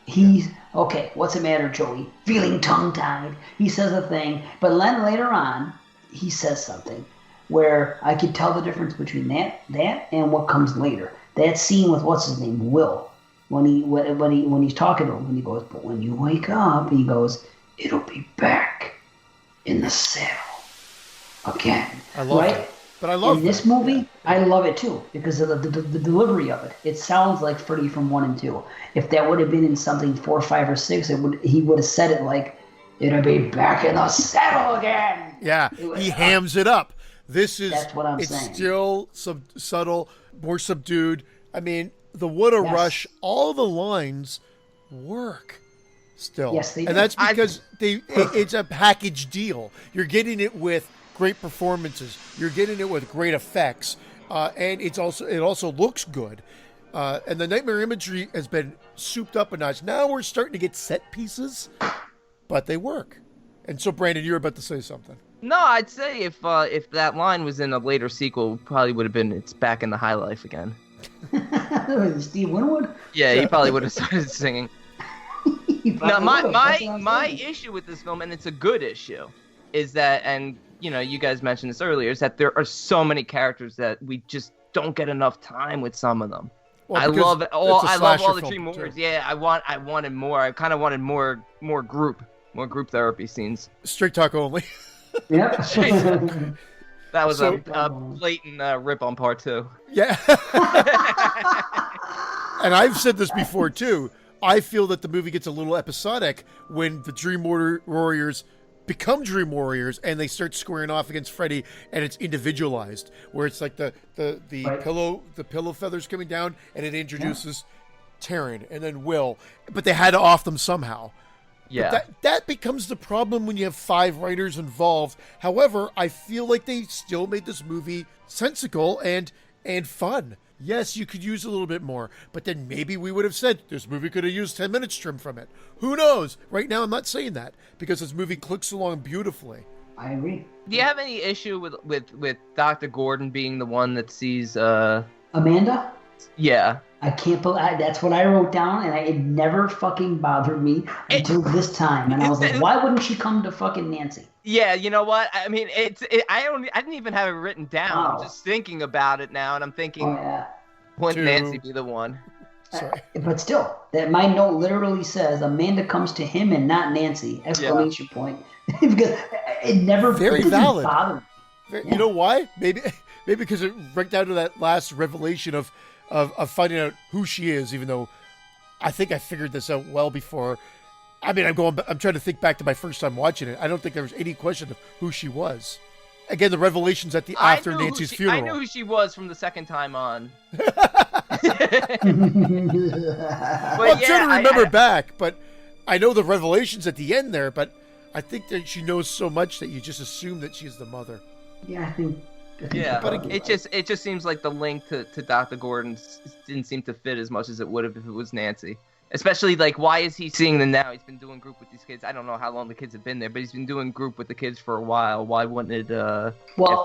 A: He's, okay, what's the matter, Joey? Feeling tongue-tied. He says a thing, but then later on, he says something where I could tell the difference between that and what comes later. That scene with, what's his name, Will, when he's talking to him, and he goes, but when you wake up, he goes, it'll be back in the saddle again.
B: I love it. But I love
A: this movie. I love it too because of the delivery of it. It sounds like Freddy from 1 and 2. If that would have been in something 4, 5, or 6, he would have said it like, "It'll be back in the saddle again."
B: Yeah, he hams it up. That's
A: what I'm saying.
B: It's still subtle, more subdued. I mean, the What a Rush. All the lines work. Still.
A: Yes, they do.
B: And that's because it's a package deal. You're getting it with great performances. You're getting it with great effects. And it also looks good. And the nightmare imagery has been souped up a notch. Now we're starting to get set pieces, but they work. And so, Brandon, you're about to say something.
C: No, I'd say if that line was in a later sequel, probably would have been "It's back in the high life again."
A: Steve Winwood?
C: Yeah, he probably would have started singing. Now, my issue with this film, and it's a good issue, is that, and you guys mentioned this earlier, is that there are so many characters that we just don't get enough time with some of them. Well, I love all the Dream Warriors. Yeah, I wanted more. I kind of wanted more group therapy scenes.
B: Straight talk only.
A: Yeah.
C: That was a blatant rip on part 2.
B: Yeah. And I've said this before too. I feel that the movie gets a little episodic when the Dream Warriors become Dream Warriors and they start squaring off against Freddy, and it's individualized, where it's like the pillow feathers coming down, and it introduces Taryn and then Will, but they had to off them somehow.
C: Yeah,
B: but that becomes the problem when you have 5 writers involved. However, I feel like they still made this movie sensical and fun. Yes, you could use a little bit more, but then maybe we would have said this movie could have used 10 minutes trimmed from it. Who knows? Right now, I'm not saying that because this movie clicks along beautifully.
A: I agree.
C: Do you have any issue with Dr. Gordon being the one that sees
A: Amanda?
C: Yeah.
A: I can't believe that's what I wrote down, and it never fucking bothered me until this time. And I was like, why wouldn't she come to fucking Nancy?
C: Yeah, you know what? I mean, I didn't even have it written down.
A: Wow.
C: I'm just thinking about it now, and I'm thinking,
A: Oh yeah.
C: wouldn't Nancy be the one?
B: Sorry.
A: But still, that my note literally says Amanda comes to him and not Nancy! Exclamation point. Because it never
B: Very
A: it doesn't
B: valid.
A: bother me.
B: You know why? Maybe because it right down to that last revelation of finding out who she is, even though I think I figured this out well before. I mean, I'm trying to think back to my first time watching it. I don't think there was any question of who she was. Again, the revelations after Nancy's funeral.
C: I knew who she was from the second time on.
B: Well, I'm trying to remember back, but I know the revelations at the end there, but I think that she knows so much that you just assume that she's the mother.
A: Yeah, I think
C: Yeah,
B: But
C: it just seems like the link to Dr. Gordon didn't seem to fit as much as it would have if it was Nancy. Especially, like, why is he seeing them now? He's been doing group with these kids. I don't know how long the kids have been there, but he's been doing group with the kids for a while. Why wouldn't it have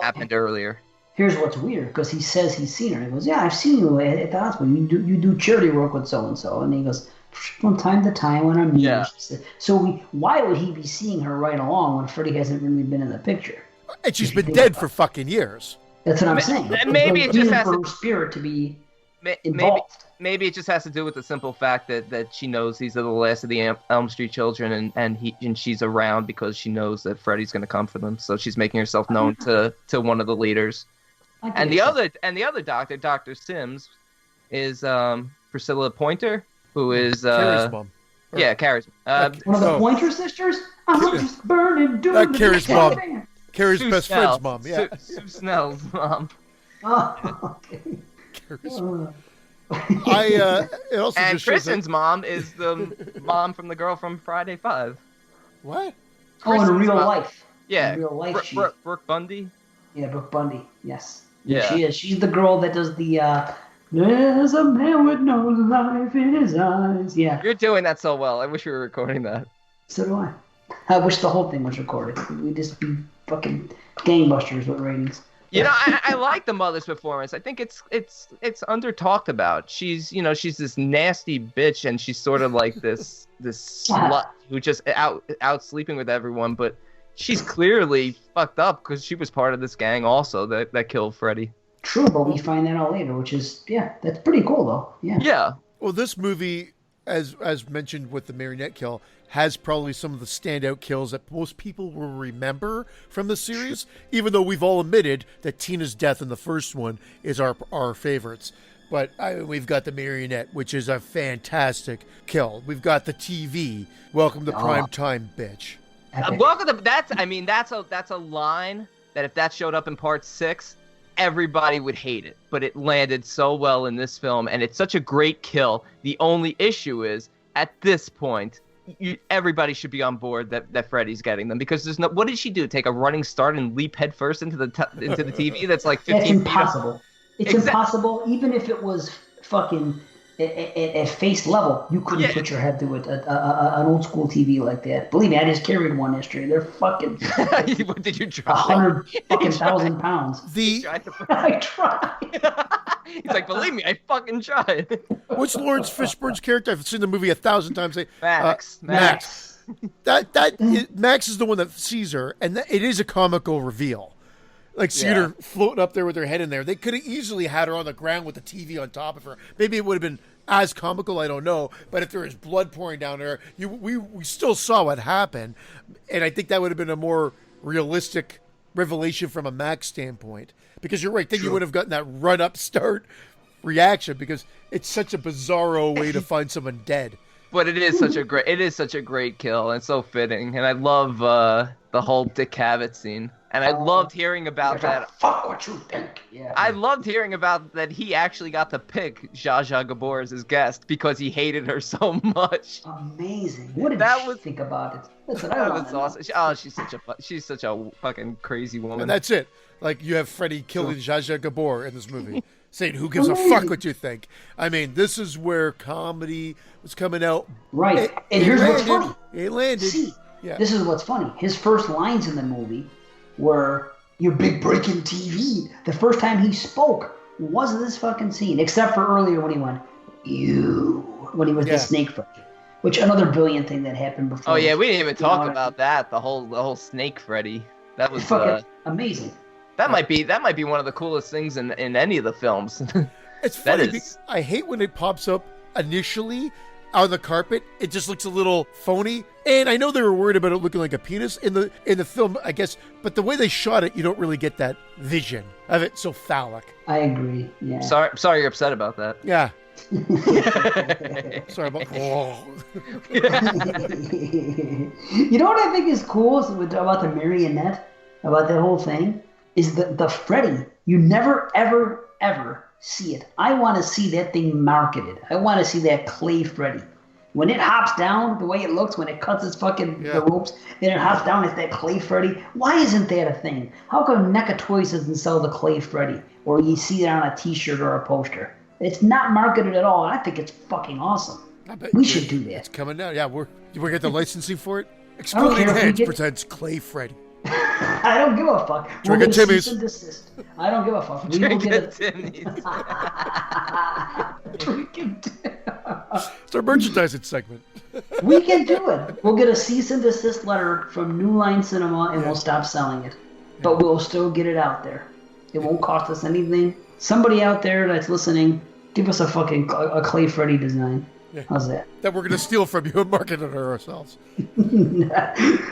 C: happened earlier?
A: Here's what's weird, because he says he's seen her. He goes, yeah, I've seen you at the hospital. You do charity work with so-and-so. And he goes, from time to time when I'm meeting.
C: Yeah.
A: So why would he be seeing her right along when Freddy hasn't really been in the picture?
B: And she's been dead for fucking years.
A: That's what I'm saying.
C: Maybe it just has
A: for
C: to...
A: her spirit to be involved.
C: Maybe it just has to do with the simple fact that she knows these are the last of the Elm Street children, and she's around because she knows that Freddy's going to come for them. So she's making herself known to one of the leaders. And the other doctor, Dr. Sims, is Priscilla Pointer, who is
B: Carrie's mom.
C: Yeah, Carrie's.
A: One of the Pointer sisters? I'm just burning, doing
B: Carrie's mom. Carrie's
C: Sue
B: best
C: Snell.
B: friend's mom. Yeah.
C: Sue Snell's mom.
A: Oh, okay.
B: Carrie's mom. It also
C: And
B: just shows
C: Kristen's mom is the mom from the girl from Friday 5.
B: What?
A: Oh, in real life.
C: Yeah.
A: In real life,
C: Brooke Bundy.
A: Yeah, Brooke Bundy. Yes.
C: Yeah.
A: She is. She's the girl that does the there's a man with no life in his eyes. Yeah.
C: You're doing that so well. I wish we were recording that.
A: So do I. I wish the whole thing was recorded. We'd just be fucking gangbusters with ratings.
C: You know, I like the mother's performance. I think it's under talked about. She's this nasty bitch, and she's sort of like this slut who just out sleeping with everyone. But she's clearly fucked up because she was part of this gang also that killed Freddy.
A: True, but we find that out later, which is that's pretty cool though. Yeah.
C: Yeah.
B: Well, this movie, as mentioned with the marionette kill, has probably some of the standout kills that most people will remember from the series, even though we've all admitted that Tina's death in the first one is our favorites. But we've got the marionette, which is a fantastic kill. We've got the TV. Welcome to prime time, bitch.
C: Welcome to that's a line that if that showed up in part 6, everybody would hate it. But it landed so well in this film, and it's such a great kill. The only issue is at this point, everybody should be on board that Freddy's getting them, because there's no. What did she do? Take a running start and leap headfirst into the TV? That's like 15
A: That's impossible. It's
C: Exactly.
A: impossible. Even if it was fucking at face level, you couldn't put your head through it. An old school TV like that. Believe me, I just carried one yesterday. They're fucking.
C: What did you try?
A: 100,000 pounds. I tried.
C: He's like, believe me, I fucking tried.
B: What's Lawrence Fishburne's character? I've seen the movie 1,000 times.
C: Max.
B: Max is the one that sees her, and it is a comical reveal. Like seeing her floating up there with her head in there. They could have easily had her on the ground with the TV on top of her. Maybe it would have been as comical, I don't know. But if there was blood pouring down her, we still saw what happened. And I think that would have been a more realistic revelation from a Max standpoint. Because you're right, then you would have gotten that run-up start reaction, because it's such a bizarro way to find someone dead.
C: But it is such a great kill, and so fitting. And I love the whole Dick Cavett scene. And I loved hearing about that.
A: Fuck what you think. Yeah.
C: I loved hearing about that he actually got to pick Zsa Zsa Gabor as his guest because he hated her so much.
A: Amazing. What did you think about it? That's what
C: that was awesome. Oh, she's such a fucking crazy woman.
B: And that's it. Like, you have Freddy killing Zsa Zsa Gabor in this movie, saying, who gives a fuck what you think? I mean, this is where comedy was coming out.
A: Right. And here's what's funny.
B: It landed.
A: See, this is what's funny. His first lines in the movie were, "You big breaking TV." The first time he spoke was this fucking scene, except for earlier when he went, you when he was the snake Freddy. Which another brilliant thing that happened before.
C: Oh yeah, we didn't even talk about that. The whole snake Freddy. That was
A: fucking amazing.
C: That might be one of the coolest things in any of the films.
B: It's funny. I hate when it pops up initially on the carpet. It just looks a little phony. And I know they were worried about it looking like a penis in the film, I guess. But the way they shot it, you don't really get that vision of it so phallic.
A: I agree. Yeah.
C: Sorry you're upset about that.
B: Yeah. Sorry about.
A: You know what I think is cool about the marionette, about that whole thing, is the Freddy. You never ever see it. I want to see that thing marketed. I want to see that clay Freddy. When it hops down, the way it looks, when it cuts its fucking the ropes, and it hops down, it's that clay Freddy. Why isn't that a thing? How come NECA Toys doesn't sell the clay Freddy, or you see it on a T-shirt or a poster? It's not marketed at all, and I think it's fucking awesome. We should do that.
B: It's coming down. Yeah, we're get the licensing for it. Exploding Heads presents Clay Freddy.
A: I don't give a fuck.
B: Drink a Timmy's.
A: I don't give a fuck.
C: Drink a Timmy's.
B: It's our merchandising segment.
A: We can do it. We'll get a cease and desist letter from New Line Cinema, and we'll stop selling it. But we'll still get it out there. It won't cost us anything. Somebody out there that's listening, give us a Clay Freddy design. Yeah. How's that?
B: That we're gonna steal from you and market it ourselves.
A: No,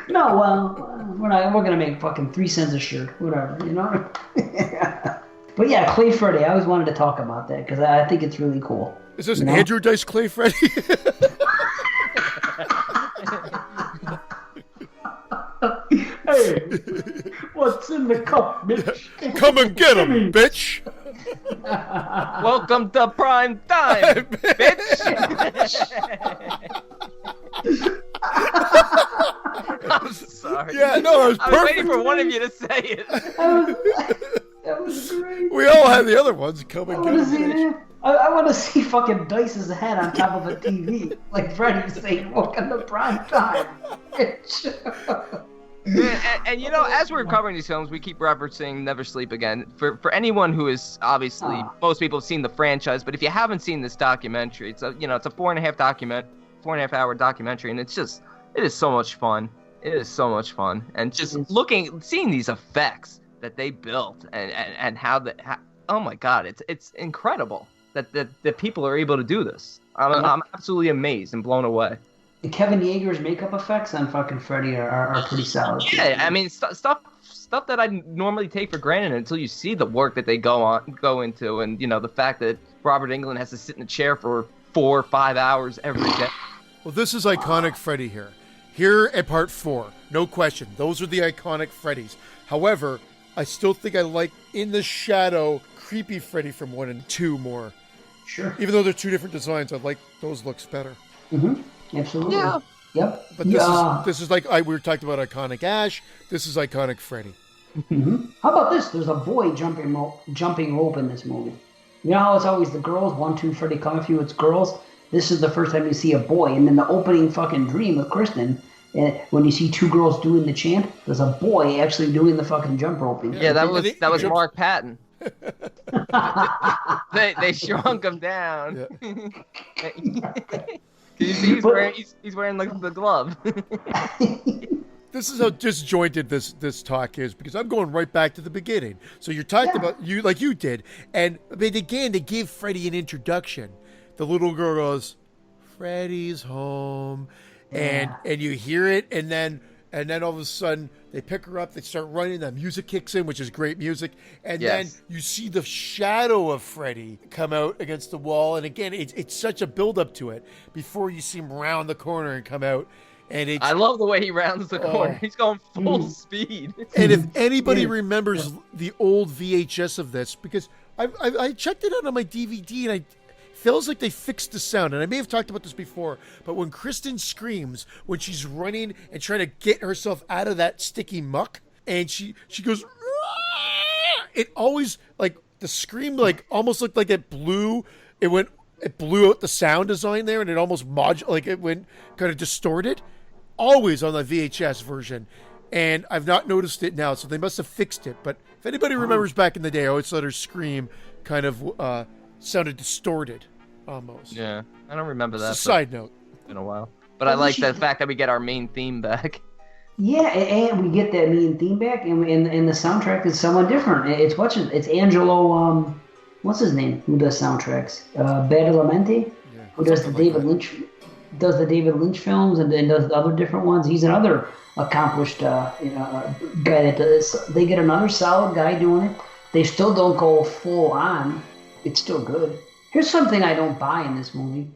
A: well, we're gonna make fucking 3 cents a shirt, whatever, you know. But yeah, Clay Freddy. I always wanted to talk about that because I think it's really cool.
B: Is this Andrew Dice Clay Freddy?
A: Hey, what's in the cup, bitch?
B: Come and get him, bitch.
C: Welcome to prime time, bitch. I'm sorry.
B: Yeah, no, it was perfect.
C: I was waiting for one of you to say it.
A: That was great.
B: We all had the other ones. Come and get him.
A: I want to see fucking Dice's head on top of a TV, like Freddy saying, "Welcome to prime time, bitch."
C: And you know, as we're covering these films, we keep referencing Never Sleep Again. For anyone who is obviously, most people have seen the franchise, but if you haven't seen this documentary, it's a 4.5 hour documentary, and it is so much fun. It is so much fun, and just seeing these effects that they built, and how oh my God, it's incredible that people are able to do this. I'm absolutely amazed and blown away.
A: Kevin Yeager's makeup effects on fucking Freddy are pretty solid.
C: Yeah, I mean stuff that I normally take for granted until you see the work that they go into, and you know the fact that Robert Englund has to sit in a chair for 4 or 5 hours every day.
B: Well, this is iconic Freddy here. Here at part 4, no question, those are the iconic Freddys. However, I still think I like In the Shadow creepy Freddy from 1 and 2 more.
A: Sure.
B: Even though they're 2 different designs, I like those looks better.
A: Mm-hmm. Absolutely. Yeah. Yep.
B: But this is like we were talking about iconic Ash. This is iconic Freddy.
A: Mm-hmm. How about this? There's a boy jumping rope in this movie. You know how it's always the girls, 1, 2, Freddy come a few. It's girls. This is the first time you see a boy, and then the opening fucking dream with Kristen. And when you see 2 girls doing the chant, there's a boy actually doing the fucking jump roping.
C: Yeah, that was Mark Patton. they shrunk him down. Yeah. He's wearing the glove.
B: This is how disjointed this talk is, because I'm going right back to the beginning. So you're talking about you like you did, and I mean, again, to give Freddy an introduction, the little girl goes, "Freddy's home," and you hear it, and then all of a sudden they pick her up, they start running, the music kicks in, which is great music, and then you see the shadow of Freddy come out against the wall, and again, it's such a build up to it before you see him round the corner and come out. And I
C: love the way he rounds the corner. He's going full speed.
B: And if anybody remembers the old VHS of this, because I checked it out on my DVD, and it feels like they fixed the sound. And I may have talked about this before, but when Kristen screams, when she's running and trying to get herself out of that sticky muck, and she goes, "Rah!" It always, like, the scream, like, almost looked like it blew out the sound design there, and it almost it went kind of distorted. Always on the VHS version, and I've not noticed it now, so they must have fixed it. But if anybody remembers back in the day, I always thought her scream kind of sounded distorted. almost.
C: Yeah, I don't remember that.
B: Side note.
C: It's been a while. But I like the fact that we get our main theme back.
A: Yeah, and we get that main theme back, and the soundtrack is somewhat different. It's Angelo, what's his name? Who does soundtracks? Badalamenti, who does the David Lynch films and does the other different ones. He's another accomplished guy that does. They get another solid guy doing it. They still don't go full on. It's still good. Here's something I don't buy in this movie: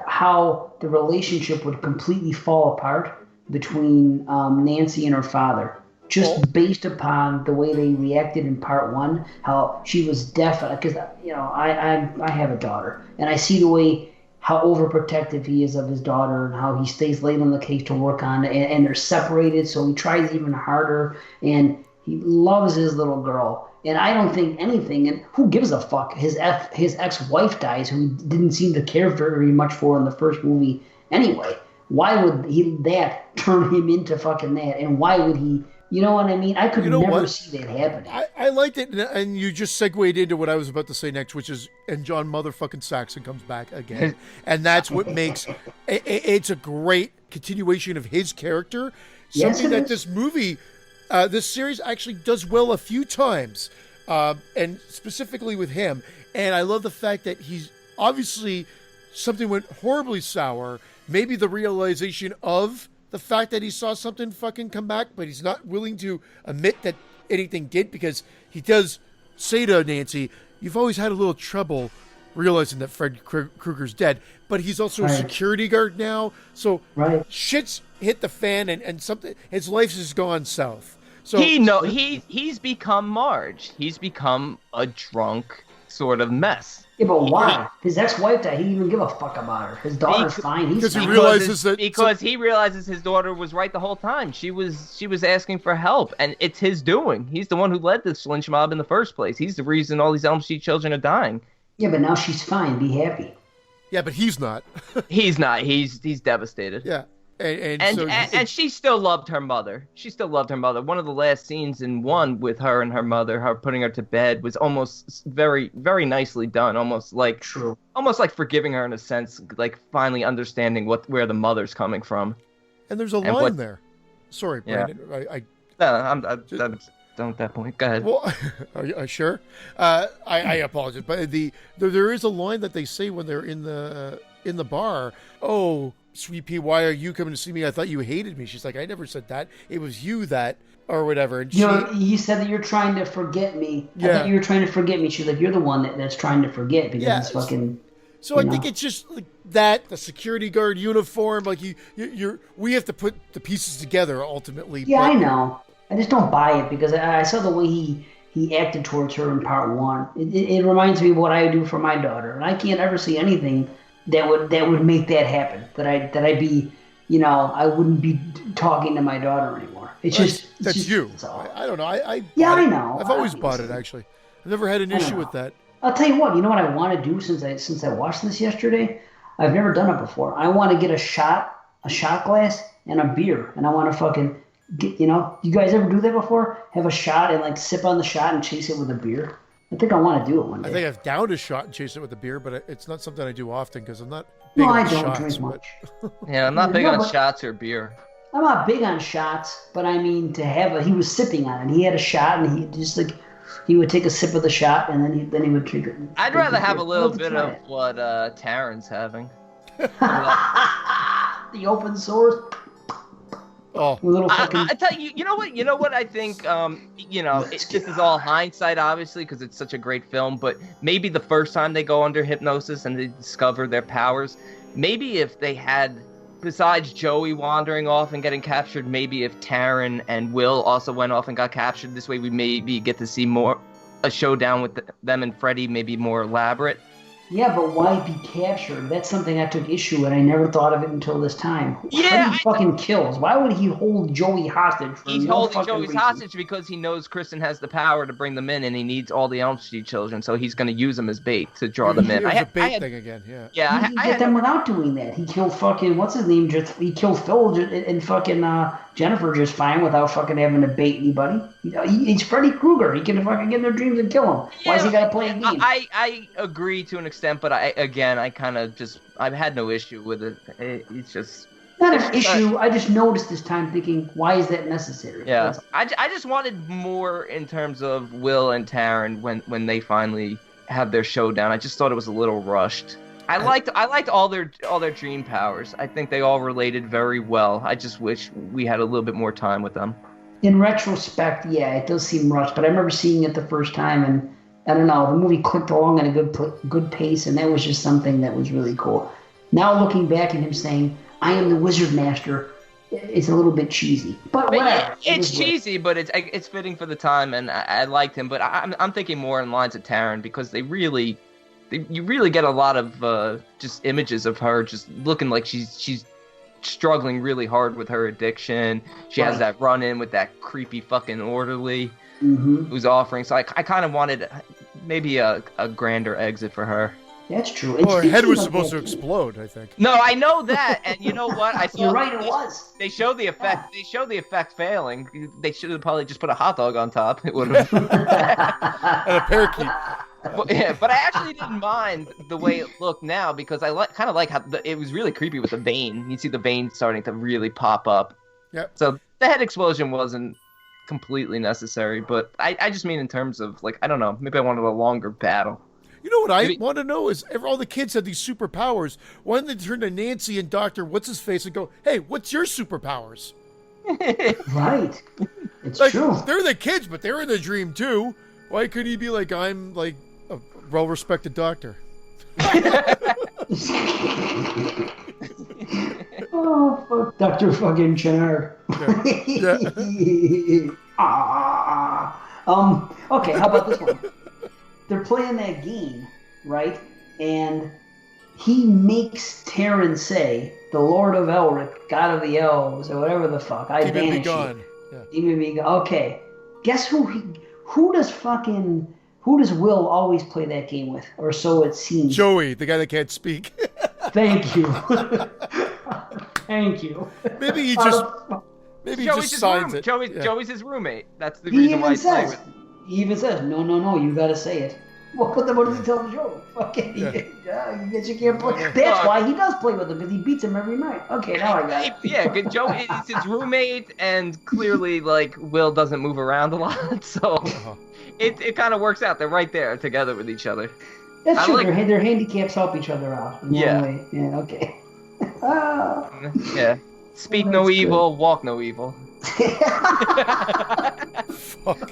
A: how the relationship would completely fall apart between Nancy and her father, just based upon the way they reacted in part one, how she was deaf. Because I have a daughter, and I see the way how overprotective he is of his daughter, and how he stays late on the case to work on it, and they're separated, so he tries even harder, and he loves his little girl. And I don't think anything, and who gives a fuck? His ex-wife dies, who he didn't seem to care very much for in the first movie anyway. Why would that turn him into fucking that? And why would he, you know what I mean? I could never see that happening.
B: I liked it, and you just segued into what I was about to say next, which is, and John motherfucking Saxon comes back again. And that's what makes, it's a great continuation of his character. Something that this movie, this series actually does well a few times, and specifically with him. And I love the fact that he's obviously, something went horribly sour. Maybe the realization of the fact that he saw something fucking come back, but he's not willing to admit that anything did, because he does say to Nancy, you've always had a little trouble realizing that Fred Krueger's dead, but he's also a security guard now. So shit's hit the fan, and something, his life has gone south. So he's become Marge. He's become a drunk sort of mess.
A: Yeah, but why? His ex-wife died. He didn't even give a fuck about her. His daughter's fine. He's fine.
C: He realizes his daughter was right the whole time. She was asking for help, and it's his doing. He's the one who led this lynch mob in the first place. He's the reason all these Elm Street children are dying.
A: Yeah, but now she's fine. Be happy.
B: Yeah, but he's not.
C: He's not. He's devastated.
B: Yeah.
C: And she still loved her mother. She still loved her mother. One of the last scenes in one with her and her mother, her putting her to bed, was almost very, very nicely done. Almost like forgiving her in a sense, like finally understanding where the mother's coming from.
B: And there's a line there. Sorry, Brandon.
C: Yeah. I'm done at that point. Go ahead.
B: Well, are you sure? I apologize, but there is a line that they say when they're in the bar. Oh, Sweet Pea, why are you coming to see me? I thought you hated me. She's like, I never said that. It was you that, or whatever. And
A: he said that you're trying to forget me. Yeah. I thought you were trying to forget me. She's like, you're the one that's trying to forget, because it's fucking.
B: So I think it's just like that, the security guard uniform, like we have to put the pieces together ultimately.
A: Yeah, I know. I just don't buy it, because I saw the way he acted towards her in part one. It reminds me of what I do for my daughter, and I can't ever see anything that would make that happen. That I'd be, I wouldn't be talking to my daughter anymore. That's
B: you. I don't know. I
A: know.
B: I've always bought it, actually. I've never had an issue with that.
A: I'll tell you what. You know what I want to do since I watched this yesterday? I've never done it before. I want to get a shot glass and a beer, and I want to fucking get. You guys ever do that before? Have a shot and like sip on the shot and chase it with a beer? I think I want to do it one day.
B: I think I've downed a shot and chased it with a beer, but it's not something I do often, because I'm not big on shots. No, I don't drink much.
C: Yeah, I'm not big on shots or beer.
A: I'm not big on shots, but I mean he was sipping on it. He had a shot, and he just he would take a sip of the shot, and then he would drink it.
C: I'd rather have a little bit of what Taryn's having.
A: The open source.
B: Oh,
C: I tell you, you know what I think. This is all hindsight, obviously, because it's such a great film. But maybe the first time they go under hypnosis and they discover their powers, maybe if they had, besides Joey wandering off and getting captured, maybe if Taryn and Will also went off and got captured, this way we maybe get to see a showdown with them and Freddy, maybe more elaborate.
A: Yeah, but why be captured? That's something I took issue with. I never thought of it until this time.
C: Yeah,
A: he fucking kills. Why would he hold Joey hostage?
C: He's holding Joey hostage because he knows Kristen has the power to bring them in, and he needs all the Elm Street children, so he's going to use them as bait to draw them in.
B: It's a bait thing again, yeah.
A: Yeah, he get them without doing that. He killed fucking what's his name? He killed Phil and fucking Jennifer just fine without fucking having to bait anybody. He's Freddy Krueger. He can fucking get in their dreams and kill them. Why is he got to play a game?
C: I agree to an extent extent, but I kind of just I've had no issue with it. It's just
A: not an issue. I just noticed this time thinking, why is that necessary?
C: Yeah, I just wanted more in terms of Will and Taryn when they finally have their showdown. I just thought it was a little rushed. I liked all their dream powers. I think they all related very well. I just wish we had a little bit more time with them.
A: In retrospect, yeah, it does seem rushed, but I remember seeing it the first time, and I don't know, the movie clicked along at a good pace, and that was just something that was really cool. Now looking back at him saying, "I am the Wizard Master," it's a little bit cheesy, but whatever.
C: It's cheesy, but it's fitting for the time, and I liked him. But I'm thinking more in lines of Taryn because you really get a lot of just images of her just looking like she's struggling really hard with her addiction. She has that run-in with that creepy fucking orderly who's offering. So I kind of wanted maybe a grander exit for her.
A: That's true.
B: Well, her head was supposed to explode, I think.
C: No, I know that, and you know what?
A: You're right, it was.
C: They showed the effect. They showed the effect failing. They should have probably just put a hot dog on top. It would have.
B: And a parakeet.
C: But I actually didn't mind the way it looked now because I kind of like how it was really creepy with the vein. You see the vein starting to really pop up.
B: Yep.
C: So the head explosion wasn't completely necessary, but I just mean in terms of I don't know, maybe I wanted a longer battle.
B: You know what I want to know is all the kids had these superpowers. Why didn't they turn to Nancy and Dr. What's-His-Face and go, "Hey, what's your superpowers?"
A: Right. It's true.
B: They're the kids, but they're in the dream too. Why couldn't he be like, "I'm like a well-respected doctor"?
A: Oh, fuck Dr. fucking Chenard.
B: Yeah.
A: Okay, how about this one? They're playing that game, right? And he makes Taryn say, "The Lord of Elric, God of the Elves," or whatever the fuck. I
B: Demon be
A: banish
B: gone.
A: you.
B: Yeah.
A: Demon be gone. Okay. Guess who does Will always play that game with? Or so it seems.
B: Joey, the guy that can't speak.
A: Thank you. Thank you.
B: Maybe he just signs it.
C: Joey's his roommate. That's the reason why he's playing with.
A: He even says, no, you gotta say it. Well, what does he tell the Joe? Fucking, you can't play. That's why he does play with him, because he beats him every night. Okay, now I got it.
C: Yeah, Joe is his roommate, and clearly, Will doesn't move around a lot, so it kind of works out. They're right there together with each other.
A: That's true. Their handicaps help each other out.
C: Yeah.
A: Yeah, okay.
C: Yeah. Speak no evil, walk no evil.
B: Fuck.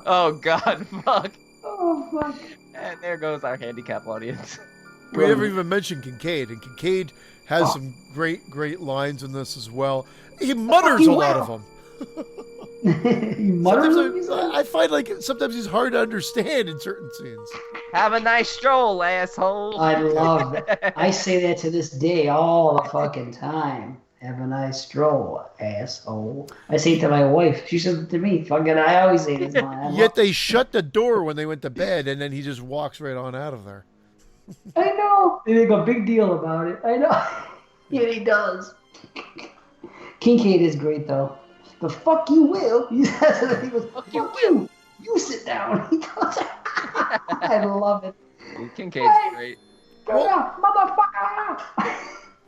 C: Oh, God, fuck.
A: Oh, fuck.
C: And there goes our handicap audience.
B: We never even mentioned Kincaid, and Kincaid has some great lines in this as well. He mutters a lot of them.
A: He mutters them?
B: I find sometimes he's hard to understand in certain scenes.
C: Have a nice stroll, asshole.
A: I love that. I say that to this day all the fucking time. Have a nice stroll, asshole. I say it to my wife. She says it to me. Fucking, I always say this.
B: Yet they shut the door when they went to bed, and then he just walks right on out of there.
A: I know. They make a big deal about it. I know. Yeah, he does. Kincaid is great, though. The fuck you will. He says it. He goes, fuck you. You sit down. He goes, I love it.
C: Kincaid's great.
A: Go down, motherfucker.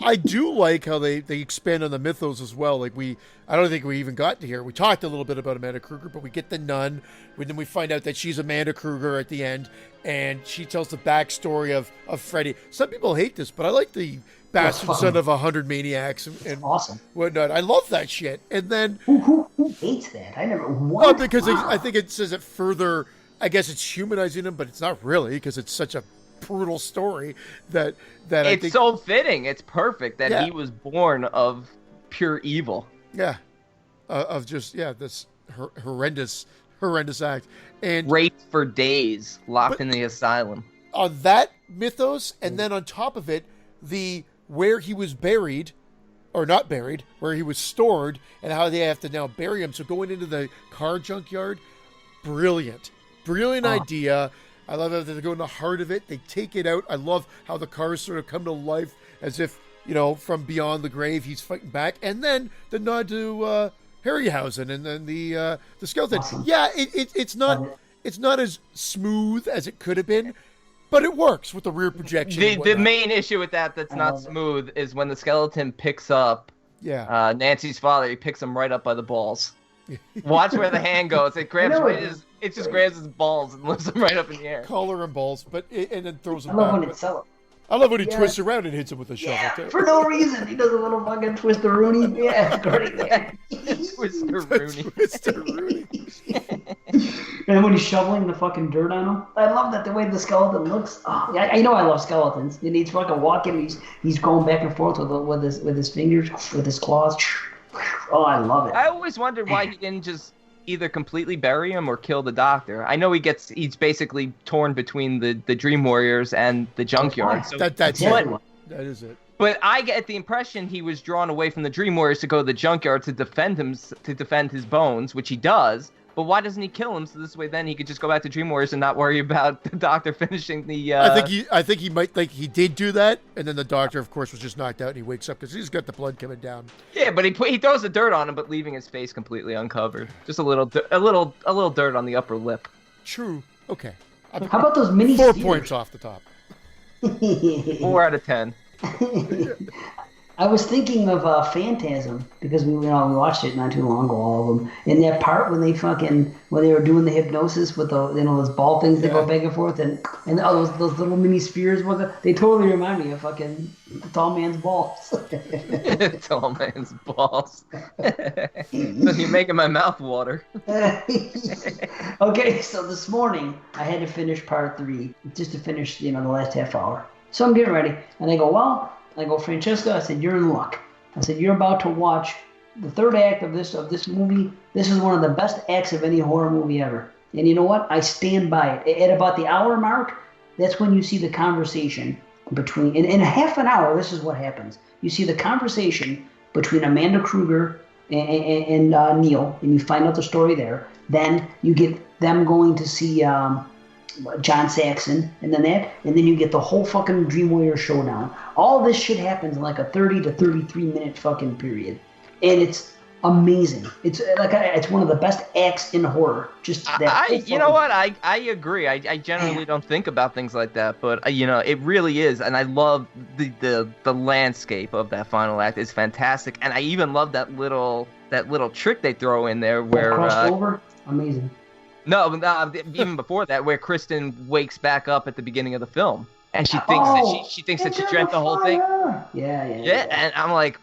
B: I do like how they expand on the mythos as well. I don't think we even got to here. We talked a little bit about Amanda Kruger, but we get the nun. Then we find out that she's Amanda Kruger at the end, and she tells the backstory of Freddy. Some people hate this, but I like the bastard son of 100 maniacs and
A: awesome
B: whatnot. I love that shit. And then
A: who hates that? I never. What?
B: Because I think it says it further. I guess it's humanizing him, but it's not really because it's such a brutal story that I think,
C: so fitting. It's perfect that he was born of pure evil.
B: Yeah, of just this horrendous act and
C: raped for days, locked in the asylum.
B: On that mythos, and then on top of it, where he was buried, or not buried, where he was stored, and how they have to now bury him. So going into the car junkyard, brilliant idea. I love how they go in the heart of it. They take it out. I love how the cars sort of come to life as if, from beyond the grave, he's fighting back. And then the nod to Harryhausen and then the skeleton.
A: Awesome.
B: Yeah, it's not as smooth as it could have been, But it works with the rear projection.
C: The main issue with that's not smooth is when the skeleton picks up Nancy's father. He picks him right up by the balls. Watch where the hand goes. It grabs it just grabs his balls and lifts him right up in the air.
B: Collar and balls, and then throws him
A: I love
B: back.
A: when it's so.
B: I love when he twists around and hits him with a shovel, too.
A: For no reason. He does a little fucking twister-rooney. Yeah, it's great.
C: Twister-rooney.
A: And then when he's shoveling the fucking dirt on him, I love that the way the skeleton looks. Oh, yeah, I know I love skeletons. And he's fucking walking. He's going back and forth with his fingers, with his claws. Oh, I love it.
C: I always wondered why he didn't just either completely bury him or kill the doctor. I know he's basically torn between the Dream Warriors and the junkyard. So
B: that's it. That is it.
C: But I get the impression he was drawn away from the Dream Warriors to go to the junkyard to defend his bones, which he does. But why doesn't he kill him? So this way, then he could just go back to Dream Warriors and not worry about the doctor finishing the.
B: I think he might think he did do that, and then the doctor, of course, was just knocked out, and he wakes up because he's got the blood coming down.
C: Yeah, but he throws the dirt on him, but leaving his face completely uncovered. Just a little dirt on the upper lip.
B: True. Okay.
A: How about those mini
B: 4
A: spheres?
B: points off the top.
C: 4 out of 10.
A: I was thinking of Phantasm because we watched it not too long ago, all of them. In that part when they were doing the hypnosis with those ball things that go back and forth and all those little mini spheres, they totally remind me of fucking Tall Man's balls.
C: Tall Man's balls. You're making my mouth water.
A: Okay, so this morning I had to finish part 3 just to finish the last half hour. So I'm getting ready, and I go, Francesca, I said, you're in luck. I said, you're about to watch the third act of this movie. This is one of the best acts of any horror movie ever. And you know what? I stand by it. At about the hour mark, that's when you see the conversation between, in half an hour, this is what happens. You see the conversation between Amanda Kruger and Neil, and you find out the story there. Then you get them going to see John Saxon, and then you get the whole fucking Dream Warrior showdown. All this shit happens in like a 30 to 33 minute fucking period, and it's amazing. It's it's one of the best acts in horror. Just that.
C: You know what? I agree. I generally don't think about things like that, but it really is, and I love the landscape of that final act is fantastic, and I even love that little trick they throw in there where
A: crossover, amazing.
C: No, even before that, where Kristen wakes back up at the beginning of the film, and she thinks she thinks that she dreamt the whole thing.
A: Yeah.
C: And I'm like,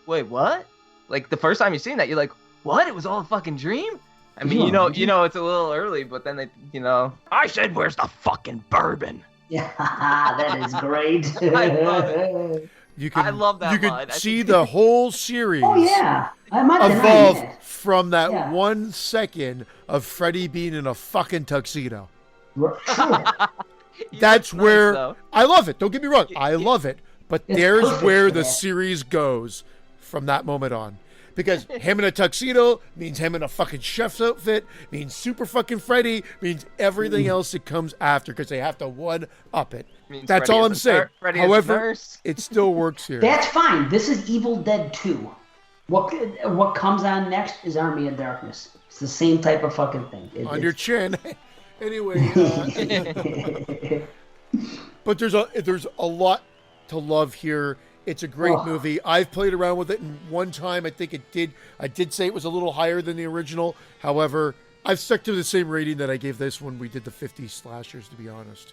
C: wait, what? Like the first time you've seen that, you're like, what? It was all a fucking dream? I mean, you know, it's a little early, but then I said, where's the fucking bourbon?
A: Yeah, that is great.
C: I love it. I love that
B: You
C: line.
B: could see the whole series
A: evolve
B: from that 1 second of Freddy being in a fucking tuxedo. That's where
C: nice,
B: I love it. Don't get me wrong. I love it. But there's where the series goes from that moment on. Because him in a tuxedo means him in a fucking chef's outfit, means super fucking Freddy, means everything else that comes after because they have to one-up it. That's
C: Freddy
B: all I'm saying. However, it still works here.
A: That's fine. This is Evil Dead 2. What comes on next is Army of Darkness. It's the same type of fucking thing.
B: On your chin. Anyway. But there's a lot to love here. It's a great movie. I've played around with it, and one time I did say it was a little higher than the original. However, I've stuck to the same rating that I gave this when we did the 50 slashers, to be honest.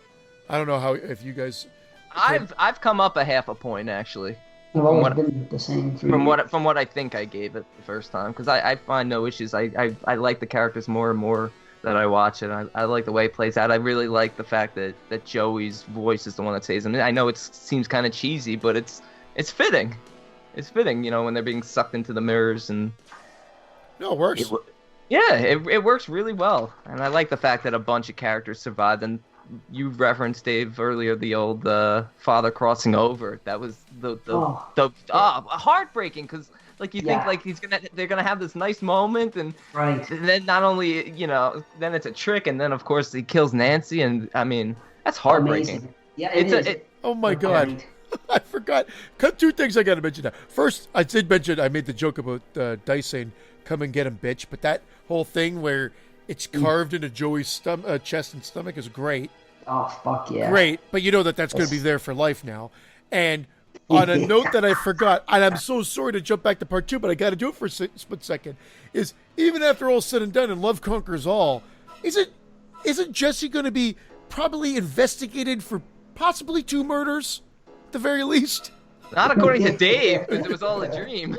B: I don't know if you guys...
C: I've come up a half a point, actually.
A: I've always been the same.
C: From what I think I gave it the first time, because I find no issues. I like the characters more and more that I watch it. I like the way it plays out. I really like the fact that Joey's voice is the one that saves him. I know it seems kind of cheesy, but it's fitting. It's fitting, when they're being sucked into the mirrors and.
B: No, it works.
C: It works really well, and I like the fact that a bunch of characters survived. And you referenced, Dave, earlier the old father crossing over. That was the heartbreaking, because you think they're gonna have this nice moment, and then not only then it's a trick, and then of course he kills Nancy, and I mean that's heartbreaking.
A: Amazing. Yeah,
B: oh my God. I forgot. 2 things I got to mention now. First, I did mention I made the joke about Dice saying, "Come and get him, bitch." But that whole thing where it's carved into Joey's chest and stomach is great.
A: Oh, fuck yeah.
B: Great, but you know that's going to be there for life now. And on a note that I forgot, and I'm so sorry to jump back to part 2, but I got to do it for a split second, is even after all said and done and love conquers all, isn't Jesse going to be probably investigated for possibly 2 murders, at the very least?
C: Not according to Dave, because it was all a dream.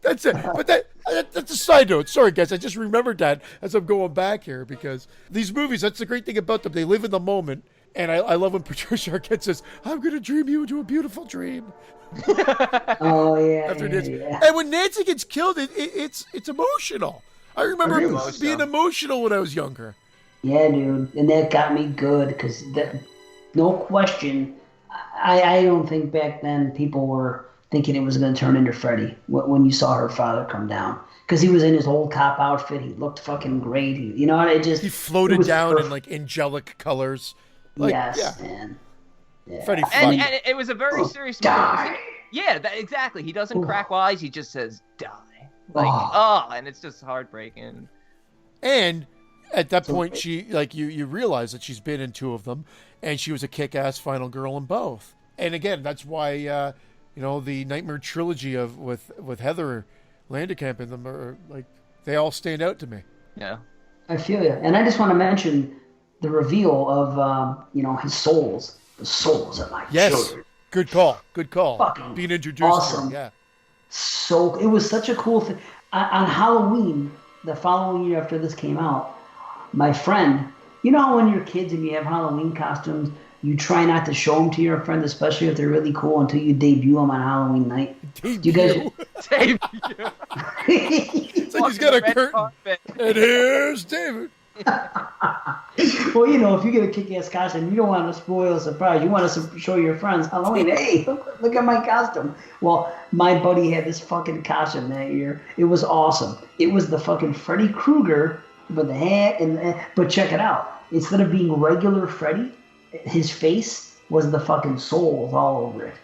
B: That's it. But that's a side note. Sorry, guys. I just remembered that as I'm going back here, because these movies, that's the great thing about them. They live in the moment. And I love when Patricia Arquette says, I'm going to dream you into a beautiful dream.
A: Oh, yeah, yeah.
B: And when Nancy gets killed, it's emotional. I remember being emotional when I was younger.
A: Yeah, dude. And that got me good, because no question, I don't think back then people were thinking it was going to turn into Freddy when you saw her father come down. Because he was in his old cop outfit. He looked fucking great. He
B: floated down in like angelic colors. Like,
A: yes, man. Yeah.
B: Freddy
C: and it was a very serious
A: die.
C: Yeah, exactly. He doesn't crack wise. He just says, die. And it's just heartbreaking.
B: And at that point, she, like, you realize that she's been in 2 of them, and she was a kick-ass final girl in both. And again, that's why, the Nightmare trilogy with Heather Landekamp in them are, like, they all stand out to me.
C: Yeah.
A: I feel you. And I just want to mention the reveal of, his souls. The souls of my children.
B: Good call.
A: Fucking
B: being introduced
A: awesome.
B: to her,
A: So it was such a cool thing. On Halloween, the following year after this came out, my friend, you know how when you're kids and you have Halloween costumes, you try not to show them to your friends, especially if they're really cool, until you debut them on Halloween night.
B: Debut.
C: Debut.
B: It's like he's got a curtain. Carpet. And here's David.
A: Well, if you get a kick-ass costume, you don't want to spoil a surprise. You want to show your friends Halloween. Hey, look at my costume. Well, my buddy had this fucking costume that year. It was awesome. It was the fucking Freddy Krueger with the hat, but check it out. Instead of being regular Freddy, his face was the fucking souls all over it.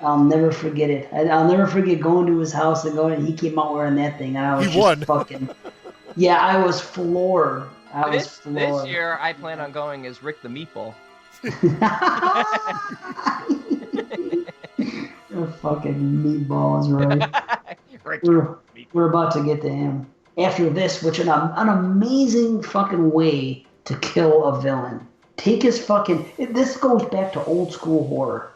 A: I'll never forget it. I'll never forget going to his house and he came out wearing that thing, and I was fucking. Yeah, I was floored.
C: This year, I plan on going as Rick the Meatball.
A: You're fucking meatballs, right? We're about to get to him. After this, which an amazing fucking way to kill a villain. Take his fucking... This goes back to old school horror.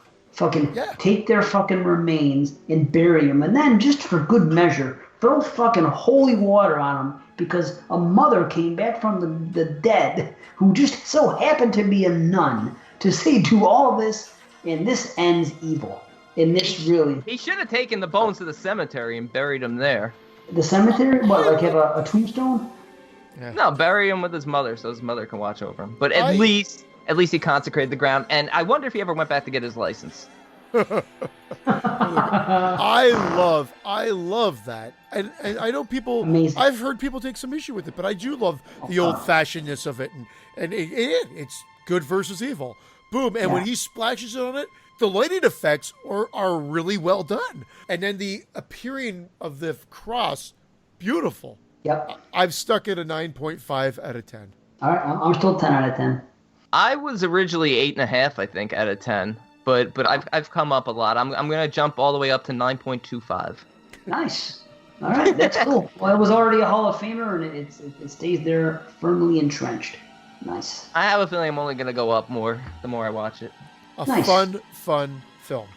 A: Take their fucking remains and bury them. And then, just for good measure, throw fucking holy water on them. Because a mother came back from the dead who just so happened to be a nun to say, do all this, and this ends evil. And this really...
C: He should have taken the bones to the cemetery and buried them there.
A: The cemetery? What, like have a tombstone?
C: Yeah. No, bury him with his mother so his mother can watch over him. But at least he consecrated the ground. And I wonder if he ever went back to get his license.
B: I love that, and I know people.
A: Amazing.
B: I've heard people take some issue with it, but I do love the old-fashionedness of it, and it's good versus evil. Boom, and when he splashes it on it, the lighting effects are really well done, and then the appearing of the cross, beautiful.
A: Yep.
B: I've stuck at a 9.5 out of 10.
A: All right, I'm still 10 out of 10.
C: I was originally 8.5, I think, out of 10. But I've come up a lot. I'm gonna jump all the way up to 9.25.
A: Nice. All right, that's cool. Well, it was already a Hall of Famer, and it stays there firmly entrenched. Nice.
C: I have a feeling I'm only gonna go up more the more I watch it.
B: Nice. Fun film.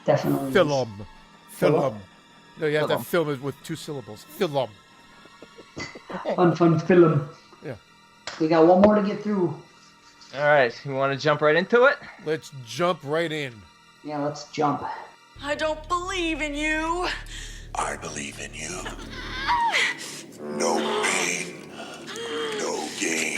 A: Definitely.
B: Film. No, you have to have film with 2 syllables. Film.
A: Fun film.
B: Yeah.
A: We got one more to get through.
C: All right, you want to jump right into it?
B: Let's jump right in.
A: Yeah, let's jump.
E: I don't believe in you.
D: I believe in you. No pain, no gain.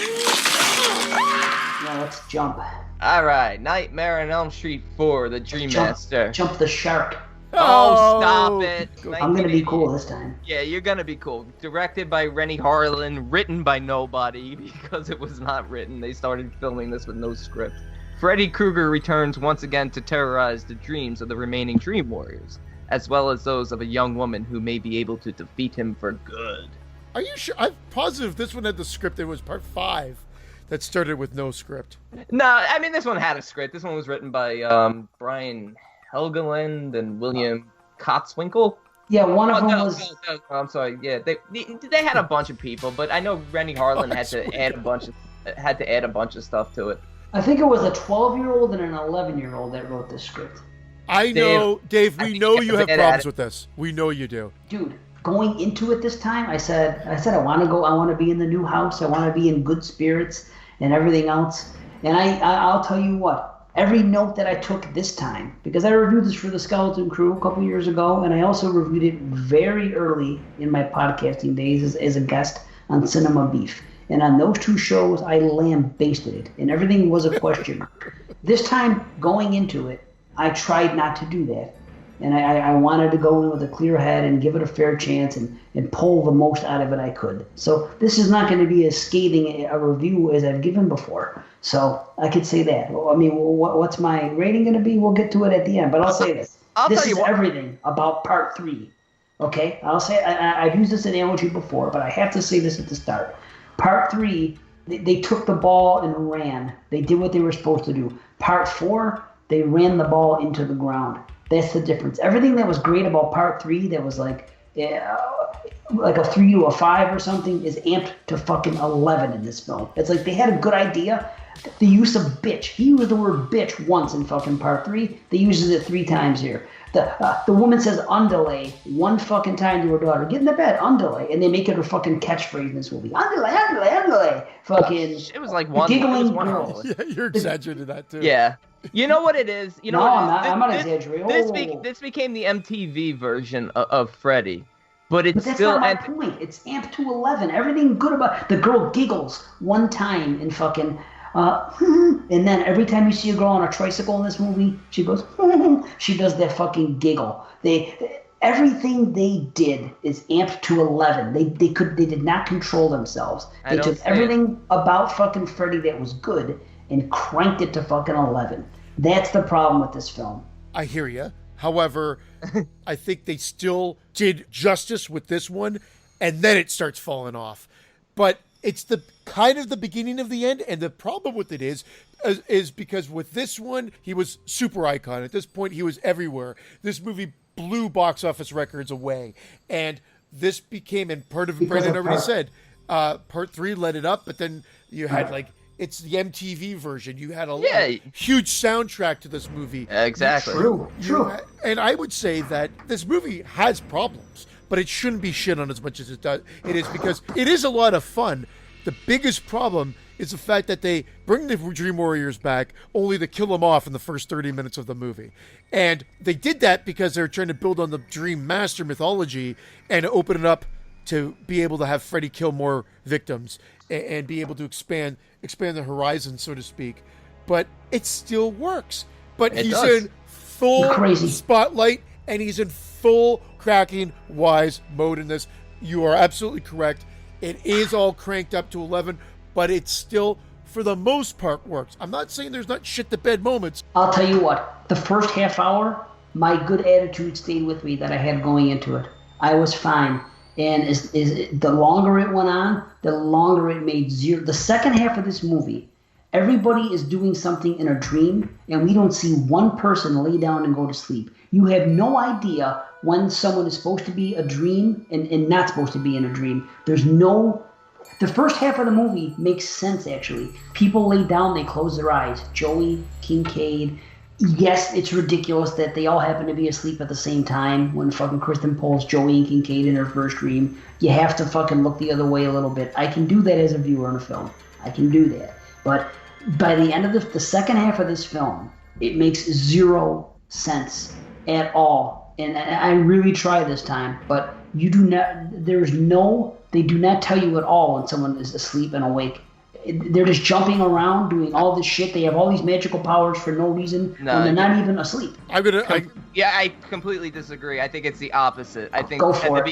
A: Yeah, let's jump.
C: All right, Nightmare on Elm Street 4, The Dream Master.
A: Jump the shark.
C: Oh, stop it.
A: I'm going to be cool this time.
C: Yeah, you're going to be cool. Directed by Rennie Harlan, written by nobody, because it was not written. They started filming this with no script. Freddy Krueger returns once again to terrorize the dreams of the remaining Dream Warriors, as well as those of a young woman who may be able to defeat him for good.
B: Are you sure? I'm positive this one had the script. It was part 5. that started with no script.
C: No, I mean, this one had a script. This one was written by Brian Helgeland and William Kotzwinkle.
A: Yeah, one of them was.
C: No, I'm sorry. Yeah, they had a bunch of people, but I know Rennie Harlan had to add a bunch of stuff to it.
A: I think it was a 12-year-old and an 11-year-old that wrote this script.
B: I know, Dave. We know you have problems with this. We know you do,
A: dude. Going into it this time, I said I want to go. I want to be in the new house. I want to be in good spirits and everything else. And I'll tell you what. Every note that I took this time, because I reviewed this for the Skeleton Crew a couple years ago, and I also reviewed it very early in my podcasting days as a guest on Cinema Beef. And on those two shows, I lambasted it, and everything was a question. This time, going into it, I tried not to do that. And I wanted to go in with a clear head and give it a fair chance and pull the most out of it I could. So this is not going to be as scathing a review as I've given before. So I could say that. I mean, what's my rating going to be? We'll get to it at the end. But I'll say this. This is everything about part 3. Okay? I'll say I've used this analogy before, but I have to say this at the start. Part 3, they took the ball and ran. They did what they were supposed to do. Part 4, they ran the ball into the ground. That's the difference. Everything that was great about part 3 that was like a 3 to a 5 or something is amped to fucking 11 in this film. It's like they had a good idea. The use of bitch. He used the word bitch once in fucking part 3. They uses it 3 times here. The woman says underlay one fucking time to her daughter. Get in the bed, underlay. And they make it her fucking catchphrase in this movie. Underlay, underlay, underlay. Fucking
C: it was like one
A: giggling
C: girl.
B: Yeah, you're exaggerating that too.
C: Yeah. You know what it is? You know
A: no,
C: what
A: I'm not exaggerating.
C: This became the MTV version of Freddy. But it's
A: that's
C: still
A: not my point. It's amped to 11. Everything good about the girl giggles one time in fucking and then every time you see a girl on a tricycle in this movie, she goes she does that fucking giggle. Everything they did is amped to 11. They did not control themselves. They took everything about fucking Freddy that was good and cranked it to fucking 11. That's the problem with this film.
B: I hear you. However, I think they still did justice with this one, and then it starts falling off. But it's the kind of the beginning of the end, and the problem with it is because with this one, he was super icon. At this point, he was everywhere. This movie blew box office records away, and this became, and part of Brendan already said, part 3 led it up, but then you had like, it's the MTV version. You had a huge soundtrack to this movie.
C: Exactly.
A: True.
B: And I would say that this movie has problems, but it shouldn't be shit on as much as it does. It is because it is a lot of fun. The biggest problem is the fact that they bring the Dream Warriors back only to kill them off in the first 30 minutes of the movie. And they did that because they're trying to build on the Dream Master mythology and open it up to be able to have Freddy kill more victims and be able to expand the horizon, so to speak. But it still works. But he's in full spotlight, and he's in full cracking wise mode in this. You are absolutely correct. It is all cranked up to 11, but it still, for the most part, works. I'm not saying there's not shit the bed moments.
A: I'll tell you what. The first half hour, my good attitude stayed with me that I had going into it. I was fine. And the longer it went on, the longer it made zero. The second half of this movie, everybody is doing something in a dream, and we don't see one person lay down and go to sleep. You have no idea when someone is supposed to be a dream and not supposed to be in a dream. The first half of the movie makes sense, actually. People lay down, they close their eyes. Joey, Kincaid. Yes, it's ridiculous that they all happen to be asleep at the same time when fucking Kristen pulls Joey and Kincaid in her first dream. You have to fucking look the other way a little bit. I can do that as a viewer in a film. I can do that. But by the end of the second half of this film, it makes zero sense at all. And I really try this time, but they do not tell you at all when someone is asleep and awake. They're just jumping around, doing all this shit. They have all these magical powers for no reason, and they're not even asleep.
C: I completely disagree. I think it's the opposite. I think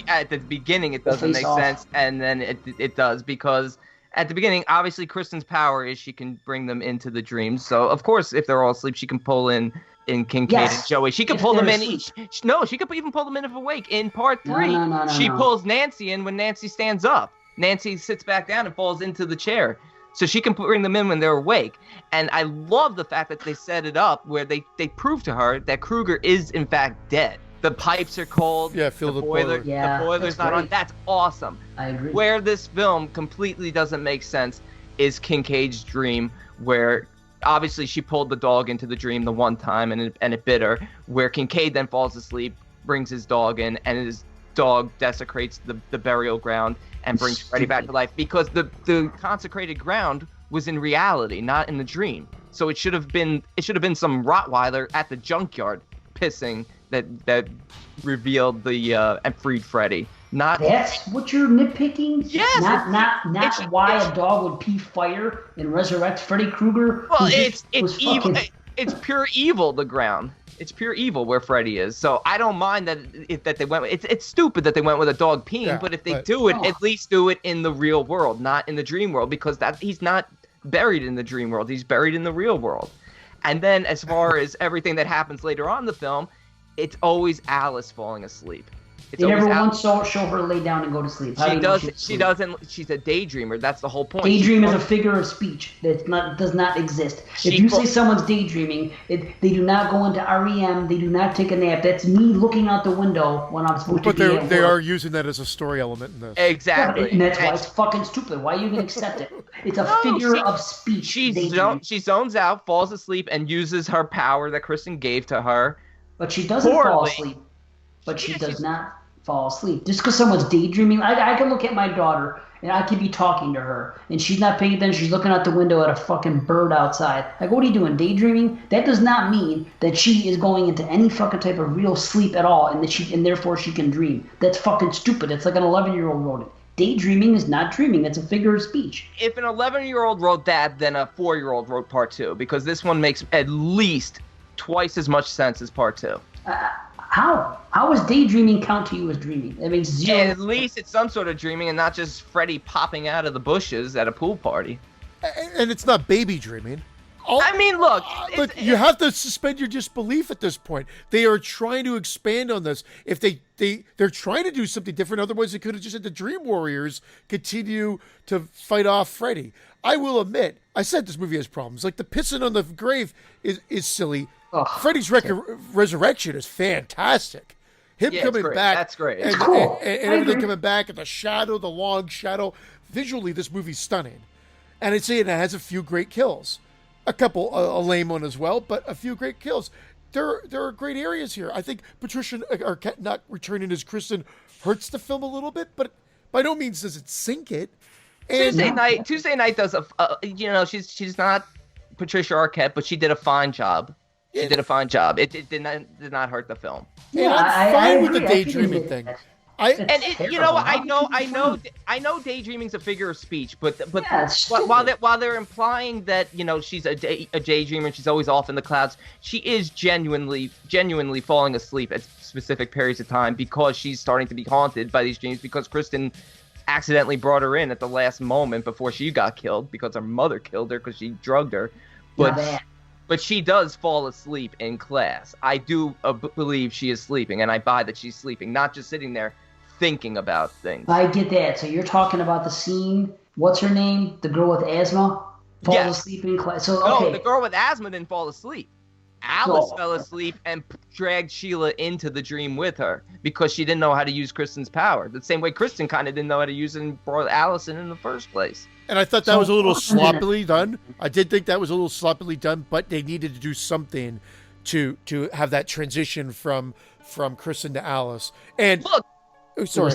C: at the beginning it doesn't make sense, and then it does, because at the beginning, obviously, Kristen's power is she can bring them into the dreams. So, of course, if they're all asleep, she can pull in Kincaid and Joey. She could pull them in. She could even pull them in if awake. In part 3, she pulls Nancy in when Nancy stands up. Nancy sits back down and falls into the chair. So she can bring them in when they're awake. And I love the fact that they set it up where they prove to her that Krueger is in fact dead. The pipes are cold.
B: Yeah, fill the boiler.
A: Yeah,
C: the boiler's not on. That's awesome.
A: I agree.
C: Where this film completely doesn't make sense is Kincaid's dream, where obviously she pulled the dog into the dream the one time and it bit her, where Kincaid then falls asleep, brings his dog in, and his dog desecrates the burial ground and brings Freddy back to life, because the consecrated ground was in reality, not in the dream. So it should have been some Rottweiler at the junkyard pissing that revealed and freed Freddy. Not
A: That's what you're nitpicking?
C: Yes,
A: Not why a dog would pee fire and resurrect Freddy Krueger.
C: Well, it's evil. It's pure evil. The ground. It's pure evil where Freddy is. So I don't mind that they went. It's stupid that they went with a dog peeing. But if they do it, at least do it in the real world, not in the dream world, because he's not buried in the dream world. He's buried in the real world. And then as far as everything that happens later on in the film, it's always Alice falling asleep.
A: They never once show her lay down and go to sleep.
C: She doesn't. She's a daydreamer. That's the whole point.
A: Daydream is a figure of speech that does not exist. If you say someone's daydreaming, they do not go into REM. They do not take a nap. That's me looking out the window when I'm supposed to be at work.
B: But they are using that as a story element in this.
C: Exactly.
A: Yeah, and that's why it's fucking stupid. Why are you going to accept it? It's a figure of speech.
C: She zones out, falls asleep, and uses her power that Kristen gave to her.
A: But she doesn't fall asleep. But she does not fall asleep. Just because someone's daydreaming, I can look at my daughter and I can be talking to her and she's not paying attention. She's looking out the window at a fucking bird outside. Like, what are you doing? Daydreaming? That does not mean that she is going into any fucking type of real sleep at all, and therefore she can dream. That's fucking stupid. It's like an 11-year-old wrote it. Daydreaming is not dreaming. That's a figure of speech.
C: If an 11-year-old wrote that, then a 4-year-old wrote part 2, because this one makes at least twice as much sense as part 2.
A: How does daydreaming count to you as dreaming? That makes zero.
C: At least it's some sort of dreaming and not just Freddy popping out of the bushes at a pool party.
B: And it's not baby dreaming.
C: I mean, look.
B: You have to suspend your disbelief at this point. They are trying to expand on this. If they're trying to do something different, otherwise they could have just had the Dream Warriors continue to fight off Freddy. I will admit, I said this movie has problems. Like the pissing on the grave is silly. Freddy's resurrection is fantastic. Him coming back.
C: That's great.
B: And,
A: cool.
B: and everything coming back, and the long shadow. Visually, this movie's stunning. And I'd say it has a few great kills. A couple, a lame one as well, but a few great kills. There are great areas here. I think Patricia Arquette not returning as Kristen hurts the film a little bit, but by no means does it sink it. And
C: Tuesday night does she's not Patricia Arquette, but she did a fine job. She did a fine job. It did not hurt the film.
B: Yeah, I'm fine with the daydreaming thing. I know daydreaming's a figure of speech, but
C: while they're implying that she's a daydreamer and she's always off in the clouds, she is genuinely falling asleep at specific periods of time because she's starting to be haunted by these dreams because Kristen accidentally brought her in at the last moment before she got killed because her mother killed her because she drugged her. But she does fall asleep in class. I do believe she is sleeping, and I buy that she's sleeping, not just sitting there thinking about things.
A: I get that. So you're talking about the scene, what's her name? The girl with asthma? Falls asleep in class.
C: No, the girl with asthma didn't fall asleep. Alice fell asleep and dragged Sheila into the dream with her because she didn't know how to use Kristen's power. The same way Kristen kind of didn't know how to use it and brought Alice in the first place.
B: And I thought that was a little sloppily done. I did think that was a little sloppily done, but they needed to do something to have that transition from Kristen to Alice. And
C: look,
B: sorry.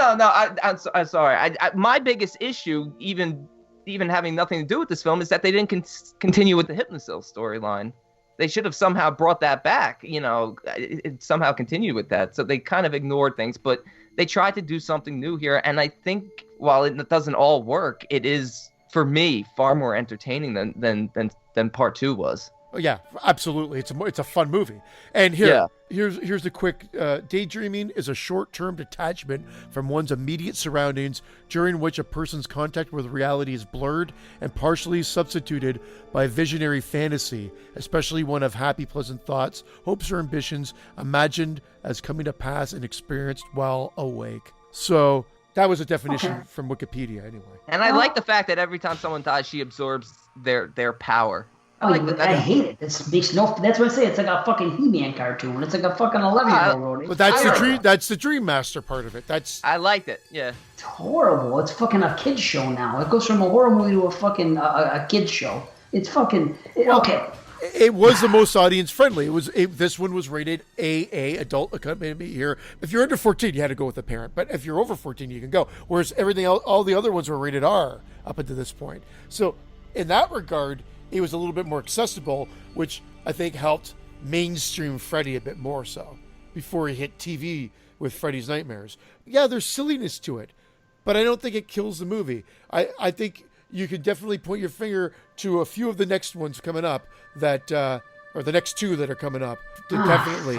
C: I'm sorry. My biggest issue, even having nothing to do with this film, is that they didn't continue with the Hypnosil storyline. They should have somehow brought that back. It somehow continued with that. So they kind of ignored things, but they tried to do something new here. And I think while it doesn't all work, it is, for me, far more entertaining than part 2 was.
B: Oh, yeah, absolutely. It's a fun movie. And here's the quick daydreaming is a short-term detachment from one's immediate surroundings during which a person's contact with reality is blurred and partially substituted by visionary fantasy, especially one of happy, pleasant thoughts, hopes or ambitions imagined as coming to pass and experienced while awake. So That was a definition from Wikipedia, anyway.
C: And I like the fact that every time someone dies, she absorbs their power.
A: I hate it. That's what I say. It's like a fucking He-Man cartoon. It's like a fucking 11-year-old.
B: But that's the dream. That's the Dream Master part of it.
C: I liked it. Yeah.
A: It's horrible. It's fucking a kids show now. It goes from a horror movie to a fucking a kids show. It's fucking okay.
B: It was the most audience friendly. This one was rated AA, adult. Maybe here, if you're under 14, you had to go with a parent. But if you're over 14, you can go. Whereas everything else, all the other ones were rated R up until this point. So in that regard, it was a little bit more accessible, which I think helped mainstream Freddy a bit more so before he hit TV with Freddy's Nightmares. Yeah, there's silliness to it, but I don't think it kills the movie. I think you can definitely point your finger to a few of the next ones coming up that, or the next two that are coming up. Definitely.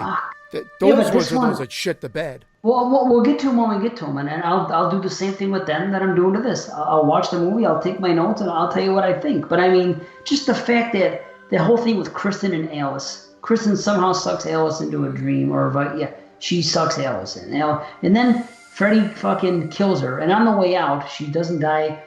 B: Those ones are those that shit the bed.
A: Well, we'll get to them when we get to them, and I'll do the same thing with them that I'm doing to this. I'll watch the movie, I'll take my notes, and I'll tell you what I think. But I mean, just the fact that the whole thing with Kristen and Alice, Kristen somehow sucks Alice into a dream, she sucks Alice in. And then Freddy fucking kills her, and on the way out, she doesn't die.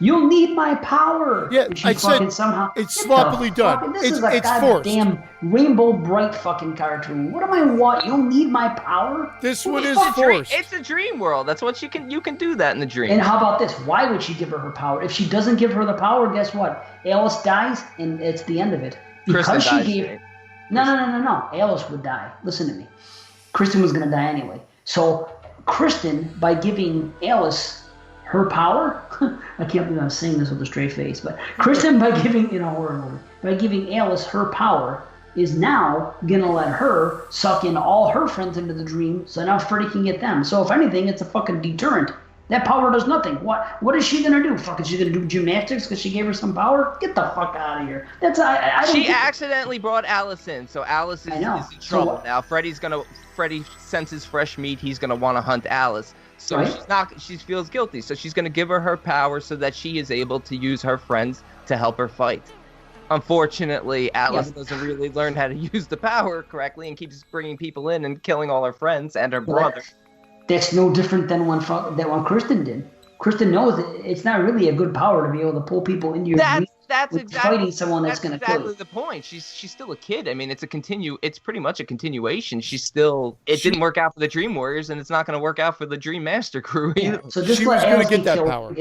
A: You'll need my power.
B: Yeah,
A: I said somehow
B: it's sloppily done.
A: This is a goddamn Rainbow Bright fucking cartoon. What do I want? You'll need my power.
B: This one is forced.
C: It's a dream world. That's what you can do that in the dream.
A: And how about this? Why would she give her power? If she doesn't give her the power, guess what? Alice dies, and it's the end of it. Because she gave. No. Alice would die. Listen to me. Kristen was gonna die anyway. So Kristen, by giving Alice her power, I can't believe I'm saying this with a straight face, but Kristen, by giving Alice her power, is now gonna let her suck in all her friends into the dream, so now Freddy can get them. So if anything, it's a fucking deterrent. That power does nothing. What is she gonna do? Fucking, she's gonna do gymnastics because she gave her some power? Get the fuck out of here.
C: She accidentally brought Alice in, so Alice is in trouble now. Freddy senses fresh meat. He's gonna want to hunt Alice. So right? She feels guilty. So she's gonna give her power so that she is able to use her friends to help her fight. Unfortunately, Alice doesn't really learn how to use the power correctly and keeps bringing people in and killing all her friends and her brother.
A: That's no different than what Kristen did. Kristen knows it's not really a good power to be able to pull people into your dreams.
C: That's exactly
A: fighting someone that's going to kill you.
C: That's exactly the point. She's still a kid. I mean, it's pretty much a continuation. It didn't work out for the Dream Warriors, and it's not going to work out for the Dream Master crew either.
A: So just
B: she was
A: going
B: to get that power.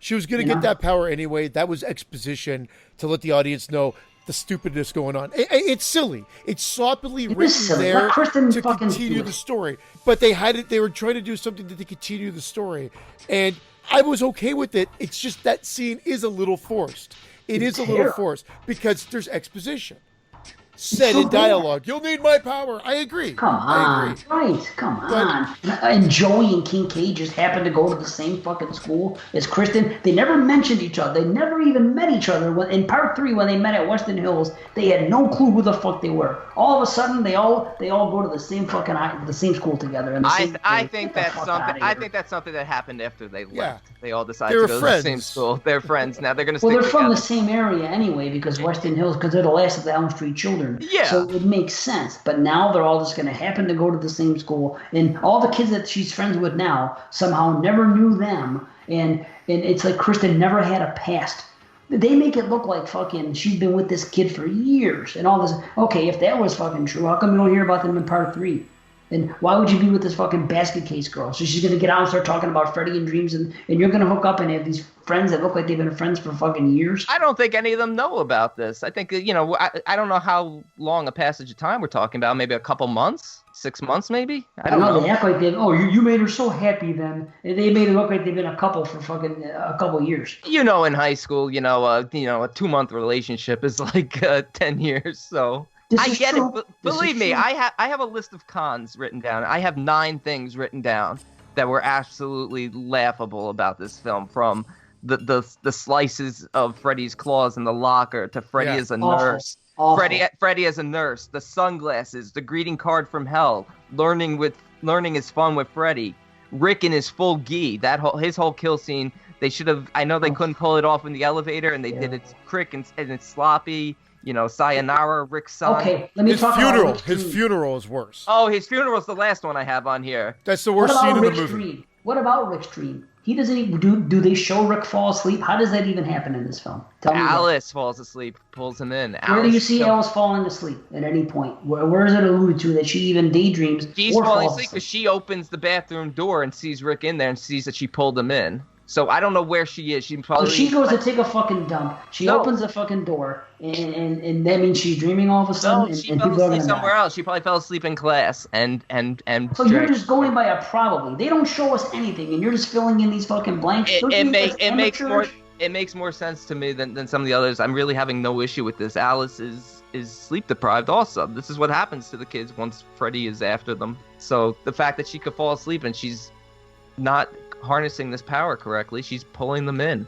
B: She was going to get that power anyway. That was exposition to let the audience know the stupidness going on. It's silly. It's sloppily written there to continue the story. But they were trying to do something to continue the story. And I was okay with it. It's just that scene is a little forced. It is a little forced because there's exposition. Said in dialogue, you'll need my power. I agree.
A: Come on. Right. Come on. And Joey and Kincaid just happened to go to the same fucking school as Kristen. They never mentioned each other. They never even met each other. In part 3, when they met at Weston Hills, they had no clue who the fuck they were. All of a sudden, they all go to the same school together.
C: I think that's something that happened after they left. They all decided to go to the same school. They're friends now. They're going to stick together.
A: Well, they're from the same area anyway because Weston Hills, because they're the last of the Elm Street children.
C: Yeah.
A: So it makes sense. But now they're all just going to happen to go to the same school. And all the kids that she's friends with now somehow never knew them. And it's like Kristen never had a past. They make it look like fucking she's been with this kid for years and all this. Okay, if that was fucking true, how come you don't hear about them in part 3? And why would you be with this fucking basket case girl? So she's going to get out and start talking about Freddy and dreams, and you're going to hook up and have these friends that look like they've been friends for fucking years?
C: I don't think any of them know about this. I think, I don't know how long a passage of time we're talking about. Maybe a couple months? 6 months, maybe? I don't know.
A: They act like you made her so happy then. They made it look like they've been a couple for fucking a couple years.
C: In high school, a 2-month relationship is like 10 years, so... I get it, but believe me, I have a list of cons written down. I have 9 things written down that were absolutely laughable about this film, from the slices of Freddy's claws in the locker to Freddy as a nurse. Awful. Freddy as a nurse, the sunglasses, the greeting card from hell, learning is fun with Freddy, Rick in his full gi, his whole kill scene. They should have. I know they couldn't pull it off in the elevator, and they did it quick and it's sloppy. Sayonara, Rick's son.
A: Okay, let me talk
B: about his funeral is worse.
C: Oh, his funeral is the last one I have on here.
B: That's the worst scene in the movie.
A: What about Rick's dream? He doesn't even, do they show Rick fall asleep? How does that even happen in this film? Tell me.
C: Alice falls asleep, pulls him in.
A: Where do you see Alice falling asleep at any point? Where is it alluded to that she even daydreams?
C: She's falling asleep because she opens the bathroom door and sees Rick in there and sees that she pulled him in. So I don't know where she is. She probably.
A: So she goes to take a fucking dump. She opens the fucking door, and that means she's dreaming all of a sudden.
C: No, she
A: and
C: fell
A: people are
C: asleep
A: gonna
C: somewhere
A: die.
C: else. She probably fell asleep in class and.
A: So you're just going by a probably. They don't show us anything, and you're just filling in these fucking blanks.
C: It makes more sense to me than some of the others. I'm really having no issue with this. Alice is sleep deprived also. This is what happens to the kids once Freddy is after them. So the fact that she could fall asleep and she's not harnessing this power correctly, she's pulling them in.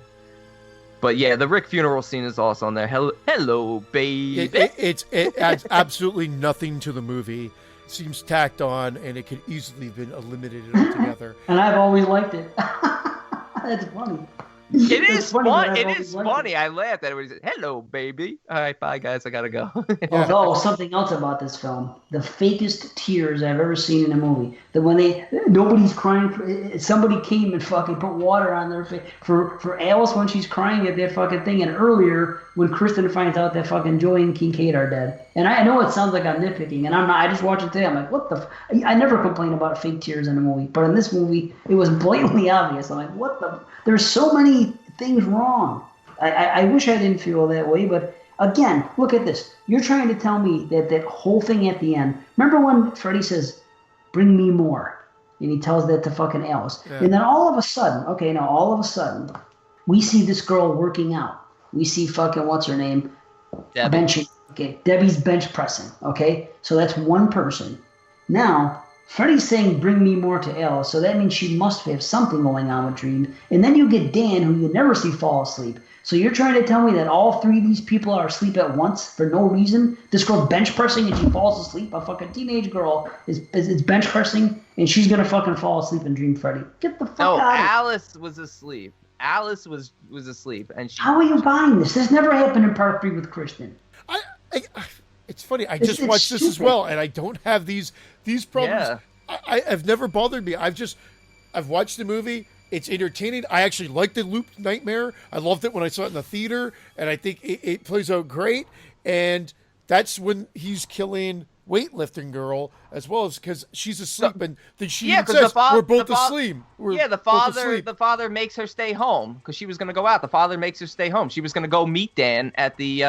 C: But yeah, the Rick funeral scene is also on there. Hello, baby.
B: It adds absolutely nothing to the movie. It seems tacked on, and it could easily have been eliminated altogether.
A: And I've always liked it. That's funny.
C: It is funny. It is funny. I laughed at it when he said, "Hello, baby." All right, bye, guys. I gotta go.
A: Although something else about this film, the fakest tears I've ever seen in a movie. That when nobody's crying, somebody came and fucking put water on their face for Alice when she's crying at that fucking thing, and earlier when Kristen finds out that fucking Joey and Kincaid are dead. And I know it sounds like I'm nitpicking, and I'm not. I just watch it today. I'm like, what the? I never complain about fake tears in a movie, but in this movie, it was blatantly obvious. I'm like, what the? There's so many things wrong. I wish I didn't feel that way, but again, look at this. You're trying to tell me that whole thing at the end. Remember when Freddy says, "Bring me more," and he tells that to fucking Alice, and then all of a sudden, we see this girl working out. We see fucking what's her name,
C: Debbie.
A: benching. Okay, Debbie's bench pressing. Okay, so that's one person. Now Freddy's saying, "Bring me more" to Alice, so that means she must have something going on with dreams. And then you get Dan, who you never see fall asleep. So you're trying to tell me that all three of these people are asleep at once for no reason? This girl bench pressing and she falls asleep. A fucking teenage girl is bench pressing and she's gonna fucking fall asleep and dream Freddy. Get the fuck out of here.
C: Alice was asleep. Alice was asleep, and she.
A: How are you buying this? This never happened in part 3 with Kristen.
B: It's funny. I just watched this as well, and I don't have these problems.
C: Yeah.
B: I've never bothered me. I've watched the movie. It's entertaining. I actually liked the Loop Nightmare. I loved it when I saw it in the theater, and I think it plays out great. And that's when he's killing weightlifting girl as well, as because she's asleep, and then she says, "We're both asleep."
C: The father makes her stay home because she was going to go out. The father makes her stay home. She was going to go meet Dan at the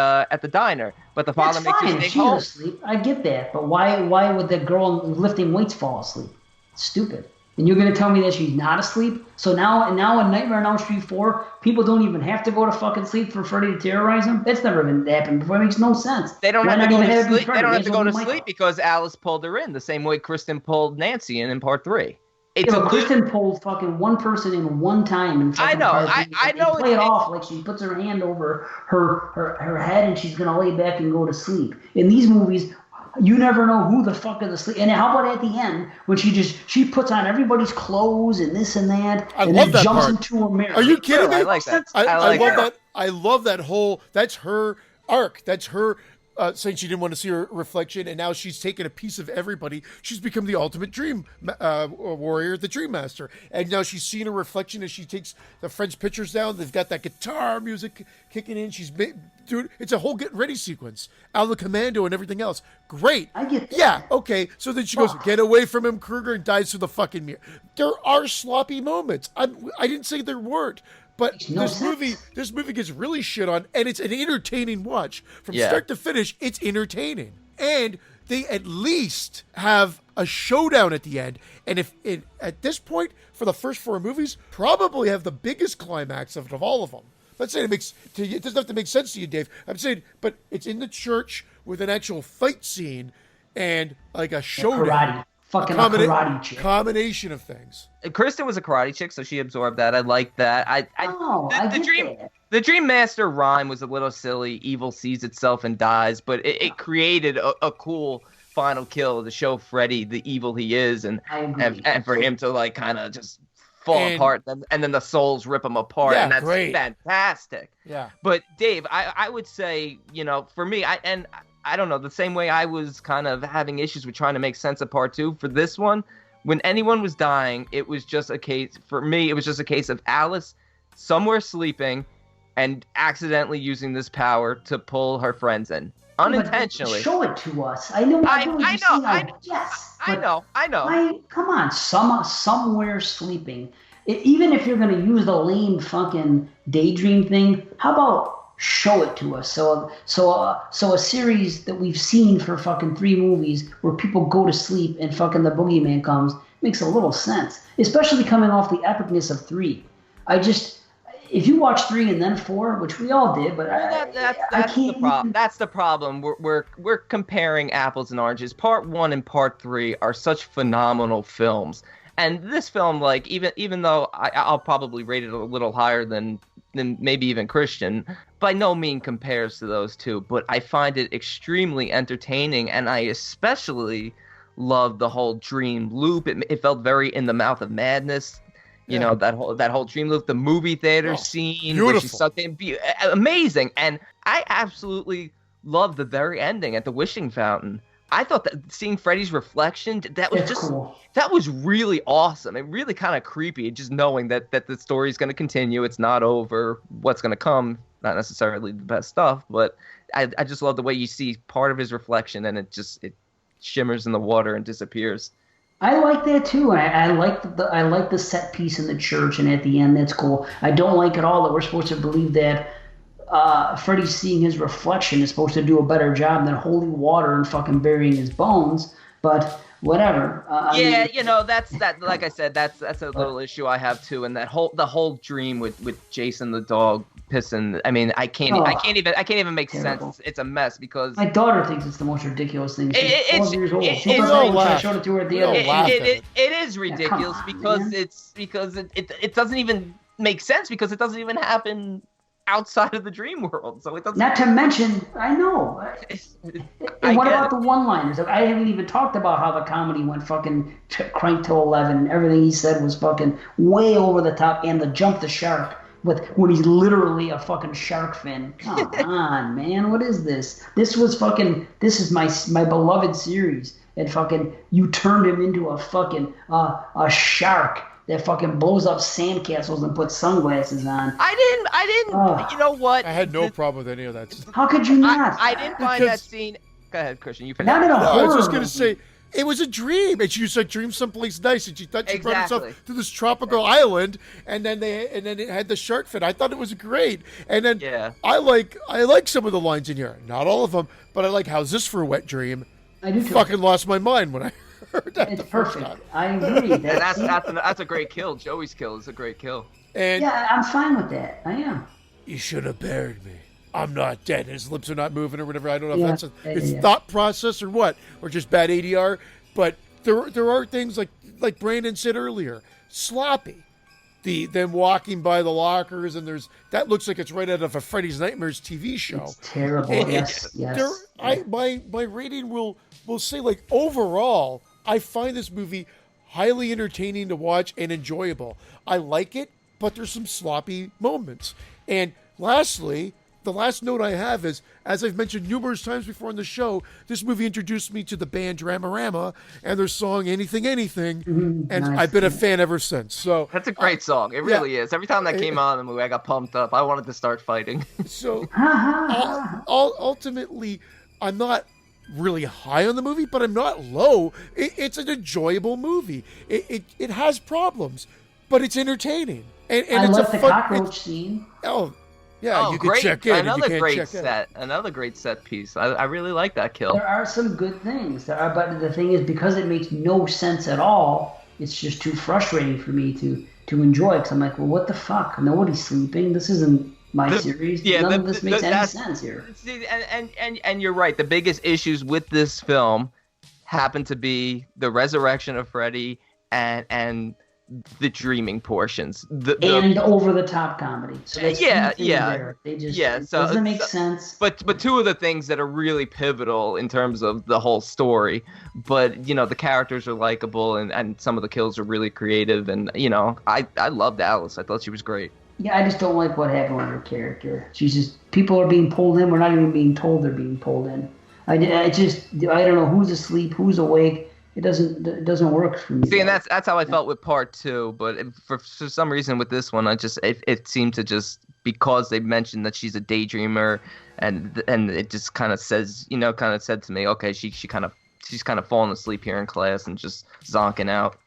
C: diner, but the father makes her stay
A: she's
C: home.
A: Asleep. I get that, but why would the girl lifting weights fall asleep? It's stupid. And you're going to tell me that she's not asleep? So now in Nightmare on Elm Street 4, people don't even have to go to fucking sleep for Freddy to terrorize them? That's never been happened before. It makes no sense.
C: They don't have to go to sleep. They don't have to go to sleep because Alice pulled her in the same way Kristen pulled Nancy in part 3.
A: Kristen pulled fucking one person in one time. In
C: I know. I know.
A: They play it off like she puts her hand over her head and she's going to lay back and go to sleep. In these movies, you never know who the fuck is asleep. And how about at the end when she puts on everybody's clothes and this and that, and then jumps into a mirror?
B: Are you kidding me?
C: I like that.
B: I love that. I love that whole. That's her arc. That's her saying she didn't want to see her reflection, and now she's taken a piece of everybody. She's become the ultimate dream warrior, the Dream Master, and now she's seen her reflection as she takes the friends' pictures down. They've got that guitar music kicking in. Dude, it's a whole getting ready sequence. Out of the commando and everything else. Great.
A: I get that.
B: Yeah, okay. So then she goes, "Get away from him, Krueger," and dives through the fucking mirror. There are sloppy moments. I didn't say there weren't. But this movie gets really shit on, and it's an entertaining watch. From start to finish, it's entertaining. And they at least have a showdown at the end. And at this point, for the first 4 movies, probably have the biggest climax of all of them. Let's say it doesn't have to make sense to you, Dave. I'm saying, but it's in the church with an actual fight scene and like a showdown.
A: Karate. Fucking a karate chick.
B: Combination of things.
C: Kristen was a karate chick, so she absorbed that. I like that. The Dream Master rhyme was a little silly. Evil sees itself and dies, but it created a cool final kill to show Freddy the evil he is, and for him to like kind of just fall apart, and then the souls rip him apart, and that's great. Fantastic.
B: Yeah.
C: But Dave, I would say, for me, I don't know, the same way I was kind of having issues with trying to make sense of part 2, for this one, when anyone was dying, it was just a case, for me, it was just a case of Alice somewhere sleeping and accidentally using this power to pull her friends in. Unintentionally.
A: Show it to us. I know. Yes.
C: I know.
A: Come on. Somewhere sleeping. Even if you're going to use the lame fucking daydream thing, how about show it to us? So a series that we've seen for fucking 3 movies where people go to sleep and fucking the boogeyman comes makes a little sense, especially coming off the epicness of 3. If you watch 3 and then 4, which we all did, but
C: that's the problem. That's the problem. We're comparing apples and oranges. Part 1 and Part 3 are such phenomenal films, and this film, like even though I'll probably rate it a little higher than maybe even Christian, by no means compares to those two. But I find it extremely entertaining, and I especially love the whole dream loop. It felt very In the Mouth of Madness. You know, that whole dream loop, the movie theater scene,
B: beautiful.
C: Where she's sucked in, amazing. And I absolutely love the very ending at the wishing fountain. I thought that seeing Freddy's reflection, that was
A: cool.
C: That was really awesome. And really kind of creepy, just knowing that the story's going to continue. It's not over. What's going to come, not necessarily the best stuff, but I just love the way you see part of his reflection and it shimmers in the water and disappears.
A: I like that too. I like the set piece in the church, and at the end, that's cool. I don't like at all that we're supposed to believe that Freddy seeing his reflection is supposed to do a better job than holy water and fucking burying his bones. But whatever.
C: That's like I said, that's a little issue I have too, and the whole dream with Jason the dog pissing. I mean, I can't even make
A: terrible
C: sense. It's a mess because
A: my daughter thinks it's the most ridiculous thing. She's 12 years old.
B: I
A: showed it to her at the other.
C: It is ridiculous because it doesn't even make sense because it doesn't even happen outside of the dream world. So it doesn't.
A: Not to mention, I know. And what about the one-liners? I haven't even talked about how the comedy went fucking cranked to 11 and everything he said was fucking way over the top, and the jump the shark when he's literally a fucking shark fin. Come on, man. What is this? This is my beloved series. And fucking you turned him into a fucking a shark that fucking blows up sandcastles and puts sunglasses on.
C: I didn't. You know what?
B: I had no problem with any of that.
A: How could you not?
C: I didn't find that scene. Go ahead, Christian. You finish.
A: Not in a horror
B: I was just gonna
A: movie.
B: say it was a dream, and she was like, "Dream someplace nice," and she thought she brought
C: Exactly.
B: herself to this tropical island, and then it had the shark fin. I thought it was great, and then I like some of the lines in here, not all of them, but I like "How's this for a wet dream?"
A: I do too.
B: Fucking lost my mind when I heard that.
A: It's
B: the first
A: perfect.
B: time.
A: I agree.
C: That's a great kill. Joey's kill is a great kill.
B: And
A: Yeah, I'm fine with that. I am.
B: you should have buried me. I'm not dead. His lips are not moving or whatever. I don't know if
A: Yeah,
B: that's his
A: yeah.
B: thought process or what, or just bad ADR. But there are things like Brandon said earlier, sloppy. Them walking by the lockers, and that looks like it's right out of a Freddy's Nightmares TV show.
A: It's terrible.
B: And
A: Yes.
B: my rating will say, like, overall, I find this movie highly entertaining to watch and enjoyable. I like it, but there's some sloppy moments. And lastly, the last note I have is, as I've mentioned numerous times before on the show, this movie introduced me to the band Dramarama and their song Anything Anything, and
A: nice.
B: I've been a fan ever since. So
C: That's a great song. It really is. Every time that came on in the movie, I got pumped up. I wanted to start fighting.
B: So ultimately, I'm not really high on the movie, but I'm not low. It's an enjoyable movie. It has problems, but it's entertaining. And
A: I
B: it's
A: love
B: a
A: the
B: fun.
A: cockroach scene.
B: Yeah, you can check in.
C: Another
B: and you
C: great
B: can't check
C: set. Another great set piece. I really like that kill.
A: There are some good things. But the thing is, because it makes no sense at all, it's just too frustrating for me to enjoy. Because I'm like, well, what the fuck? Nobody's sleeping. This isn't my series. None of this makes any sense here.
C: See, and you're right. The biggest issues with this film happen to be the resurrection of Freddy and the dreaming portions.
A: And over-the-top comedy. So that's
C: Yeah.
A: there. They just it doesn't make sense.
C: But two of the things that are really pivotal in terms of the whole story. But the characters are likable, and some of the kills are really creative. And I loved Alice. I thought she was great.
A: Yeah, I just don't like what happened with her character. She's just, people are being pulled in. We're not even being told they're being pulled in. I don't know who's asleep, who's awake. It doesn't work for me.
C: See, and that's how I felt with part 2. But for some reason with this one, it seemed to just, because they mentioned that she's a daydreamer, and it just kind of says, kind of said to me, okay, she's kind of falling asleep here in class and just zonking out.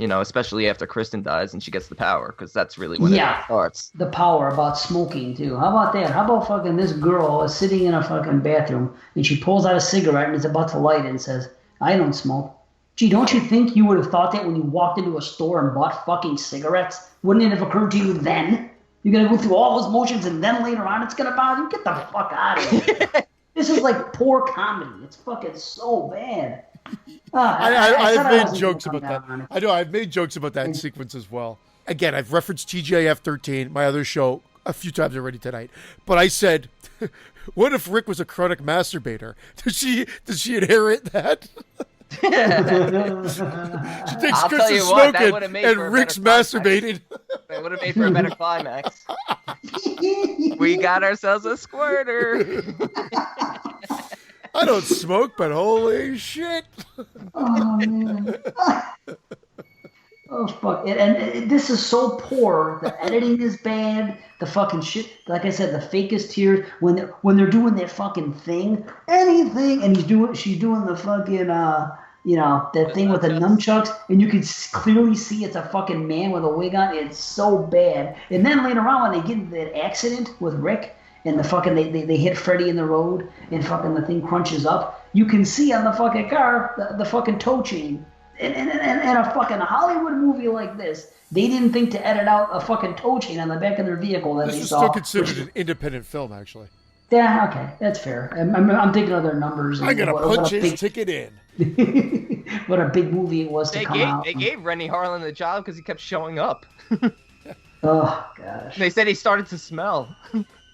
C: Especially after Kristen dies and she gets the power, because that's really when it starts.
A: The power about smoking, too. How about that? How about fucking this girl is sitting in a fucking bathroom and she pulls out a cigarette and is about to light it and says, I don't smoke. Gee, don't you think you would have thought that when you walked into a store and bought fucking cigarettes? Wouldn't it have occurred to you then? You're going to go through all those motions and then later on it's going to bother you? Get the fuck out of here. This is like poor comedy. It's fucking so bad.
B: I've made jokes about that. I know, I've made jokes about that sequence as well. Again, I've referenced TGIF 13, my other show, a few times already tonight. But I said, what if Rick was a chronic masturbator? Does she inherit that? She takes Chris smoking and Rick's masturbating.
C: That would have made for a better climax. We got ourselves a squirter.
B: I don't smoke, but holy shit.
A: Oh, man. Oh, fuck. And this is so poor. The editing is bad. The fucking shit, like I said, the fakest tears. When they're doing that fucking thing, anything, and she's doing the fucking, that thing with the nunchucks, and you can clearly see it's a fucking man with a wig on. It's so bad. And then later on, when they get into that accident with Rick, and the fucking they hit Freddy in the road, and fucking the thing crunches up. You can see on the fucking car the fucking toe chain. And a fucking Hollywood movie like this, they didn't think to edit out a fucking toe chain on the back of their vehicle that they saw.
B: This is still considered an independent film, actually.
A: Yeah, okay, that's fair. I'm thinking of their numbers.
B: I'm gonna punch his ticket in.
A: What a big movie it was to come out.
C: They gave Rennie Harlan the job because he kept showing up.
A: Oh gosh.
C: They said he started to smell.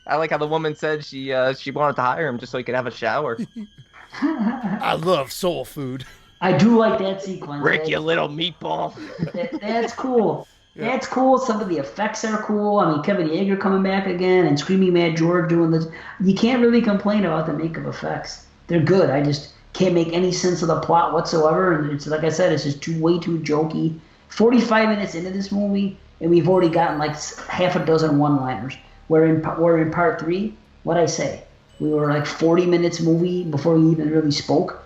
C: I like how the woman said she wanted to hire him just so he could have a shower.
B: I love soul food.
A: I do like that sequence.
C: Rick, you little meatball.
A: That's cool. Yeah. That's cool. Some of the effects are cool. I mean, Kevin Yeager coming back again and Screaming Mad George doing this. You can't really complain about the makeup effects. They're good. I just can't make any sense of the plot whatsoever. And it's like I said, it's just way too jokey. 45 minutes into this movie, and we've already gotten like half a dozen one-liners. We're in part 3. What'd I say? We were like 40 minutes movie before we even really spoke.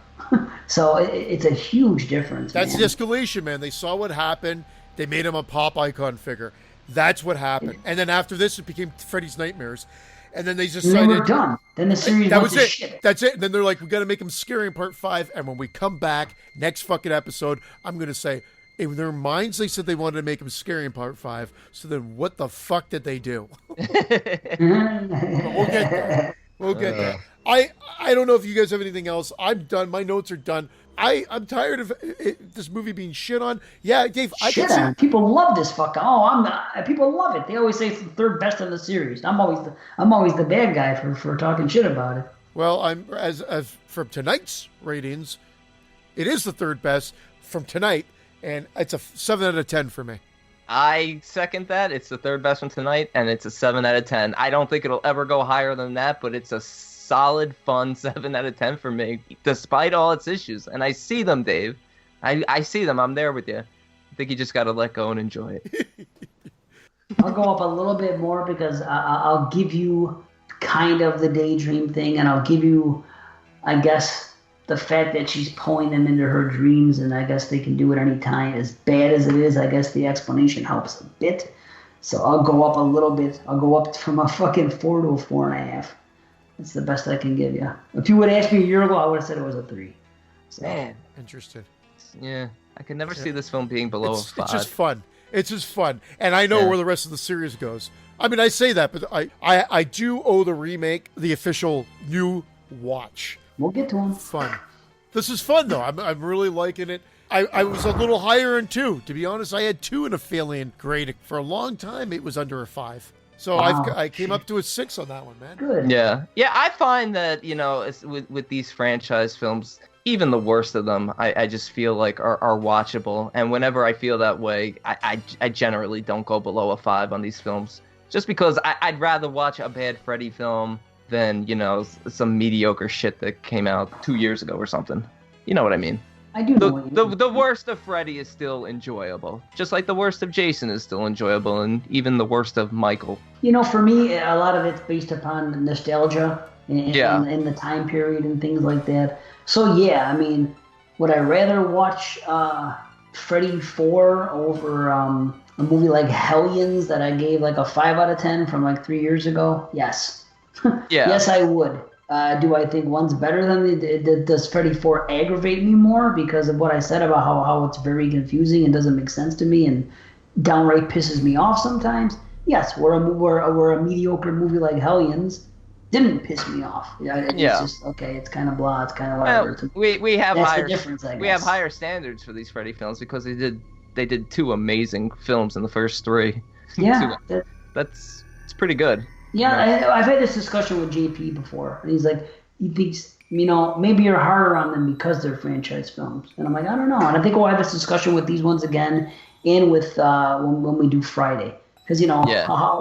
A: So it's a huge difference.
B: That's the escalation, man. They saw what happened. They made him a pop icon figure. That's what happened. And then after this, it became Freddy's Nightmares. And then they decided...
A: And then we're done. Then the series
B: that was it.
A: Shit.
B: That's it. And then they're like, we got to make him scary in part 5. And when we come back, next fucking episode, I'm going to say, in their minds, they said they wanted to make him scary in part 5. So then what the fuck did they do? We'll get there. We'll get there. I don't know if you guys have anything else. I'm done. My notes are done. I'm tired of this movie being shit on. Yeah, Dave, I can see...
A: People love this fucking... people love it. They always say it's the third best in the series. I'm always the bad guy for talking shit about it.
B: Well, as from tonight's ratings, it is the third best from tonight, and it's a 7 out of 10 for me.
C: I second that. It's the third best one tonight, and it's a 7 out of 10. I don't think it'll ever go higher than that, but it's a solid, fun 7 out of 10 for me, despite all its issues. And I see them, Dave. I see them. I'm there with you. I think you just got to let go and enjoy it.
A: I'll go up a little bit more because I'll give you kind of the daydream thing, and I'll give you, I guess, the fact that she's pulling them into her dreams, and I guess they can do it any time. As bad as it is, I guess the explanation helps a bit. So I'll go up a little bit. I'll go up from a fucking 4 to a 4.5. That's the best I can give you. If you would have asked me a year ago, I would have said it was a 3. So.
C: Man,
B: interested.
C: Yeah, I could never see this film being below a 5.
B: It's just fun. It's just fun, and I know where the rest of the series goes. I mean, I say that, but I do owe the remake the official new watch.
A: We'll get to them.
B: Fun. This is fun, though. I'm really liking it. I was a little higher in 2. To be honest, I had 2 in a failing grade. For a long time, it was under a 5. So wow. I came up to a 6 on that one, man.
A: Good.
C: Yeah. Yeah, I find that, with these franchise films, even the worst of them, I just feel like are watchable. And whenever I feel that way, I generally don't go below a 5 on these films. Just because I'd rather watch a bad Freddy film than, some mediocre shit that came out 2 years ago or something. You know what I mean?
A: I do know what you mean.
C: The worst of Freddy is still enjoyable, just like the worst of Jason is still enjoyable, and even the worst of Michael.
A: For me, a lot of it's based upon nostalgia and the time period and things like that. So yeah, I mean, would I rather watch Freddy 4 over a movie like Hellions that I gave like a 5 out of 10 from like 3 years ago? Yes.
C: Yeah.
A: Yes, I would. Do I think one's better than does Freddy 4 aggravate me more because of what I said about how it's very confusing and doesn't make sense to me and downright pisses me off sometimes? Yes, where a mediocre movie like Hellions didn't piss me off. It's just okay. It's kind of blah. It's kind of whatever.
C: We have
A: That's
C: higher
A: the difference, I guess.
C: We have higher standards for these Freddy films because they did 2 amazing films in the first 3.
A: Yeah,
C: it's pretty good.
A: Yeah, I've had this discussion with JP before, and he's like, he thinks, maybe you're harder on them because they're franchise films. And I'm like, I don't know. And I think we'll have this discussion with these ones again and with when we do Friday. Because,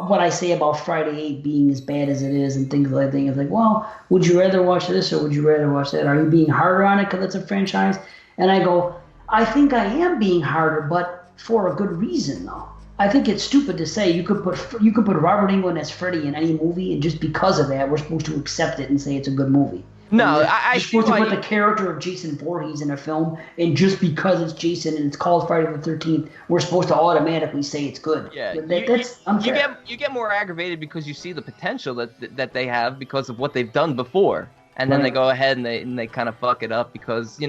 A: what I say about Friday 8 being as bad as it is and things like that, it's like, well, would you rather watch this or would you rather watch that? Are you being harder on it because it's a franchise? And I go, I think I am being harder, but for a good reason, though. I think it's stupid to say you could put Robert Englund as Freddy in any movie, and just because of that, we're supposed to accept it and say it's a good movie.
C: No,
A: you're supposed to put the character of Jason Voorhees in a film, and just because it's Jason and it's called Friday the 13th, we're supposed to automatically say it's good.
C: Yeah,
A: that's unfair.
C: You get more aggravated because you see the potential that they have because of what they've done before, and then they go ahead and they kind of fuck it up because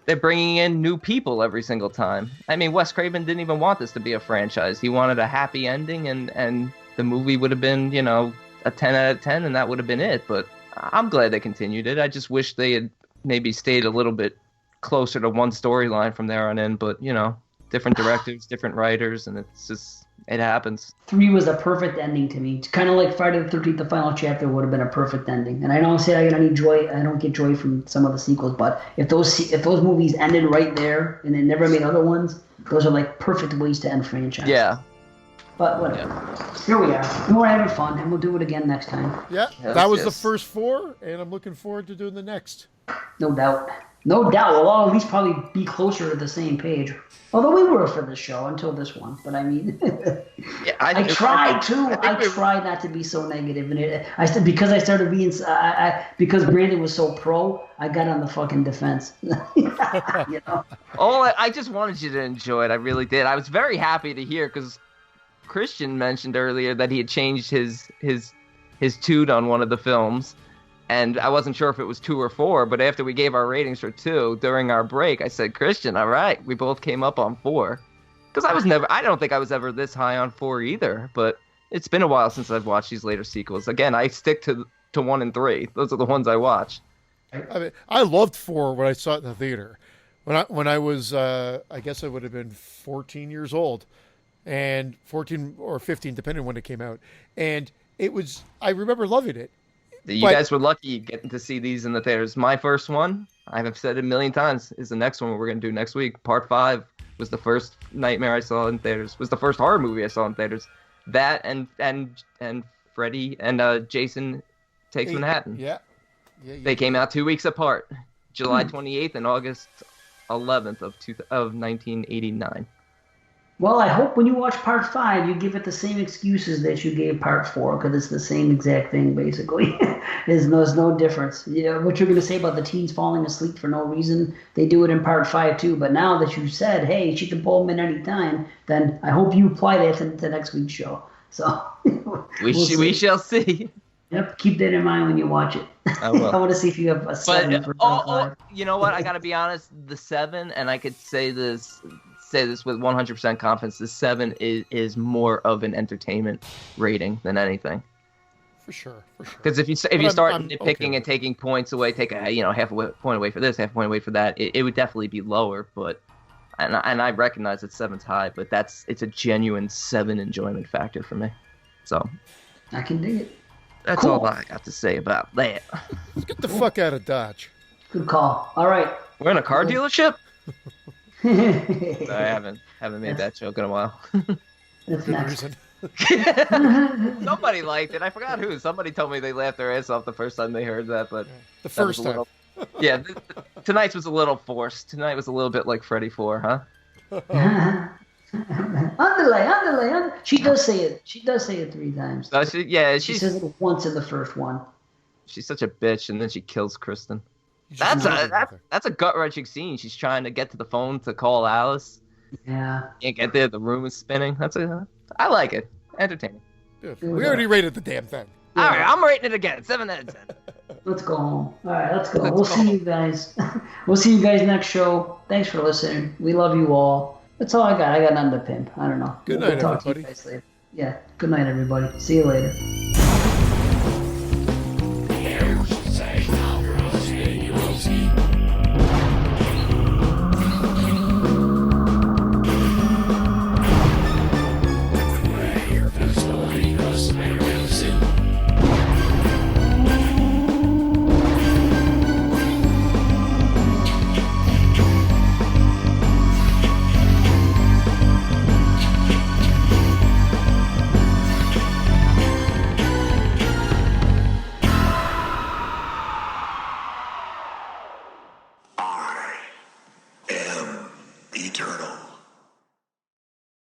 C: they're bringing in new people every single time. I mean, Wes Craven didn't even want this to be a franchise. He wanted a happy ending, and the movie would have been, a 10 out of 10, and that would have been it. But I'm glad they continued it. I just wish they had maybe stayed a little bit closer to one storyline from there on in. But, different directors, different writers, and it happens.
A: 3 was a perfect ending to me. It's kind of like Friday the 13th, the final chapter would have been a perfect ending. And I don't say I don't get joy from some of the sequels, but if those movies ended right there and they never made other ones, those are like perfect ways to end franchise.
C: Yeah.
A: But whatever. Yeah. Here we are. And we're having fun, and we'll do it again next time.
B: Yeah, that was the first 4, and I'm looking forward to doing the next.
A: No doubt. No doubt. We'll all at least probably be closer to the same page. Although we were for this show until this one. But I mean, I tried not to be so negative. And because I started being, because Brandon was so pro, I got on the fucking defense.
C: I just wanted you to enjoy it. I really did. I was very happy to hear because Christian mentioned earlier that he had changed his tune on one of the films. And I wasn't sure if it was 2 or 4, but after we gave our ratings for 2 during our break, I said, Christian, all right, we both came up on 4. Because I don't think I was ever this high on 4 either, but it's been a while since I've watched these later sequels. Again, I stick to 1 and 3. Those are the ones I watch.
B: I mean, I loved 4 when I saw it in the theater. When I was, I guess I would have been 14 years old, and 14 or 15, depending on when it came out. And I remember loving it.
C: You guys were lucky getting to see these in the theaters. My first one, I've said it a million times, is the next one we're going to do next week. Part 5 was the first Nightmare I saw in theaters. Was the first horror movie I saw in theaters. That and Freddy and Jason Takes Manhattan.
B: Yeah.
C: They came out 2 weeks apart, July 28th and August 11th of 1989.
A: Well, I hope when you watch Part 5, you give it the same excuses that you gave Part 4, because it's the same exact thing, basically. There's no difference. What you're going to say about the teens falling asleep for no reason, they do it in Part 5 too. But now that you said, hey, she can pull them in any time, then I hope you apply that to next week's show. So
C: we shall see.
A: Yep, keep that in mind when you watch it.
C: I will.
A: I want to see if you have a 7 for Part 5.
C: You know what? I got to be honest. The 7, and I could say this with 100% confidence, the 7 is more of an entertainment rating than anything. For sure. Because if you start nitpicking and taking points away, take a half a point away for this, half a point away for that, it would definitely be lower. But and I recognize that 7's high, but it's a genuine 7 enjoyment factor for me. So
A: I can dig it.
C: That's
A: cool.
C: all I got to say about that.
B: Let's get the fuck out of Dodge.
A: Good call. All right.
C: We're in a car dealership? I haven't made that joke in a while.
A: That's next.
C: Somebody liked it. I forgot who. Somebody told me they laughed their ass off the first time they heard that, but
B: the first time.
C: Yeah, tonight's was a little forced. Tonight was a little bit like Freddy 4, huh?
A: Underlay. She does say it. She does say it 3 times.
C: She
A: says it once in the first one.
C: She's such a bitch, and then she kills Kristen.
B: You
C: That's
B: should
C: a gut-wrenching scene. She's trying to get to the phone to call Alice.
A: Yeah.
C: Can't get there. The room is spinning. I like it. Entertaining.
B: Yeah, we already rated the damn thing.
C: All right, I'm rating it again. 7 out of 10.
A: Let's go home. All right, let's go. We'll see you guys. We'll see you guys next show. Thanks for listening. We love you all. That's all I got. I got nothing to pimp. I don't know.
B: Good night,
A: talk to you
B: everybody.
A: guys later. Yeah. Good night, everybody. See you later.